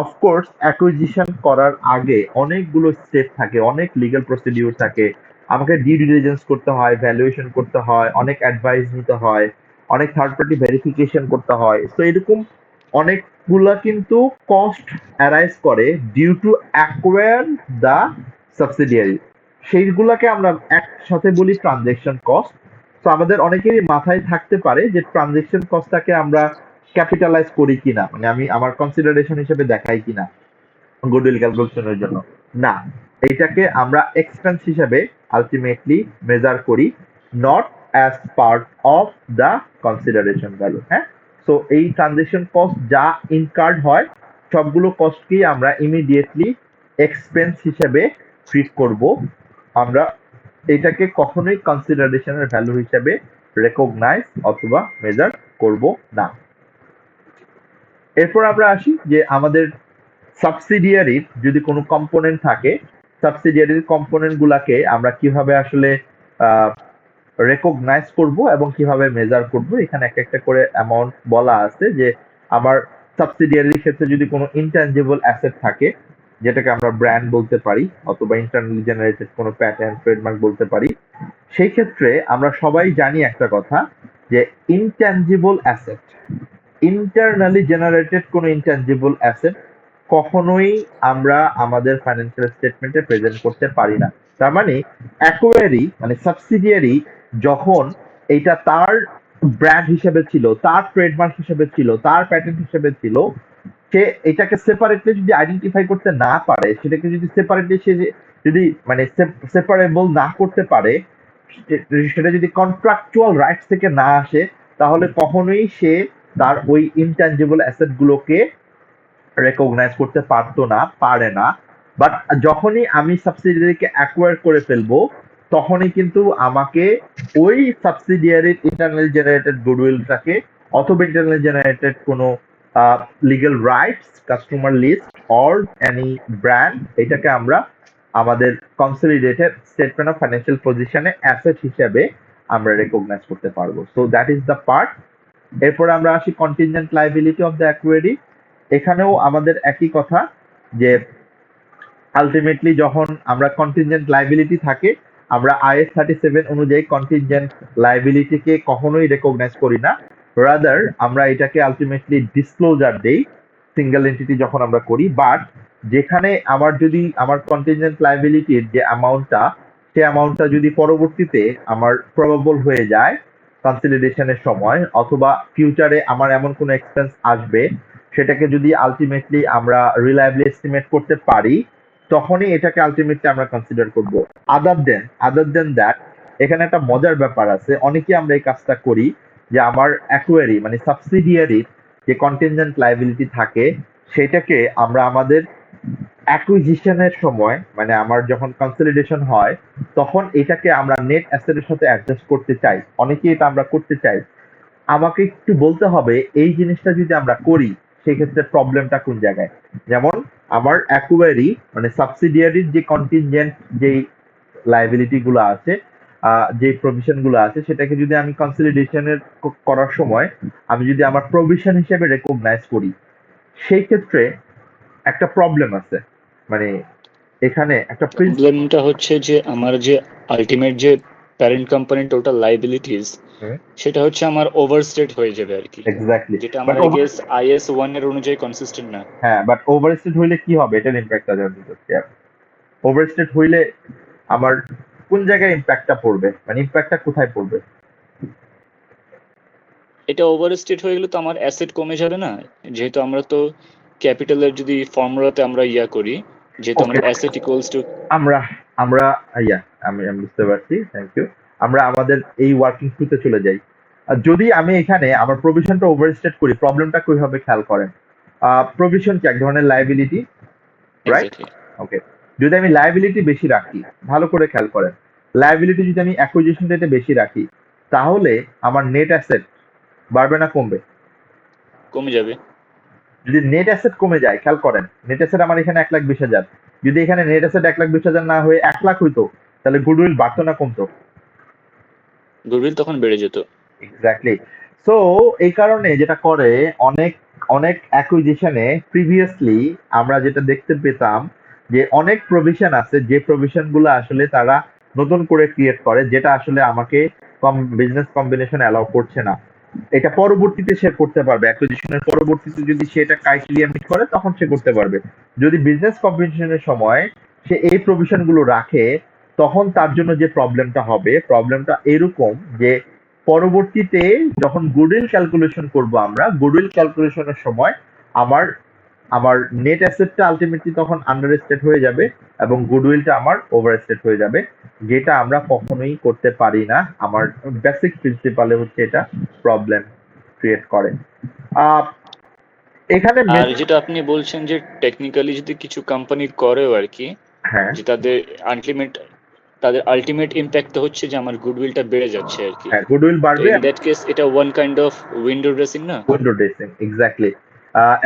অফকোর্স অ্যাকুইজিশন করার আগে অনেকগুলো স্টেপ থাকে, অনেক লিগ্যাল প্রসিডিউর থাকে, আমাকে ডিউ ডিলিজেন্স করতে হয়, ভ্যালুয়েশন করতে হয়, অনেক অ্যাডভাইস নিতে হয়, অনেক থার্ড পার্টি ভেরিফিকেশন করতে হয়। তো এরকম অনেকগুলা কিন্তু কস্ট অ্যারাইজ করে due to acquire the subsidiary, সেইগুলাকে আমরা একসাথে বলি ট্রানজেকশন কস্ট। তো আমাদের অনেকেরই মাথায় থাকতে পারে যে ট্রানজেকশন কস্টটাকে আমরা ক্যাপিটালাইজ করি কিনা, মানে আমি আমার কনসিডারেশন হিসেবে দেখাই কিনা গুডউইল ক্যালকুলেশনের জন্য। না, এইটাকে আমরা এক্সপেন্স হিসেবে আলটিমেটলি মেজার করি, not as part of the consideration value. হ্যাঁ, সো এই ট্রানজেকশন কস্ট যা ইনকার্ড হয় সবগুলো কস্টকেই আমরা ইমিডিয়েটলি এক্সপেন্স হিসেবে ট্রিট করব, আমরা এটাকে কখনোই কনসিডারেশনের ভ্যালু হিসেবে রেকগনাইজ অথবা মেজার করব না। এরপর আমরা আসি যে আমাদের সাবসিডিয়ারির যদি কোনো কম্পোনেন্ট থাকে, সাবসিডিয়ারির কম্পোনেন্ট গুলাকে আমরা কিভাবে আসলে রেকগনাইজ করব এবং কিভাবে মেজার করব। এখানে একটা একটা করে অ্যামাউন্ট বলা আছে যে আমার সাবসিডিয়ারির ক্ষেত্রে যদি কোনো ইনট্যাঞ্জিবল অ্যাসেট থাকে, যেটাকে আমরা ব্র্যান্ড বলতে পারি অথবা ইন্টারনালি জেনারেটেড কোনো প্যাটেন্ট ট্রেডমার্ক বলতে পারি, সেই ক্ষেত্রে আমরা সবাই জানি একটা কথা যে ইনট্যাঞ্জিবল অ্যাসেট, ইন্টারনালি জেনারেটেড কোনো ইনট্যাঞ্জিবল অ্যাসেট কখনোই আমরা আমাদের ফাইন্যান্সিয়াল স্টেটমেন্টে প্রেজেন্ট করতে পারি না। তার মানে অ্যাকোয়ারি মানে সাবসিডিয়ারি যখন এটা তার ব্র্যান্ড হিসেবে ছিল, তার ট্রেডমার্ক হিসেবে ছিল, তার প্যাটেন্ট হিসেবে ছিল, সে এটাকে সেপারেটলি যদি আইডেন্টিফাই করতে না পারে, সেটাকে যদি সেপারেটলি সে যদি মানে সেপারেবল না করতে পারে, সেটা যদি কন্ট্রাকচুয়াল রাইটস থেকে না আসে, তাহলে কখনোই সে তার ওই ইনট্যাঞ্জিবল অ্যাসেট গুলোকে রেকগনাইজ করতে পারতো না, পারে না। বাট যখনই আমি সাবসিডিয়ারিকে অ্যাকোয়ার করে ফেলবো, তখনই কিন্তু আমাকে ওই সাবসিডিয়ারির ইন্টারনাল জেনারেটেড গুডউইলটাকে অথবা ইন্টারনাল জেনারেটেড কোনো legal rights, customer list or any brand, এটাকে আমরা আমাদের কনসলিডেটেড স্টেটমেন্ট অফ ফাইন্যান্সিয়াল পজিশনে অ্যাসেট হিসেবে আমরা রেকগনাইজ করতে পারবো। So that is the part. এরপরে আমরা আসি contingent liability of the acquiree. এখানেও আমাদের একই কথা যে আলটিমেটলি যখন আমরা কন্টিনজেন্ট লাইবিলিটি থাকে, আমরা IAS 37 অনুযায়ী কন্টিনজেন্ট লাইবিলিটিকে কখনোই রেকগনাইজ করি না, রাদার আমরা এটাকে আলটিমেটলি ডিসক্লোজার দেই সিঙ্গেল এন্টিটি যখন আমরা করি। বাট যেখানে আমার যদি আমার কন্টিনজেন্ট লাইবিলিটির যে অ্যামাউন্টটা, সে অ্যামাউন্টটা যদি পরবর্তীতে আমার প্রবাবল হয়ে যায় কনসিডারেশনের সময়, অথবা ফিউচারে আমার এমন কোনো এক্সপেন্স আসবে, সেটাকে যদি আলটিমেটলি আমরা রিলায়েবলি এস্টিমেট করতে পারি, তখনই এটাকে আলটিমেটলি আমরা কনসিডার করব। আদার দেন দ্যাট, এখানে একটা মজার ব্যাপার আছে, অনেকেই আমরা এই কাজটা করি যে আমার অ্যাকুয়ারি মানে সাবসিডিয়ারির যে কন্টিনজেন্ট লাইবিলিটি থাকে, সেটাকে আমরা আমাদের অ্যাকুইজিশনের সময় মানে আমার যখন কনসলিডেশন হয়, তখন এটাকে আমরা নেট অ্যাসেটের সাথে অ্যাডজাস্ট করতে চাই, অনেকেই এটা আমরা করতে চাই। আমাকে একটু বলতে হবে এই জিনিসটা যদি আমরা করি সেক্ষেত্রে প্রবলেমটা কোন জায়গায়। যেমন আমার অ্যাকুয়ারি মানে সাবসিডিয়ারির যে কন্টিনজেন্ট যেই লাইবিলিটি গুলো আছে, যে প্রভিশন গুলো আছে, সেটাকে যদি আমি কনসলিডেশনের করার সময় আমি যদি আমার প্রভিশন হিসেবে রেকগনাইজ করি, সেই ক্ষেত্রে একটা প্রবলেম আছে। মানে এখানে একটা প্রবলেমটা হচ্ছে যে আমার যে আলটিমেট যে প্যারেন্ট কোম্পানির টোটাল লাইবিলিটিস, সেটা হচ্ছে আমার ওভারস্টেট হয়ে যাবে আর কি, এক্স্যাক্টলি, যেটা আমার আই গেস IAS 1 এর অনুযায়ী কনসিস্টেন্ট না। হ্যাঁ, বাট ওভারস্টেট হইলে কি হবে এটার ইম্প্যাক্টটা জানতে চাচ্ছি। ওভারস্টেট হইলে আমার কোন জায়গায় ইম্প্যাক্টটা পড়বে, মানে ইম্প্যাক্টটা কোথায় পড়বে? এটা ওভারস্টেট হয়ে গেলে তো আমার অ্যাসেট কমে যাবে না, যেহেতু আমরা তো ক্যাপিটালের যদি ফর্মুলাতে আমরা করি, যেহেতু আমরা অ্যাসেট ইকুয়ালস টু আমরা আমরা আমি বুঝতে পারছি, থ্যাংক ইউ। আমরা আমাদের এই ওয়ার্কিং থ্রুতে চলে যাই। যদি আমি এখানে আমার প্রভিশনটা ওভারস্টেট করি, প্রবলেমটা কিভাবে খেয়াল করেন? প্রভিশন কি এক ধরনের লায়াবিলিটি, রাইট? এক্স্যাক্টলি। ওকে, যদি আমি লায়াবিলিটি বেশি রাখি, ভালো করে খেয়াল করেন, লায়াবিলিটি যদি আমি অ্যাকুইজিশন রেটে বেশি রাখি, তাহলে আমার নেট অ্যাসেট বাড়বে না কমবে? কমে যাবে। যদি নেট অ্যাসেট কমে যায়, খেয়াল করেন, নেট অ্যাসেট আমার এখানে 1,20,000, যদি এখানে নেট অ্যাসেট 1,20,000 না হয়ে 1,00,000 হইতো, তাহলে গুডউইল বাড়তো না কমতো? গুডউইল তখন বেড়ে যেত। এক্স্যাক্টলি। সো এই কারণে যেটা করে, অনেক অনেক অ্যাকুইজিশনে প্রিভিয়াসলি আমরা যেটা দেখতে পেতাম যে অনেক প্রভিশন আছে, যে প্রভিশন গুলো আসলে তারা নতুন করে ক্রিয়েট করে, যেটা আসলে আমাকে বিজনেস কম্বিনেশন অ্যালাউ করছে না। এটা পরবর্তীতে সে করতে পারবে, অ্যাকুইজিশনের পরবর্তীতে যদি সে এটা ক্রাইটেরিয়া মিট করে তখন সে করতে পারবে। যদি বিজনেস কম্বিনেশনের সময় সে এই প্রভিশন গুলো রাখে, তখন তার জন্য যে প্রবলেমটা হবে, প্রবলেমটা এরকম যে পরবর্তীতে যখন গুডউইল ক্যালকুলেশন করব, আমরা গুডউইল ক্যালকুলেশনের সময় আমার আমার নেট অ্যাসেটটা আলটিমেটলি তখন আন্ডার স্টেট হয়ে যাবে এবং গুডউইলটা আমার ওভার স্টেট হয়ে যাবে, যেটা আমরা কখনোই করতে পারি না। আমার বেসিক প্রিন্সিপালে হচ্ছে এটা প্রবলেম ক্রিয়েট করে। আহ, এখানে আর যেটা আপনি বলছেন যে টেকনিক্যালি যদি কিছু কোম্পানি করেও আর কি, হ্যাঁ যে তাদের আলটিমেট ইম্প্যাক্ট হচ্ছে যে আমার গুডউইলটা বেড়ে যাচ্ছে আর কি। হ্যাঁ, গুডউইল তো বাড়বে, ইন দ্যাট কেস এটা one kind of window dressing না? Window dressing, exactly.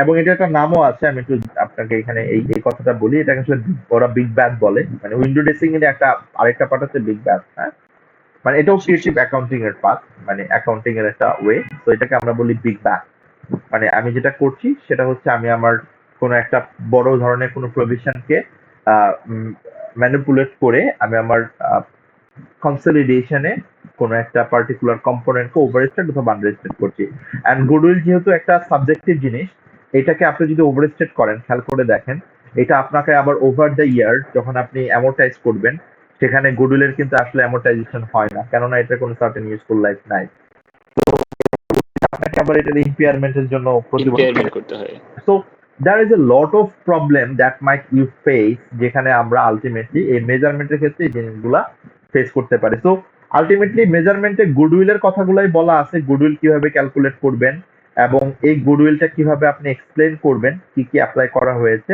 এবং এটা একটা নামও আছে, আমি একটু আপনাকে এখানে এই এই কথাটা বলি, এটাকে আসলে ওরা বিগ ব্যাথ বলে, মানে উইন্ডো ড্রেসিং এর একটা আরেকটা পার্ট হচ্ছে বিগ ব্যাথ। হ্যাঁ, মানে এটাও ক্রিয়েটিভ অ্যাকাউন্টিং এর পার্ট, মানে অ্যাকাউন্টিং এর একটা ওয়ে। তো এটাকে আমরা বলি বিগ ব্যাথ। মানে আমি যেটা করছি সেটা হচ্ছে আমি আমার কোনো একটা বড় ধরনের কোনো প্রভিশনকে ম্যানিপুলেট করে আমি আমার কনসলিডেশনে কোনো একটা পার্টিকুলার কম্পোনেন্টকে ওভারস্টেট অথবা আন্ডারস্টেট করছি। অ্যান্ড গুডউইল যেহেতু একটা সাবজেক্টিভ জিনিস, এটাকে আপনি যদি ওভারস্টেট করেন, খেয়াল করে দেখেন, এটা আপনাকে আবার ওভার দ্য ইয়ার যখন আপনি অ্যামোর্টাইজ করবেন, সেখানে গুডউইলের কিন্তু আসলে অ্যামোর্টাইজেশন হয় না, কেননা এটার কোনো সার্টেন ইউজফুল লাইফ নাই। আপনাকে আবার এটার ইম্পেয়ারমেন্টের জন্য প্রতি বছর। ইম্পেয়ারমেন্ট করতে হয়। So there is a lot of problem that might you face, যেখানে আমরা আলটিমেটলি এই মেজারমেন্টের ক্ষেত্রে এই জিনিসগুলা ফেস করতে পারি। সো আলটিমেটলি মেজারমেন্টে গুডউইলের কথাগুলাই বলা আছে, গুডউইল কিভাবে ক্যালকুলেট করবেন এবং এই গুডউইলটা কিভাবে আপনি এক্সপ্লেন করবেন, কি কি অ্যাপ্লাই করা হয়েছে।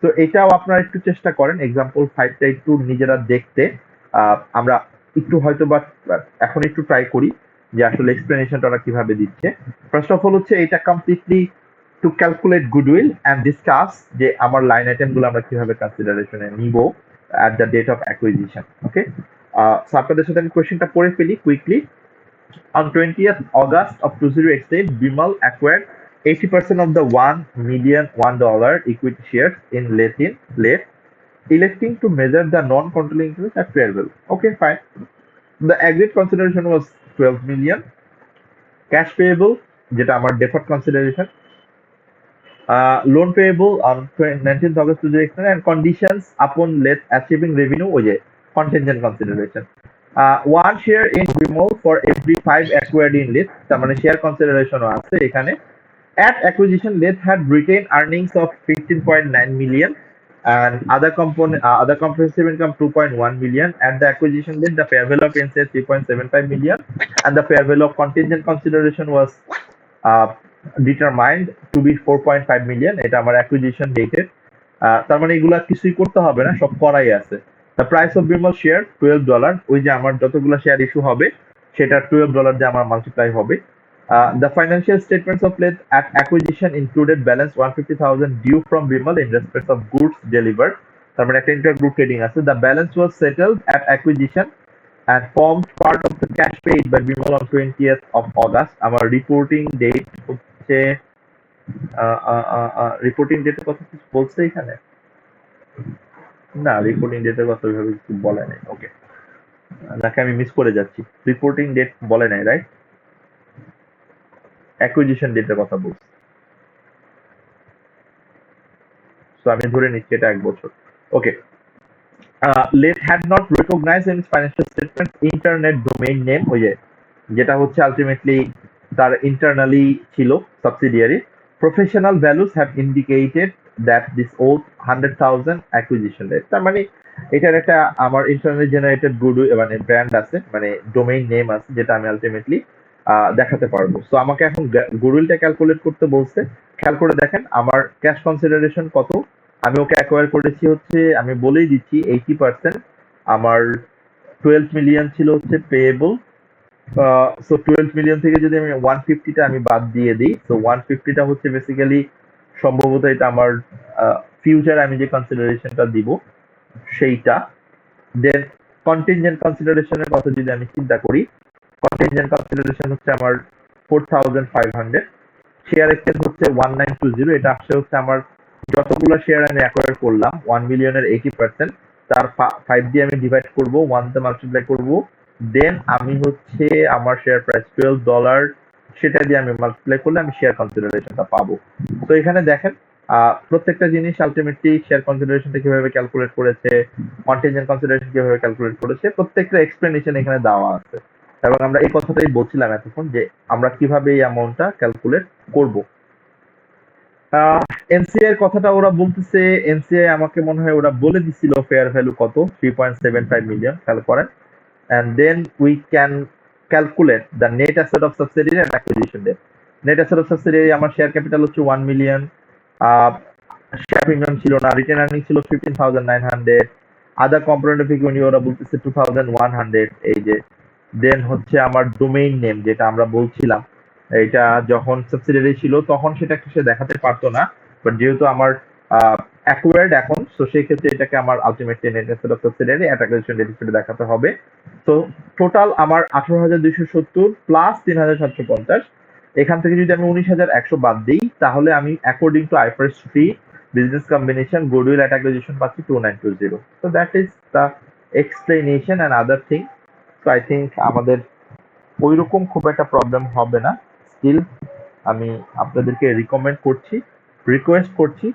তো এটাও আপনারা একটু চেষ্টা করেন এক্সাম্পল 5টা একটু নিজেরা দেখতে। আমরা একটু হয়তো বা এখন একটু ট্রাই করি যে আসলে এক্সপ্লেনেশনটা ওরা কিভাবে দিচ্ছে। ফার্স্ট অফ অল হচ্ছে এটা completely to calculate goodwill and discuss যে আমার লাইন আইটেম গুলো আমরা কিভাবে কনসিডারেশনে নিব at the date of acquisition. Okay, so আপনাদের সাথে আমি কোয়েশ্চেনটা পড়ে ফেলি quickly. On 20th August of 2008, Bimal acquired 80% of the $1 million equity shares in Late, electing to measure the non-controlling interest at fair value. Okay, fine. The agreed consideration was 12 million. Cash payable, যেটা আমার deferred consideration. Loan payable on 19th August 2008, and conditions upon late achieving revenue ওই যে contingent consideration. One share in Bimal for every 5 acquired in Late, তার মানে share consideration ও আছে এখানে। At acquisition, Late had retained earnings of 15.9 million and other comprehensive income 2.1 million. At the acquisition date, the fair value of NCA 3.75 million and the fair value of contingent consideration was determined to be 4.5 million. এটা আমার acquisition dated. তার মানে এগুলা কিছুই করতে হবে না, সব করাই আছে। The price of Bimal share $12, ওই যে আমার যতগুলো শেয়ার ইস্যু হবে সেটা $12 দিয়ে আমার মাল্টিপ্লাই হবে। The financial statements of Late at acquisition included balance 150,000 due from Bimal in respect of goods delivered. তার মানে একটা intergroup trading আছে। The balance was settled at acquisition and formed part of the cash paid by Bimal on 20th of August. আমার reporting date হচ্ছে reporting ডেটের কথা কিছু বলছে এখানে? না, রিপোর্টিং ডেটের কথা ওইভাবে কিছু বলে নাই। ওকে, নাকি আমি মিস করে যাচ্ছি? রিপোর্টিং ডেট বলে নাই, রাইট? অ্যাকুইজিশন ডেটের কথা বলছি। সো আমি ধরে নিচ্ছি এটা 1 বছর। ওকে, Late had not recognized in its financial statements internet domain name, ওই যে যেটা হচ্ছে আলটিমেটলি তার ইন্টারনালি ছিল subsidiary. Professional values have indicated that this owed 100,000 acquisition rate. তার মানে এটার একটা আমার ইন্টারনালি জেনারেটেড গুড মানে ব্র্যান্ড আছে, মানে ডোমেইন নেম আছে, যেটা আমি আলটিমেটলি দেখাতে পারবো। সো আমাকে এখন গুডউইলটা ক্যালকুলেট করতে বলছে। খেয়াল করে দেখেন আমার ক্যাশ কনসিডারেশন কত। আমি ওকে অ্যাকোয়ার করেছি হচ্ছে, আমি বলেই দিচ্ছি 80%। আমার 12 মিলিয়ন ছিল হচ্ছে পেয়েবল। সো 12 মিলিয়ন থেকে যদি আমি 150টা আমি বাদ দিয়ে দিই, তো 150টা হচ্ছে বেসিক্যালি সম্ভবত এটা আমার ফিউচার আমি যে কনসিডারেশনটা দিব সেইটা। দেন কন্টিনজেন্ট কনসিডারেশনের কথা যদি আমি চিন্তা করি, কন্টিনজেন্ট কনসিডারেশন হচ্ছে আমার 4500। শেয়ার এক্সচেঞ্জ হচ্ছে 1920, এটা আসছে হচ্ছে আমার যতগুলো শেয়ার আমি অ্যাকোয়ার করলাম 1 মিলিয়নের 80%, তার 5 দিয়ে আমি ডিভাইড করব, 1 তে মাল্টিপ্লাই করব, দেন আমি হচ্ছে আমার শেয়ার প্রাইস $12, সেটা দিয়ে আমি মাল্টিপ্লাই করলে আমি শেয়ার কনসিডারেশনটা পাবো। তো এখানে দেখেন প্রত্যেকটা জিনিস আলটিমেটলি শেয়ার কনসিডারেশনটা কিভাবে ক্যালকুলেট করেছে, কন্টিনজেন্ট কনসিডারেশন কিভাবে ক্যালকুলেট করেছে, প্রত্যেকটা এক্সপ্লেনেশন এখানে দেওয়া আছে। এবং আমরা এই কথাটাই বলছিলাম এতক্ষণ যে আমরা কিভাবে এই অ্যামাউন্টটা ক্যালকুলেট করব। এনসিআই এর কথাটা ওরা বলতেছে, এনসিআই আমাকে মনে হয় ওরা বলে দিছিল ফেয়ার ভ্যালু কত, 3.75 মিলিয়ন, খেয়াল করেন। And then we can calculate the net asset of subsidiary and acquisition debt. Net asset of subsidiary আমার শেয়ার ক্যাপিটাল হচ্ছে 1 মিলিয়ন, শেয়ার প্রিমিয়াম ছিল না, রিটেন আর্নিং ছিল 15,900, আদার কম্পোনেন্ট অফ ইকুইটি ওরা বলতেছে 2,100, এই যে। দেন হচ্ছে আমার ডোমেইন নেম যেটা আমরা বলছিলাম, এটা যখন সাবসিডিয়ারি ছিল তখন সেটা সে দেখাতে পারতো না, বাট যেহেতু আমার অ্যাকুয়ার্ড এখন, তো সেই ক্ষেত্রে এটাকে আমার ultimately net asset of subsidiary at acquisition date হিসেবে দেখাতে হবে। তো টোটাল আমার 18,270 প্লাস 3,750, এখান থেকে যদি আমি 19,100 বাদ দিই তাহলে আমি according to IFRS 3 business combination goodwill at acquisition পাচ্ছি 2920। তো that is the explanation and other thing. তো আই থিঙ্ক আমাদের ওইরকম খুব একটা প্রবলেম হবে না। স্টিল আমি আপনাদেরকে রিকমেন্ড করছি, রিকোয়েস্ট করছি,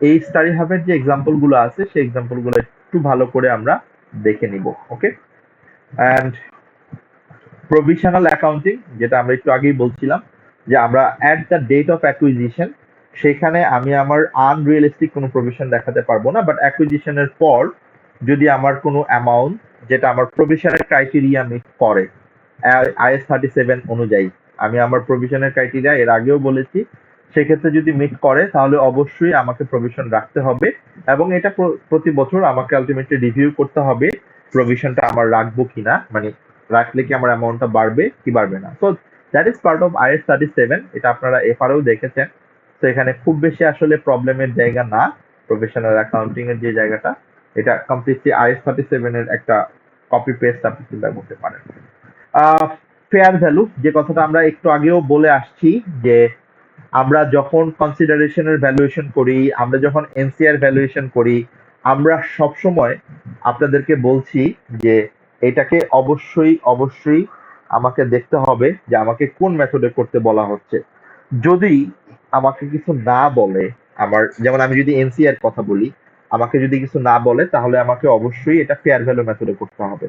এই স্টাডি হাবের যে এক্সাম্পল গুলো আছে সেই এক্সাম্পল গুলো একটু ভালো করে আমরা দেখে নিব। ওকে, অ্যান্ড প্রভিশনাল অ্যাকাউন্টিং যেটা আমরা একটু আগেই বলছিলাম যে আমরা at the date of acquisition, সেখানে আমি আমার আনরিয়েলিস্টিক কোনো প্রভিশন দেখাতে পারবো না, বাট অ্যাকুইজিশনের পর যদি আমার কোনো অ্যামাউন্ট যেটা আমার প্রভিশনের ক্রাইটেরিয়া মিট করে আইএস 37 অনুযায়ী, আমি আমার প্রভিশনের ক্রাইটেরিয়া এর আগেও বলেছি, সেক্ষেত্রে যদি মিট করে তাহলে অবশ্যই আমাকে প্রভিশন রাখতে হবে, এবং এটা প্রতি বছর আমাকে আলটিমেটলি রিভিউ করতে হবে প্রভিশনটা আমার রাখবো কিনা, মানে রাখলে কি আমার অ্যামাউন্টটা বাড়বে কি বাড়বে না। So that is part of is 37, এটা আপনারা এফআরও দেখেছেন। তো এখানে খুব বেশি আসলে প্রবলেমের জায়গা না, প্রফেশনাল অ্যাকাউন্টিং এর যে জায়গাটা, এটা কমপ্লিটলি আইএস 37 এর একটা কপি পেস্ট আপনি চিন্তা করতে পারেন। ফেয়ার ভ্যালু যে কথাটা আমরা একটু আগেও বলে আসছি, যে আমরা যখন কনসিডারেশনের ভ্যালুয়েশন করি, আমরা যখন এনসিআর ভ্যালুয়েশন করি, আমরা সবসময় আপনাদেরকে বলছি যে এটাকে অবশ্যই অবশ্যই আমাকে দেখতে হবে যে আমাকে কোন মেথডে করতে বলা হচ্ছে। যদি আমাকে কিছু না বলে, আমার যেমন আমি যদি এনসিআর কথা বলি, আমাকে যদি কিছু না বলে তাহলে আমাকে অবশ্যই এটা ফেয়ার ভ্যালু মেথডে করতে হবে।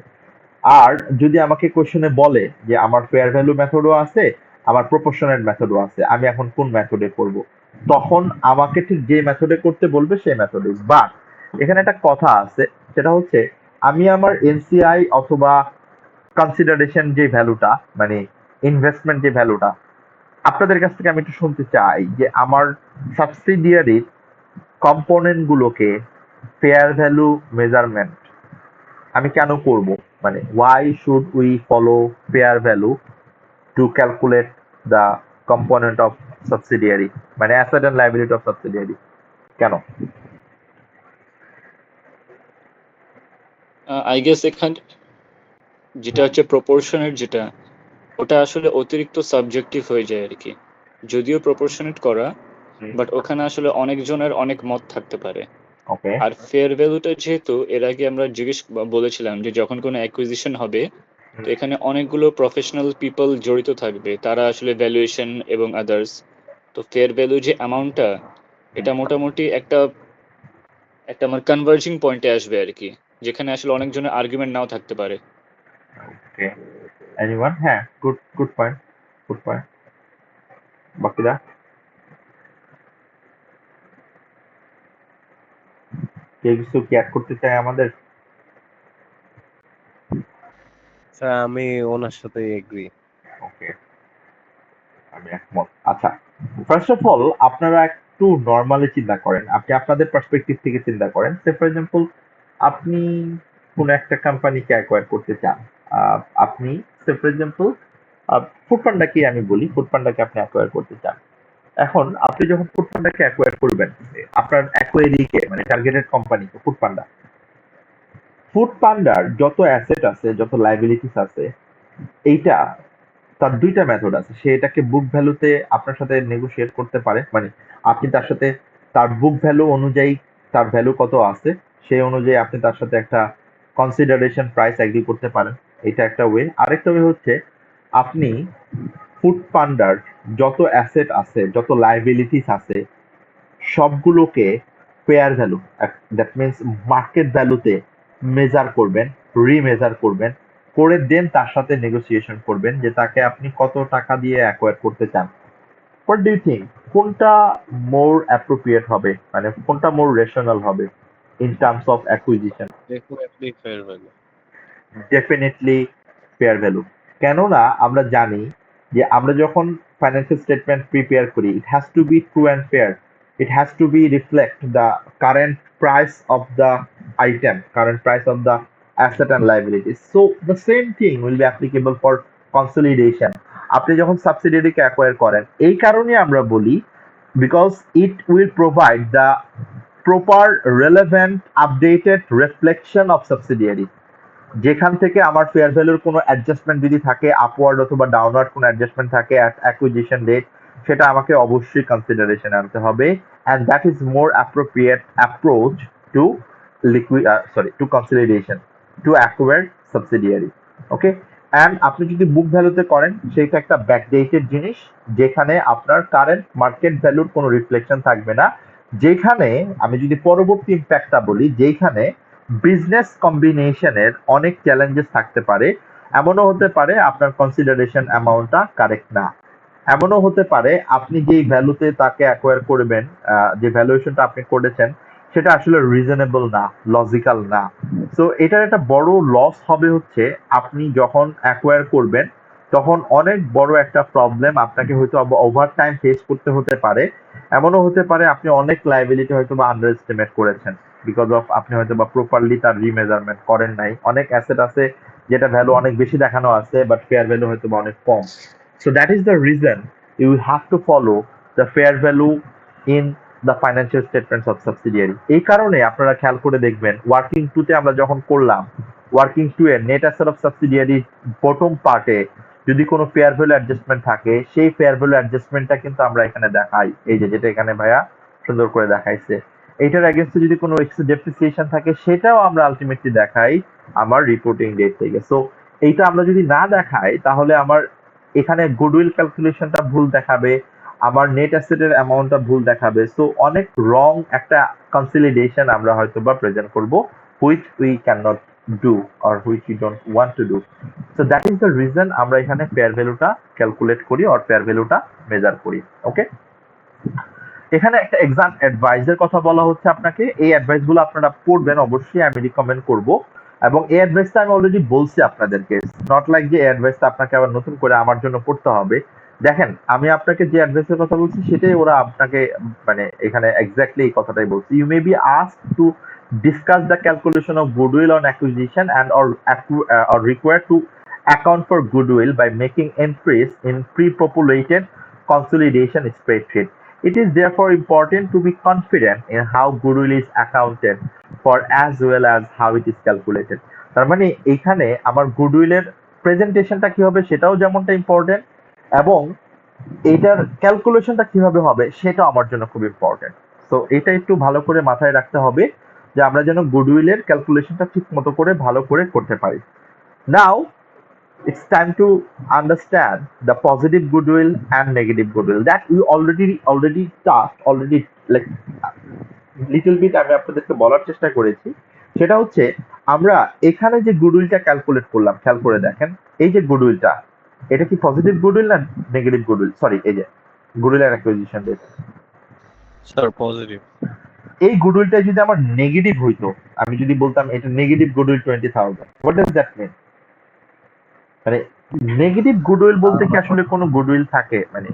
আর যদি আমাকে কোশ্চেনে বলে যে আমার ফেয়ার ভ্যালু মেথডও আছে, আমার প্রপোর্শনেট মেথডও আছে, আমি এখন কোন মেথডে করব, তখন আমাকে ঠিক যে মেথডে করতে বলবে সেই মেথডে। বাট এখানে একটা কথা আছে, সেটা হচ্ছে আমি আমার এনসিআই অথবা কনসিডারেশন যে ভ্যালুটা, মানে ইনভেস্টমেন্ট যে ভ্যালুটা, আপনাদের কাছ থেকে আমি একটু শুনতে চাই যে আমার সাবসিডিয়ারির কম্পোনেন্ট গুলোকে ফেয়ার ভ্যালু মেজারমেন্ট আমি কেন করব, মানে why should we follow fair value to calculate the component of subsidiary, মানে asset and liability of subsidiary, কেন? আই গেস এখানে যেটা হচ্ছে প্রপোর্শনের যেটা, ওটা আসলে অতিরিক্ত সাবজেক্টিভ হয়ে যায় আর কি। যদিও প্রপোর্শনেট করা, বাট ওখানে আসলে অনেকজনের অনেক মত থাকতে পারে। ওকে, আর ফেয়ার ভ্যালুটা যেহেতু এর আগে আমরা বলেছিলাম যে যখন কোনো অ্যাকুইজিশন হবে, তো এখানে অনেকগুলো প্রফেশনাল পিপল জড়িত থাকবে, তারা আসলে ভ্যালুয়েশন এবং আদার্স। তো ফেয়ার ভ্যালু যে অ্যামাউন্টটা, এটা মোটামুটি একটা একটা আমার কনভার্জিং পয়েন্টে আসবে আর কি, যেখানে আসলে অনেকজনের আর্গুমেন্ট নাও থাকতে পারে। ওকে, এনিওয়ান? হ্যাঁ, good good point, good point. বাকিরা কেউ কিছু কি অ্যাড করতে চায় আমাদের? স্যার আমি ওনার সাথে এগ্রি। ওকে, আচ্ছা, ফার্স্ট অফ অল আপনারা একটু নর্মালি চিন্তা করেন, আপনি আপনাদের পার্সপেক্টিভ থেকে চিন্তা করেন। সে ফর এক্সাম্পল আপনি কোনো একটা কোম্পানিকে অ্যাকোয়ার করতে চান। আপনি সে ফর এক্সাম্পল ফুড পান্ডাকে আমি বলি, ফুড পান্ডাকে আপনি অ্যাকোয়ার করতে চান। এখন আপনি যখন ফুড পান্ডাকে অ্যাকোয়ার করবেন, আপনার অ্যাকোয়ারিকে মানে টার্গেটেড কোম্পানিকে ফুড পান্ডা, ফুড পান্ডার যত অ্যাসেট আছে, যত লাইবিলিটিস আছে, এইটা তার দুইটা মেথড আছে। সে এটাকে বুক ভ্যালুতে আপনার সাথে নেগোশিয়েট করতে পারে, মানে আপনি তার সাথে তার বুক ভ্যালু অনুযায়ী তার ভ্যালু কত আছে সেই অনুযায়ী আপনি তার সাথে একটা কনসিডারেশন প্রাইস এগ্রি করতে পারেন। এটা একটা ওয়ে। আরেকটা ওয়ে হচ্ছে আপনি ফুড পান্ডার যত অ্যাসেট আছে, যত লাইবিলিটিস আছে, সবগুলোকে fair value, that means market ভ্যালুতে মেজার করবেন, রিমেজার করবেন, করে দেন তার সাথে নেগোসিয়েশন করবেন যে তাকে আপনি কত টাকা দিয়ে অ্যাকোয়ার করতে চান। হোয়াট ডু ইউ থিঙ্ক, কোনটা মোর অ্যাপ্রোপ্রিয়েট হবে, মানে কোনটা মোর রেশনাল হবে in terms of acquisition? Definitely fair value. Definitely fair value. কেননা আমরা জানি যে আমরা যখন ফাইন্যান্সিয়াল স্টেটমেন্ট প্রিপেয়ার করি, it has to be true and fair, it has to be reflect the current price of the item, current price of the asset and liabilities. So the same thing will be applicable for consolidation. আপনি যখন সাবসিডিয়ারিকে acquire করেন, এই কারণে আমরা বলি because it will provide the proper relevant updated reflection of subsidiary, যেখান থেকে আমার ফেয়ার ভ্যালুর কোনো অ্যাডজাস্টমেন্ট যদি থাকে, আপওয়ার্ড অথবা ডাউনওয়ার্ড কোনো অ্যাডজাস্টমেন্ট থাকে অ্যাট অ্যাকুইজিশন ডেট, সেটা আমাকে অবশ্যই কনসিডারেশন আনতে হবে। And that is more appropriate approach to to consideration to acquire subsidiary. Okay, and আপনি যদি বুক ভ্যালুতে করেন সেটা একটা ব্যাকডেটেড জিনিস, যেখানে আপনার কারেন্ট মার্কেট ভ্যালুর কোনো রিফ্লেকশন থাকবে না, যেখানে আমি যদি পরবর্তী ইম্প্যাক্টটা বলি, যেখানে বিজনেস কম্বিনেশনের অনেক চ্যালেঞ্জেস থাকতে পারে। এমনও হতে পারে আপনার কনসিডারেশন অ্যামাউন্টটা কারেক্ট না, এমনও হতে পারে আপনি যেই ভ্যালুতে তাকে অ্যাকোয়ার করবেন, যে ভ্যালুয়েশনটা আপনি করেছেন সেটা আসলে রিজনেবল না, লজিক্যাল না। সো এটার একটা বড় লস হবে হচ্ছে আপনি যখন অ্যাকোয়ার করবেন তখন অনেক বড় একটা প্রবলেম আপনাকে হয়তো ওভার টাইম ফেস করতে হতে পারে। এমনও হতে পারে আপনি অনেক লাইবিলিটি হয়তো বা আন্ডার এস্টিমেট করেছেন, বিকজ অফ আপনি হয়তো বা প্রপারলি তার রিমেজারমেন্ট করেন নাই। অনেক অ্যাসেট আছে যেটা ভ্যালু অনেক বেশি দেখানো আছে বাট ফেয়ার ভ্যালু হয়তো বা অনেক কম। So that is the reason you have to follow the fair value in the financial statements of subsidiary. এই কারণে আপনারা খেয়াল করে দেখবেন ওয়ার্কিং টুতে আমরা যখন করলাম, ওয়ার্কিং টু এর net asset of subsidiary bottom পার্টে যদি কোনো ফেয়ার ভ্যালু অ্যাডজাস্টমেন্ট থাকে, সেই ফেয়ার ভ্যালু অ্যাডজাস্টমেন্টটা কিন্তু আমরা এখানে দেখাই, এই যে যেটা এখানে ভাইয়া সুন্দর করে দেখাইছে। এইটার এগেইনস্টে যদি কোনো এক্সট্রা ডেপ্রিসিয়েশন থাকে সেটাও আমরা আলটিমেটলি দেখাই আমার রিপোর্টিং ডেট থেকে। সো এইটা আমরা যদি না দেখাই তাহলে আমার এখানে গুডউইল ক্যালকুলেশনটা ভুল দেখাবে, আমার নেট অ্যাসেটের অ্যামাউন্টটা ভুল দেখাবে। সো অনেক রং একটা কনসলিডেশন আমরা হয়তো বা প্রেজেন্ট করব, which we can not do or which we don't want to do. So that is the reason আমরা এখানে ফেয়ার ভ্যালুটা ক্যালকুলেট করি অর ফেয়ার ভ্যালুটা মেজার করি। ওকে, এখানে একটা এক্সাম অ্যাডভাইসের কথা বলা হচ্ছে আপনাকে। এই অ্যাডভাইস গুলো আপনারা পড়বেন অবশ্যই, আমি রিকমেন্ড করব। এবং এই অ্যাডভাইসটা আমি অলরেডি বলছি আপনাদেরকে, নট লাইক যে এই অ্যাডভাইসটা আপনাকে আবার নতুন করে আমার জন্য পড়তে হবে। দেখেন আমি আপনাকে যে অ্যাডভাইসের কথা বলছি সেটাই ওরা আপনাকে মানে এখানে এক্স্যাক্টলি এই কথাটাই বলছি। You may be asked to discuss the calculation of goodwill on acquisition and or required to account for goodwill by making entries in pre-populated consolidation spreadsheet. It is therefore important to be confident in how goodwill is accounted for as well as how it is calculated. তার মানে এখানে আমার গুডউইলের প্রেজেন্টেশনটা কি হবে সেটাও যেমনটা important, এবং এটার ক্যালকুলেশনটা কিভাবে হবে সেটাও আমার জন্য খুব ইম্পর্টেন্ট। তো এটা একটু ভালো করে মাথায় রাখতে হবে যে আমরা যেন গুডউইলের ক্যালকুলেশনটা ঠিক মতো করে ভালো করে করতে পারি। নাও it's time to understand the positive goodwill and negative goodwill that we already touched like little bit আমি আপনাদেরকে বলার চেষ্টা করেছি। সেটা হচ্ছে আমরা এখানে যে গুডউইলটা ক্যালকুলেট করলাম, খেয়াল করে দেখেন এই যে গুডউইলটা, এটা কি পজিটিভ গুডউইল না নেগেটিভ গুডউইল? সরি, এই যে গুডউইল এর অ্যাকুইজিশন ডেট, স্যার পজিটিভ। এই গুডউইলটা যদি আমার নেগেটিভ হইতো, আমি যদি বলতাম এটা negative goodwill 20,000, what does that mean? মানে নেগেটিভ গুডউইল বলতে কি আসলে কোনো গুডউইল থাকে? মানে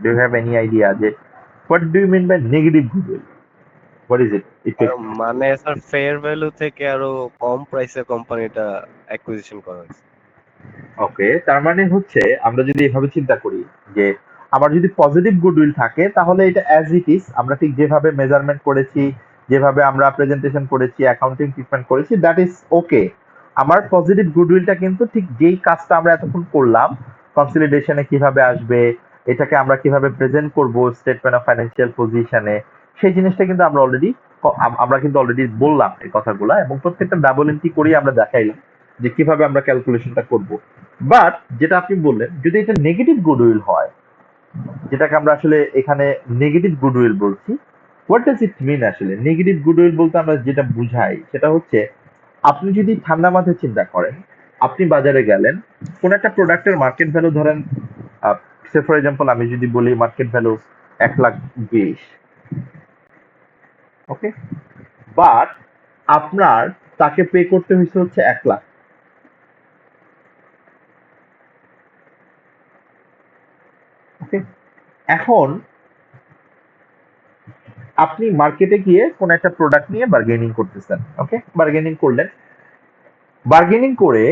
do you have any idea যে what do you mean by negative goodwill? What is it? একটু মানে স্যার ফেয়ার ভ্যালু থেকে আরো কম প্রাইসে কোম্পানিটা অ্যাকুইজিশন করা হয়েছে। ওকে, তার মানে হচ্ছে আমরা যদি এভাবে চিন্তা করি যে আমার যদি পজিটিভ গুডউইল থাকে তাহলে এটা অ্যাজ ইট ইজ আমরা ঠিক যেভাবে মেজারমেন্ট করেছি, যেভাবে আমরা প্রেজেন্টেশন করেছি, অ্যাকাউন্টিং ট্রিটমেন্ট করেছি, দ্যাট ইজ ওকে। আমার পজিটিভ গুডউইলটা কিন্তু ঠিক যেই কাজটা আমরা এতক্ষণ করলাম, কনসলিডেশনে কিভাবে আসবে, এটাকে আমরা কিভাবে প্রেজেন্ট করব স্টেটমেন্ট অফ ফাইন্যান্সিয়াল পজিশনে, সেই জিনিসটা কিন্তু আমরা কিন্তু অলরেডি বললাম এই কথাগুলা, এবং প্রত্যেকটা ডাবল এন্ট্রি করেই আমরা দেখাইলাম যে কিভাবে আমরা ক্যালকুলেশনটা করব। বাট যেটা আপনি বললেন, যদি এটা নেগেটিভ গুডউইল হয়, যেটাকে আমরা আসলে এখানে নেগেটিভ গুডউইল বলছি, হোয়াট ডাজ ইট মিন আসলে? নেগেটিভ গুডউইল বলতে আমরা যেটা বুঝাই সেটা হচ্ছে, আপনি যদি ঠান্ডা মাথায় চিন্তা করেন, আপনি বাজারে গেলেন, কোন একটা প্রোডাক্টের মার্কেট ভ্যালু ধরেন, সে ফর এক্সাম্পল আমি যদি বলি মার্কেট ভ্যালু 1,20,000, ওকে, বাট আপনার তাকে পে করতে হয়েছে হচ্ছে 1,00,000। ওকে, এখন আপনি মার্কেটে গিয়ে কোন একটা প্রোডাক্ট নিয়ে বার্গেনিং করতেছেন, ওকে, বার্গেনিং করলেন, বার্গেনিং করে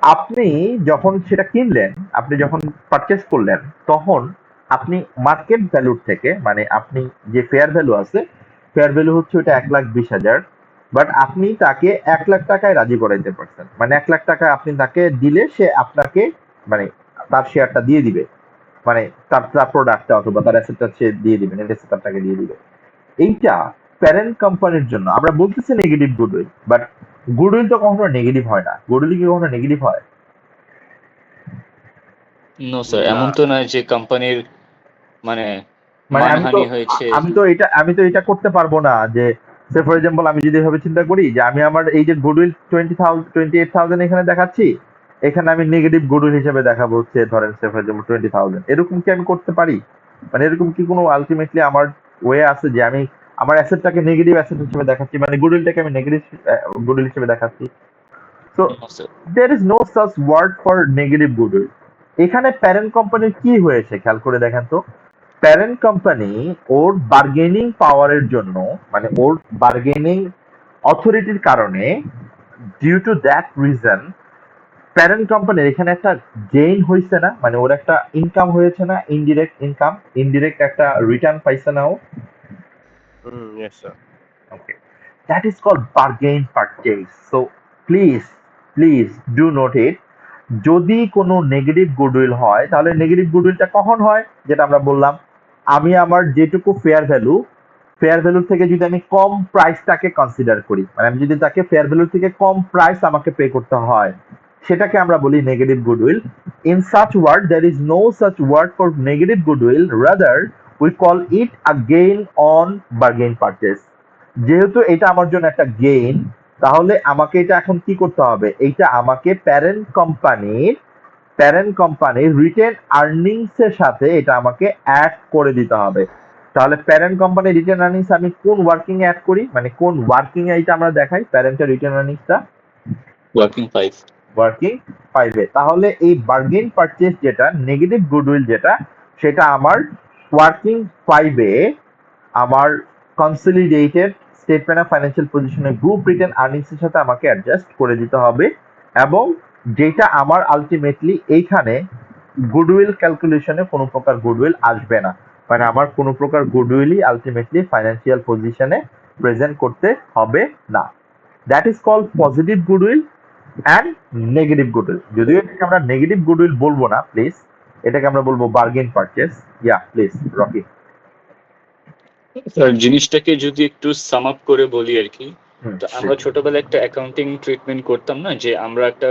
আপনি যখন সেটা কিনলেন, আপনি যখন পারচেস করলেন, তখন আপনি মার্কেট ভ্যালুর থেকে, মানে আপনি যে ফেয়ার ভ্যালু আছে, ফেয়ার ভ্যালু হচ্ছে ওটা 1,20,000, বাট আপনি তাকে 1,00,000 টাকায় রাজি করাইতে পারছেন, মানে 1,00,000 টাকা আপনি তাকে দিলে সে আপনাকে, মানে তার শেয়ারটা দিয়ে দিবে, মানে তার তার প্রোডাক্টটা অথবা তার অ্যাসেটটা সে দিয়ে দিবে, নেট অ্যাসেট আপনাকে দিয়ে দিবে। এইটা প্যারেন্ট কোম্পানির জন্য আমরা বলতেছি নেগেটিভ গুডউইল, বাট গুডউইল তো কখনো নেগেটিভ হয় না। গুডউইল কি কখনো নেগেটিভ হয়? নো স্যার, না এমন তো নয় যে কোম্পানির মানে মানে মানহানি হয়েছে। আমি তো এটা করতে পারবো না যে, সে ফর এক্সাম্পল আমি যদি এভাবে চিন্তা করি যে আমি আমার এই যে গুডউইল 28,000 এখানে দেখাচ্ছি, এখানে আমি নেগেটিভ গুডউইল হিসেবে দেখাবো হচ্ছে ধরেন সে ফর এক্সাম্পল 20,000, এরকম কি আমি করতে পারি? মানে এরকম কি কোনো আলটিমেটলি আমার ওয়ে আছে যে আমি আমার অ্যাসেটটাকে নেগেটিভ অ্যাসেট হিসেবে দেখাচ্ছি, মানে গুডউইলটাকে আমি নেগেটিভ গুডউইল হিসেবে দেখাচ্ছি? তো no sir, there is no such word for negative goodwill. এখানে প্যারেন্ট কোম্পানির কি হয়েছে খেয়াল করে দেখেন তো। প্যারেন্ট কোম্পানি ওর বার্গেনিং পাওয়ারের জন্য, মানে ওর বার্গেনিং অথরিটির কারণে, due to that reason, parent কোম্পানির এখানে একটা গেইন হয়েছে না, মানে ওর একটা ইনকাম হয়েছে না, ইনডিরেক্ট ইনকাম, ইনডিরেক্ট একটা রিটার্ন পাইছে না ও। Yes sir. Okay. That is called bargain purchase. So please do note it. যদি কোনো নেগেটিভ গুডউইল হয় তাহলে নেগেটিভ গুডউইলটা কখন হয়? যেটা আমরা বললাম, আমি আমার যেটুকু ফেয়ার ভ্যালু থেকে যদি আমি কম প্রাইসটাকে কনসিডার করি, মানে আমি যদি তাকে ফেয়ার ভ্যালু থেকে কম প্রাইস আমাকে পে করতে হয়, সেটাকে আমরা বলি negative goodwill. In such word there is no such word for negative goodwill, rather we call it a gain on bargain purchase. যেহেতু এটা আমার জন্য একটা গেইন, তাহলে আমাকে এটা এখন কি করতে হবে? এইটা আমাকে প্যারেন্ট কোম্পানির রিটেন আর্নিংস এর সাথে এটা আমাকে অ্যাড করে দিতে হবে। তাহলে প্যারেন্ট কোম্পানির রিটেন আর্নিংস আমি কোন ওয়ার্কিং এ অ্যাড করি, মানে কোন ওয়ার্কিং এ এটা আমরা দেখাই প্যারেন্টের রিটেন আর্নিংসটা? ওয়ার্কিং 5। ওয়ার্কিং 5 এ। তাহলে এই বার্গেন পারচেজ যেটা নেগেটিভ গুডউইল যেটা, সেটা আমার ওয়ার্কিং 5 এ আমার কনসলিডেটেড স্টেটমেন্ট অফ ফাইন্যান্সিয়াল পজিশনের গ্রুপ রিটেন আর্নিংস এর সাথে আমাকে অ্যাডজাস্ট করে দিতে হবে, এবং যেটা আমার আলটিমেটলি এইখানে গুডউইল ক্যালকুলেশনে কোনো প্রকার গুডউইল আসবে না, মানে আমার কোনো প্রকার গুডউইলই আলটিমেটলি ফাইন্যান্সিয়াল পজিশনে প্রেজেন্ট করতে হবে না। That is called positive goodwill and negative goodwill. যদিও এটাকে আমরা নেগেটিভ গুডউইল বলবো না, প্লিজ এটাকে আমরা বলবো bargain purchase. Yeah please Rocky. Sir, জিনিসটাকে যদি একটু সাম আপ করে বলি আর কি, তো আমরা ছোটবেলায় একটা অ্যাকাউন্টিং ট্রিটমেন্ট করতাম না, যে আমরা একটা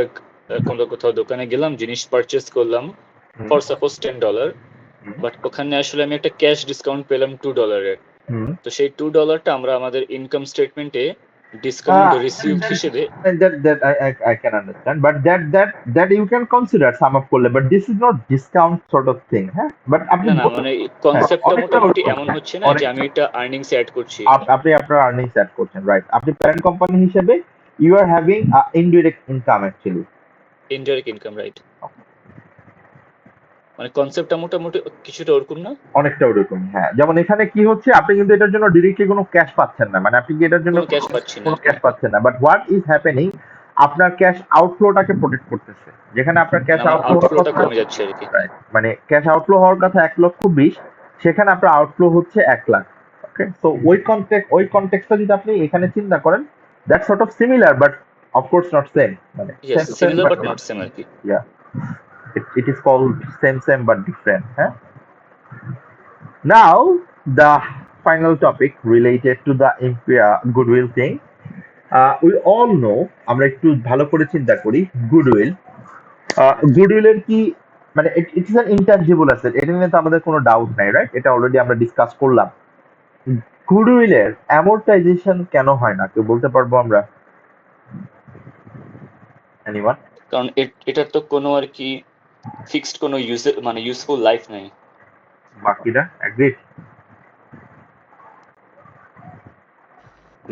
কোথাও দোকানে গেলাম, জিনিস পারচেস করলাম ফর সাপোজ $10, বাট ওখানে আসলে আমি একটা ক্যাশ ডিসকাউন্ট পেলাম $2-এর। তো সেই $2টা আমরা আমাদের ইনকাম স্টেটমেন্টে ডিসকাউন্ট রিসিভড হিসেবে that I can understand, but that you can consider sum up করলে, but this is not discount sort of thing, হ্যাঁ? But আপনি না মানে কনসেপ্টটা অনেকটা মোটামুটি ওরকম, এমন হচ্ছে না যে আমি এটা আর্নিংস অ্যাড করছি। আপনি আপনার আর্নিংস অ্যাড করছেন, রাইট? আপনি প্যারেন্ট কোম্পানি হিসেবে you are having indirect income actually. Indirect income, right. মানে কনসেপ্টটা মোটামুটি কিছুটা ওরকম না? অনেকটা ওরকম, হ্যাঁ। যেমন এখানে কি হচ্ছে, আপনি কিন্তু এটার জন্য ডিরেক্টলি কোনো ক্যাশ পাচ্ছেন না, মানে আপনি কি এটার জন্য কোনো ক্যাশ পাচ্ছি না কোনো আর কি। ক্যাশ পাচ্ছেন না, বাট হোয়াট ইজ হ্যাপেনিং, আপনার ক্যাশ আউটফ্লোটাকে প্রোটেক্ট করতেছে। যেখানে আপনার ক্যাশ মানে আমার আউটফ্লো হওয়ার আউটফ্লোটা কথা, কমে যাচ্ছে আর কি। right, মানে ক্যাশ আউটফ্লো হওয়ার কথা 1,20,000, সেখানে আপনার আউটফ্লো হচ্ছে 1,00,000। ওকে, সো ওই কনটেক্সটটা যদি আপনি এখানে চিন্তা করেন, that sort of similar but of course not same, মানে yes, same similar but but not same আর কি। yeah, it is called same but different, হ্যাঁ। Now, the final topic related to the goodwill thing. We all know, আমরা একটু ভালো করে চিন্তা করি, goodwill. Goodwill-এর কি, মানে it is an intangible asset, এটা নিয়ে তো আমাদের কোনো ডাউট নাই, রাইট? এটা অলরেডি আমরা ডিসকাস করলাম। Goodwill-এর amortization কেন হয় না, কেউ বলতে পারবো আমরা? Anyone? কারণ এটার তো কোনো আর কি ফিক্সড কোনো মানে ইউজফুল লাইফ নাই। বাকিরা agreed?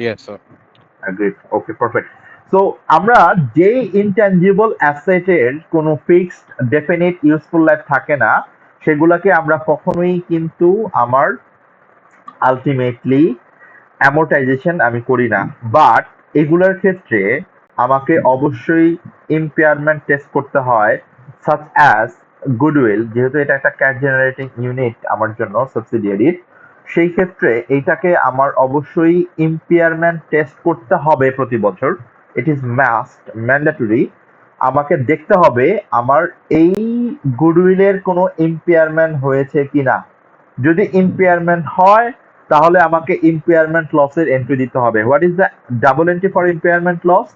Yes, sir. Agreed. Okay, perfect. So আমরা যেই ইনট্যাঞ্জিবল অ্যাসেটের কোনো ফিক্সড ডেফিনিট ইউজফুল লাইফ থাকে না, সেগুলোকে আমরা কখনোই কিন্তু আমার আলটিমেটলি অ্যামোর্টাইজেশন আমি করি না। বাট এগুলোর ক্ষেত্রে আমাকে অবশ্যই ইম্পেয়ারমেন্ট টেস্ট করতে হয়, সাচ অ্যাজ গুডউইল, যেহেতু এটা একটা ক্যাশ জেনারেটিং ইউনিট আমার জন্য সাবসিডিয়ারির, সেই ক্ষেত্রে এইটাকে আমার অবশ্যই ইম্পেয়ারমেন্ট টেস্ট করতে হবে প্রতি বছর। It is mandatory. আমাকে দেখতে হবে আমার এই গুডউইলের কোনো ইম্পেয়ারমেন্ট হয়েছে কিনা। যদি ইম্পেয়ারমেন্ট হয়, তাহলে আমাকে ইম্পেয়ারমেন্ট লসের এন্ট্রি দিতে হবে। What is the double entry for impairment loss?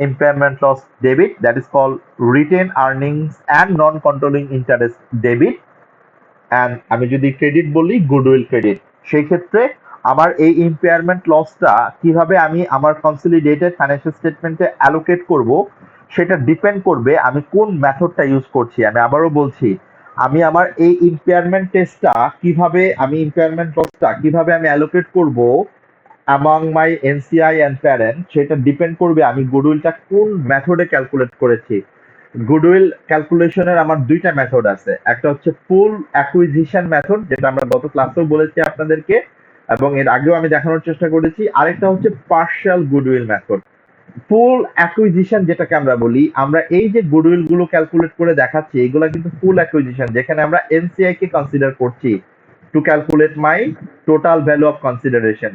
Impairment loss debit, that is called retained earnings and non-controlling interest debit, and আমি যদি ক্রেডিট বলি গুডউইল ক্রেডিট। সেই ক্ষেত্রে আমার এই ইম্পেয়ারমেন্ট লসটা কিভাবে আমি আমার কনসলিডেটেড ফাইন্যান্সিয়াল স্টেটমেন্টে অ্যালোকেট করব, সেটা ডিপেন্ড করবে আমি কোন মেথডটা ইউজ করছি। আমি আবারও বলছি, আমি আমার এই ইম্পেয়ারমেন্ট টেস্টটা কিভাবে, আমি ইম্পেয়ারমেন্ট লসটা কিভাবে আমি অ্যালোকেট করব among my NCI and parent, সেটা ডিপেন্ড করবে আমি গুডউইলটা কোন মেথডে ক্যালকুলেট করেছি। গুডউইল ক্যালকুলেশনের আমার দুইটা মেথড আছে, একটা হচ্ছে ফুল অ্যাকুইজিশন মেথড, যেটা আমরা গত ক্লাসেও বলেছি আপনাদেরকে এবং এর আগেও আমি দেখানোর চেষ্টা করেছি। আরেকটা হচ্ছে পার্শিয়াল গুডউইল মেথড। ফুল অ্যাকুইজিশন যেটাকে আমরা বলি, আমরা এই যে গুডউইল গুলো ক্যালকুলেট করে দেখাচ্ছি, এগুলো কিন্তু ফুল অ্যাকুইজিশন, যেখানে আমরা এনসিআই কে কনসিডার করছি to calculate my total value of consideration.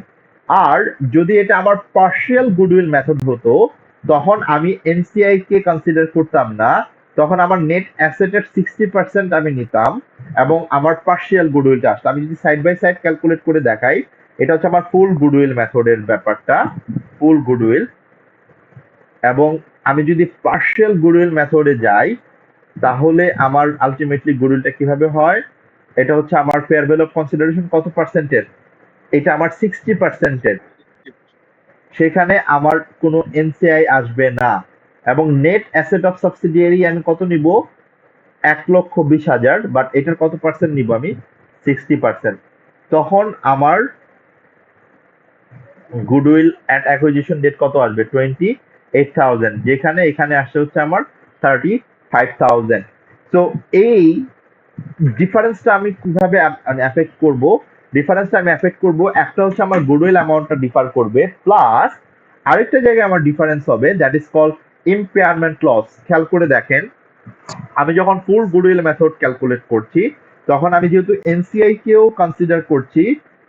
আর যদি এটা আমার পার্শিয়াল গুডউইল মেথড হতো, তখন আমি এনসিআই কে কনসিডার করতাম না, তখন আমার নেট অ্যাসেটের 60% আমি নিতাম এবং আমার পার্শিয়াল গুডউইলটা আসতো। আমি যদি সাইড বাই সাইড ক্যালকুলেট করে দেখাই, এটা হচ্ছে আমার ফুল গুডউইল মেথডের ব্যাপারটা, ফুল গুডউইল। এবং আমি যদি পার্শিয়াল গুডউইল মেথডে যাই, তাহলে আমার আলটিমেটলি গুডউইলটা কিভাবে হয়, এটা হচ্ছে আমার ফেয়ার ভ্যালু অফ কনসিডারেশন কত পার্সেন্টের, এটা আমার 60%-এর, সেখানে আমার কোনো এনসিআই আসবে না। এবং নেট অ্যাসেট অফ সাবসিডিয়ারি আমি কত নিব, 1,20,000, বাট এটার কত পার্সেন্ট নিব আমি, 60%। তখন আমার গুডউইল অ্যাট অ্যাকুইজিশন ডেট কত আসবে, 28,000, যেখানে এখানে আসছে হচ্ছে আমার 35,000। তো এই ডিফারেন্সটা আমি কিভাবে এফেক্ট করব, ডিফারেন্সটা আমি এফেক্ট করব, একটা হচ্ছে আমার গুডউইল অ্যামাউন্টটা ডিফার করবে, প্লাস আরেকটা জায়গায় আমার ডিফারেন্স হবে, that is called impairment loss. খেয়াল করে দেখেন, আমি যখন ফুল গুডউইল মেথড ক্যালকুলেট করছি, তখন আমি যেহেতু এনসিআই কেও কনসিডার করছি,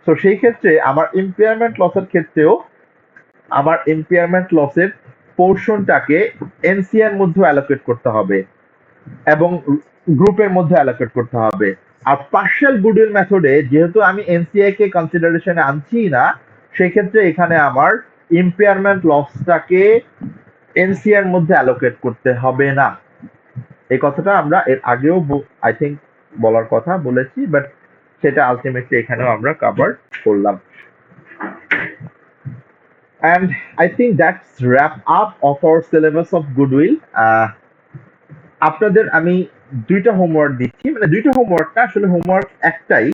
তো সেই ক্ষেত্রে আমার ইম্পেয়ারমেন্ট লসের ক্ষেত্রেও আমার ইম্পেয়ারমেন্ট লসের পোর্শনটাকে এনসিআই এর মধ্যে অ্যালোকেট করতে হবে এবং গ্রুপের মধ্যে অ্যালোকেট করতে হবে। আর পার্শিয়াল গুডউইল মেথডে যেহেতু আমি এনসিআই কে কনসিডারেশনে আনছি না, সেই ক্ষেত্রে এখানে আমার ইম্পেয়ারমেন্ট লসটাকে এনসিআই এর মধ্যে অ্যালোকেট করতে হবে না। এই কথাটা আমরা এর আগেও আই থিংক বলার কথা বলেছি, বাট সেটা আলটিমেটলি এখানেও আমরা কভার করলাম। And I think that's wrap up of our syllabus of goodwill. আপনাদের আমি দুইটা হোমওয়ার্ক দিচ্ছি, মানে দুইটা হোমওয়ার্ক না, আসলে হোমওয়ার্ক একটাই।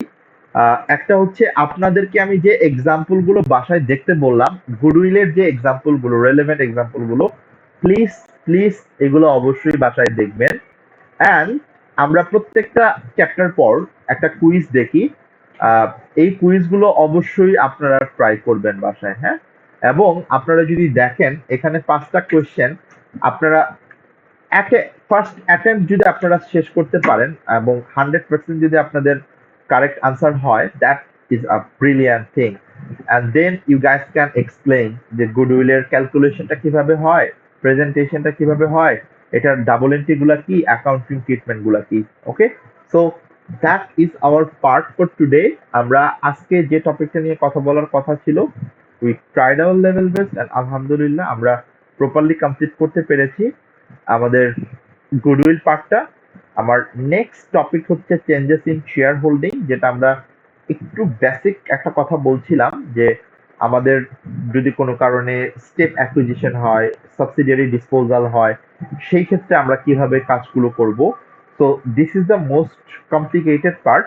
একটা হচ্ছে আপনাদেরকে আমি যে এক্সাম্পল গুলো বাসায় দেখতে বললাম, গুডউইলের যে এক্সাম্পল গুলো, রেলেভেন্ট এক্সাম্পল গুলো, প্লিজ প্লিজ এগুলো অবশ্যই বাসায় দেখবেন। অ্যান্ড আমরা প্রত্যেকটা চ্যাপ্টার পর একটা কুইজ দেখি। এই কুইজগুলো অবশ্যই আপনারা ট্রাই করবেন বাসায়, হ্যাঁ? এবং আপনারা যদি দেখেন এখানে 5টা কোয়েশ্চেন আপনারা ফার্স্ট অ্যাটেম্প্ট যদি আপনারা শেষ করতে পারেন এবং 100% যদি আপনাদের কারেক্ট আনসার হয়, that is a brilliant thing. And then you guys can explain যে গুডউইলের ক্যালকুলেশনটা কিভাবে হয়, প্রেজেন্টেশনটা কিভাবে হয়, এটার ডাবল এন্ট্রি গুলা কি, অ্যাকাউন্টিং ট্রিটমেন্ট গুলা কি। Okay, so that is our part for today. আমরা আজকে যে টপিকটা নিয়ে কথা বলার কথা ছিল, we tried our level best and আলহামদুলিল্লাহ আমরা প্রপারলি কমপ্লিট করতে পেরেছি আমাদের গুডউইল পার্টটা। আমার নেক্সট টপিক হচ্ছে চেঞ্জেস ইন শেয়ার হোল্ডিং, যেটা আমরা একটু বেসিক একটা কথা বলছিলাম যে আমাদের যদি কোনো কারণে স্টেপ অ্যাকুইজিশন হয়, সাবসিডিয়ারি ডিসপোজাল হয়, সেই ক্ষেত্রে আমরা কিভাবে কাজগুলো করব। তো this is the most complicated part.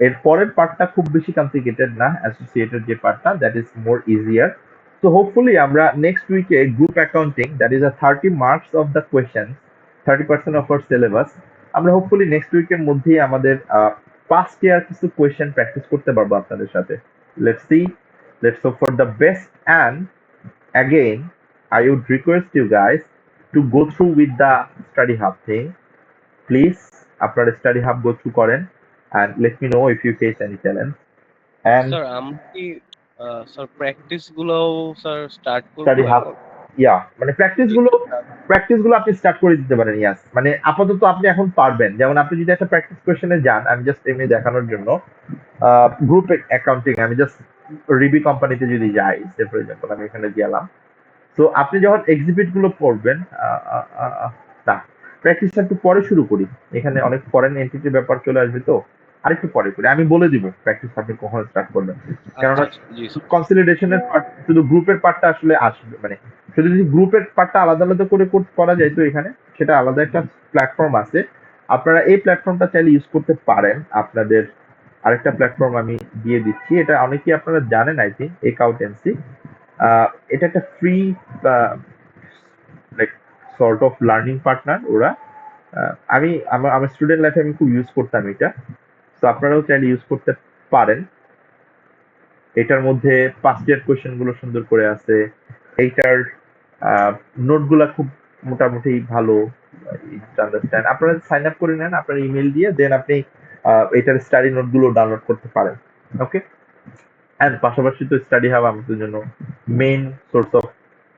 এর পরের পার্টটা খুব বেশি কমপ্লিকেটেড না, অ্যাসোসিয়েটেড যে পার্টটা, that is more easier. So hopefully আমরা next week a group accounting, that is a 30 marks of the questions, 30% of our syllabus, আমরা hopefully next week এর মধ্যেই আমাদের past year কিছু question practice করতে পারবো আপনাদের সাথে। Let's see, let's hope for the best, and again I would request you guys to go through with the study hub thing. Please আপনারা study hub go through করেন and let me know if you face any challenge. And sir আমরা কি sir practice গুলো sir start করব study hub, ইয়া মানে practice গুলো আপনি start করে দিতে পারেন। ইয়াস, মানে আপাতত আপনি এখন পারবেন। যেমন আপনি যদি একটা প্র্যাকটিস কোশ্চেনে যান, আমি জাস্ট এমনি দেখানোর জন্য গ্রুপ অ্যাকাউন্টিং, আমি জাস্ট রিবি কোম্পানিতে যদি যাই, সে ফর এক্সাম্পল আমি এখানে গেলাম। তো আপনি যখন এক্সিবিট গুলো পড়বেন, না প্র্যাকটিসটা একটু পরে শুরু করি, এখানে অনেক ফরেন এন্টিটির ব্যাপার চলে আসবে, তো আরেকটু পরে করি। আমি বলে দিব প্র্যাকটিস আপনি কখন স্টার্ট করবেন, কেননা জি স্যার। কনসলিডেশনের পার্ট, শুধু গ্রুপের পার্টটা আসলে আসবে, মানে শুধু যদি গ্রুপের পার্টটা আলাদা আলাদা করে করা যায় তো এখানে সেটা আলাদা একটা প্ল্যাটফর্ম আছে, আপনারা এই প্ল্যাটফর্মটা চাইলে ইউজ করতে পারেন। আপনাদের আরেকটা প্ল্যাটফর্ম আমি দিয়ে দিচ্ছি, এটা অনেকেই আপনারা জানেন আই থিঙ্ক, অ্যাকাউন্টেন্সি। এটা একটা free like sort of learning partner ওরা। আমি আমার স্টুডেন্ট লাইফে আমি খুব ইউজ করতাম এটা, তো আপনারাও চাইলে ইউজ করতে পারেন। এটার মধ্যে পাস্ট ইয়ার কোয়েশ্চেন গুলো সুন্দর করে আছে, এইটার নোটগুলা খুব মোটামুটি ভালো, আন্ডারস্ট্যান্ড। আপনারা সাইন আপ করে নেন আপনার ইমেল দিয়ে, দেন আপনি এটার স্টাডি নোটগুলো ডাউনলোড করতে পারেন। ওকে, অ্যান্ড পাশাপাশি তো স্টাডি হাব আমাদের জন্য মেইন সোর্স অফ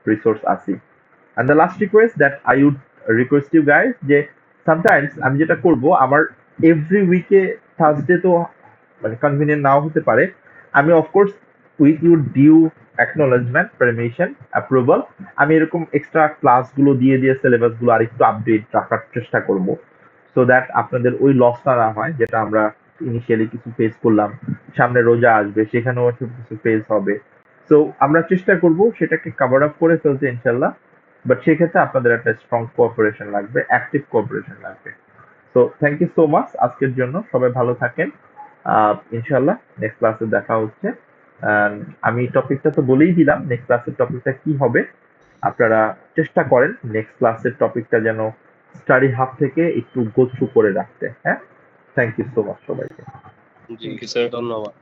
রিসোর্স আছে। And the last request that I would request you guys, যে সামটাইমস আমি যেটা করব, আমার এভরি উইকে থার্সডে তো মানে কনভিনিয়েন্ট নাও হতে পারে, আমি of course with your due acknowledgement, permission, approval, আমি এরকম এক্সট্রা ক্লাসগুলো দিয়ে সিলেবাসগুলো আরেকটু আপডেট রাখার চেষ্টা করব, সো দ্যাট আপনাদের ওই লসটা না হয় যেটা আমরা ইনিশিয়ালি কিছু ফেস করলাম। সামনে রোজা আসবে, সেখানেও কিছু ফেস হবে, সো আমরা চেষ্টা করব সেটাকে কভার আপ করে ফেলতে ইনশাল্লাহ। বাট সেক্ষেত্রে আপনাদের একটা স্ট্রং কোঅপারেশন লাগবে, অ্যাক্টিভ কোঅপারেশন লাগবে। So thank you so much আজকের জন্য, সবাই ভালো থাকেন। ইনশাল্লাহ নেক্সট ক্লাসে দেখা হচ্ছে। আমি টপিকটা তো বলেই দিলাম, নেক্সট ক্লাসের টপিকটা কি হবে। আপনারা চেষ্টা করেন নেক্সট ক্লাসের টপিকটা যেন স্টাডি হাব থেকে একটু গো থ্রু করে রাখতে। হ্যাঁ, থ্যাংক ইউ সো মাচ সবাইকে। জি Thank you, sir. ধন্যবাদ।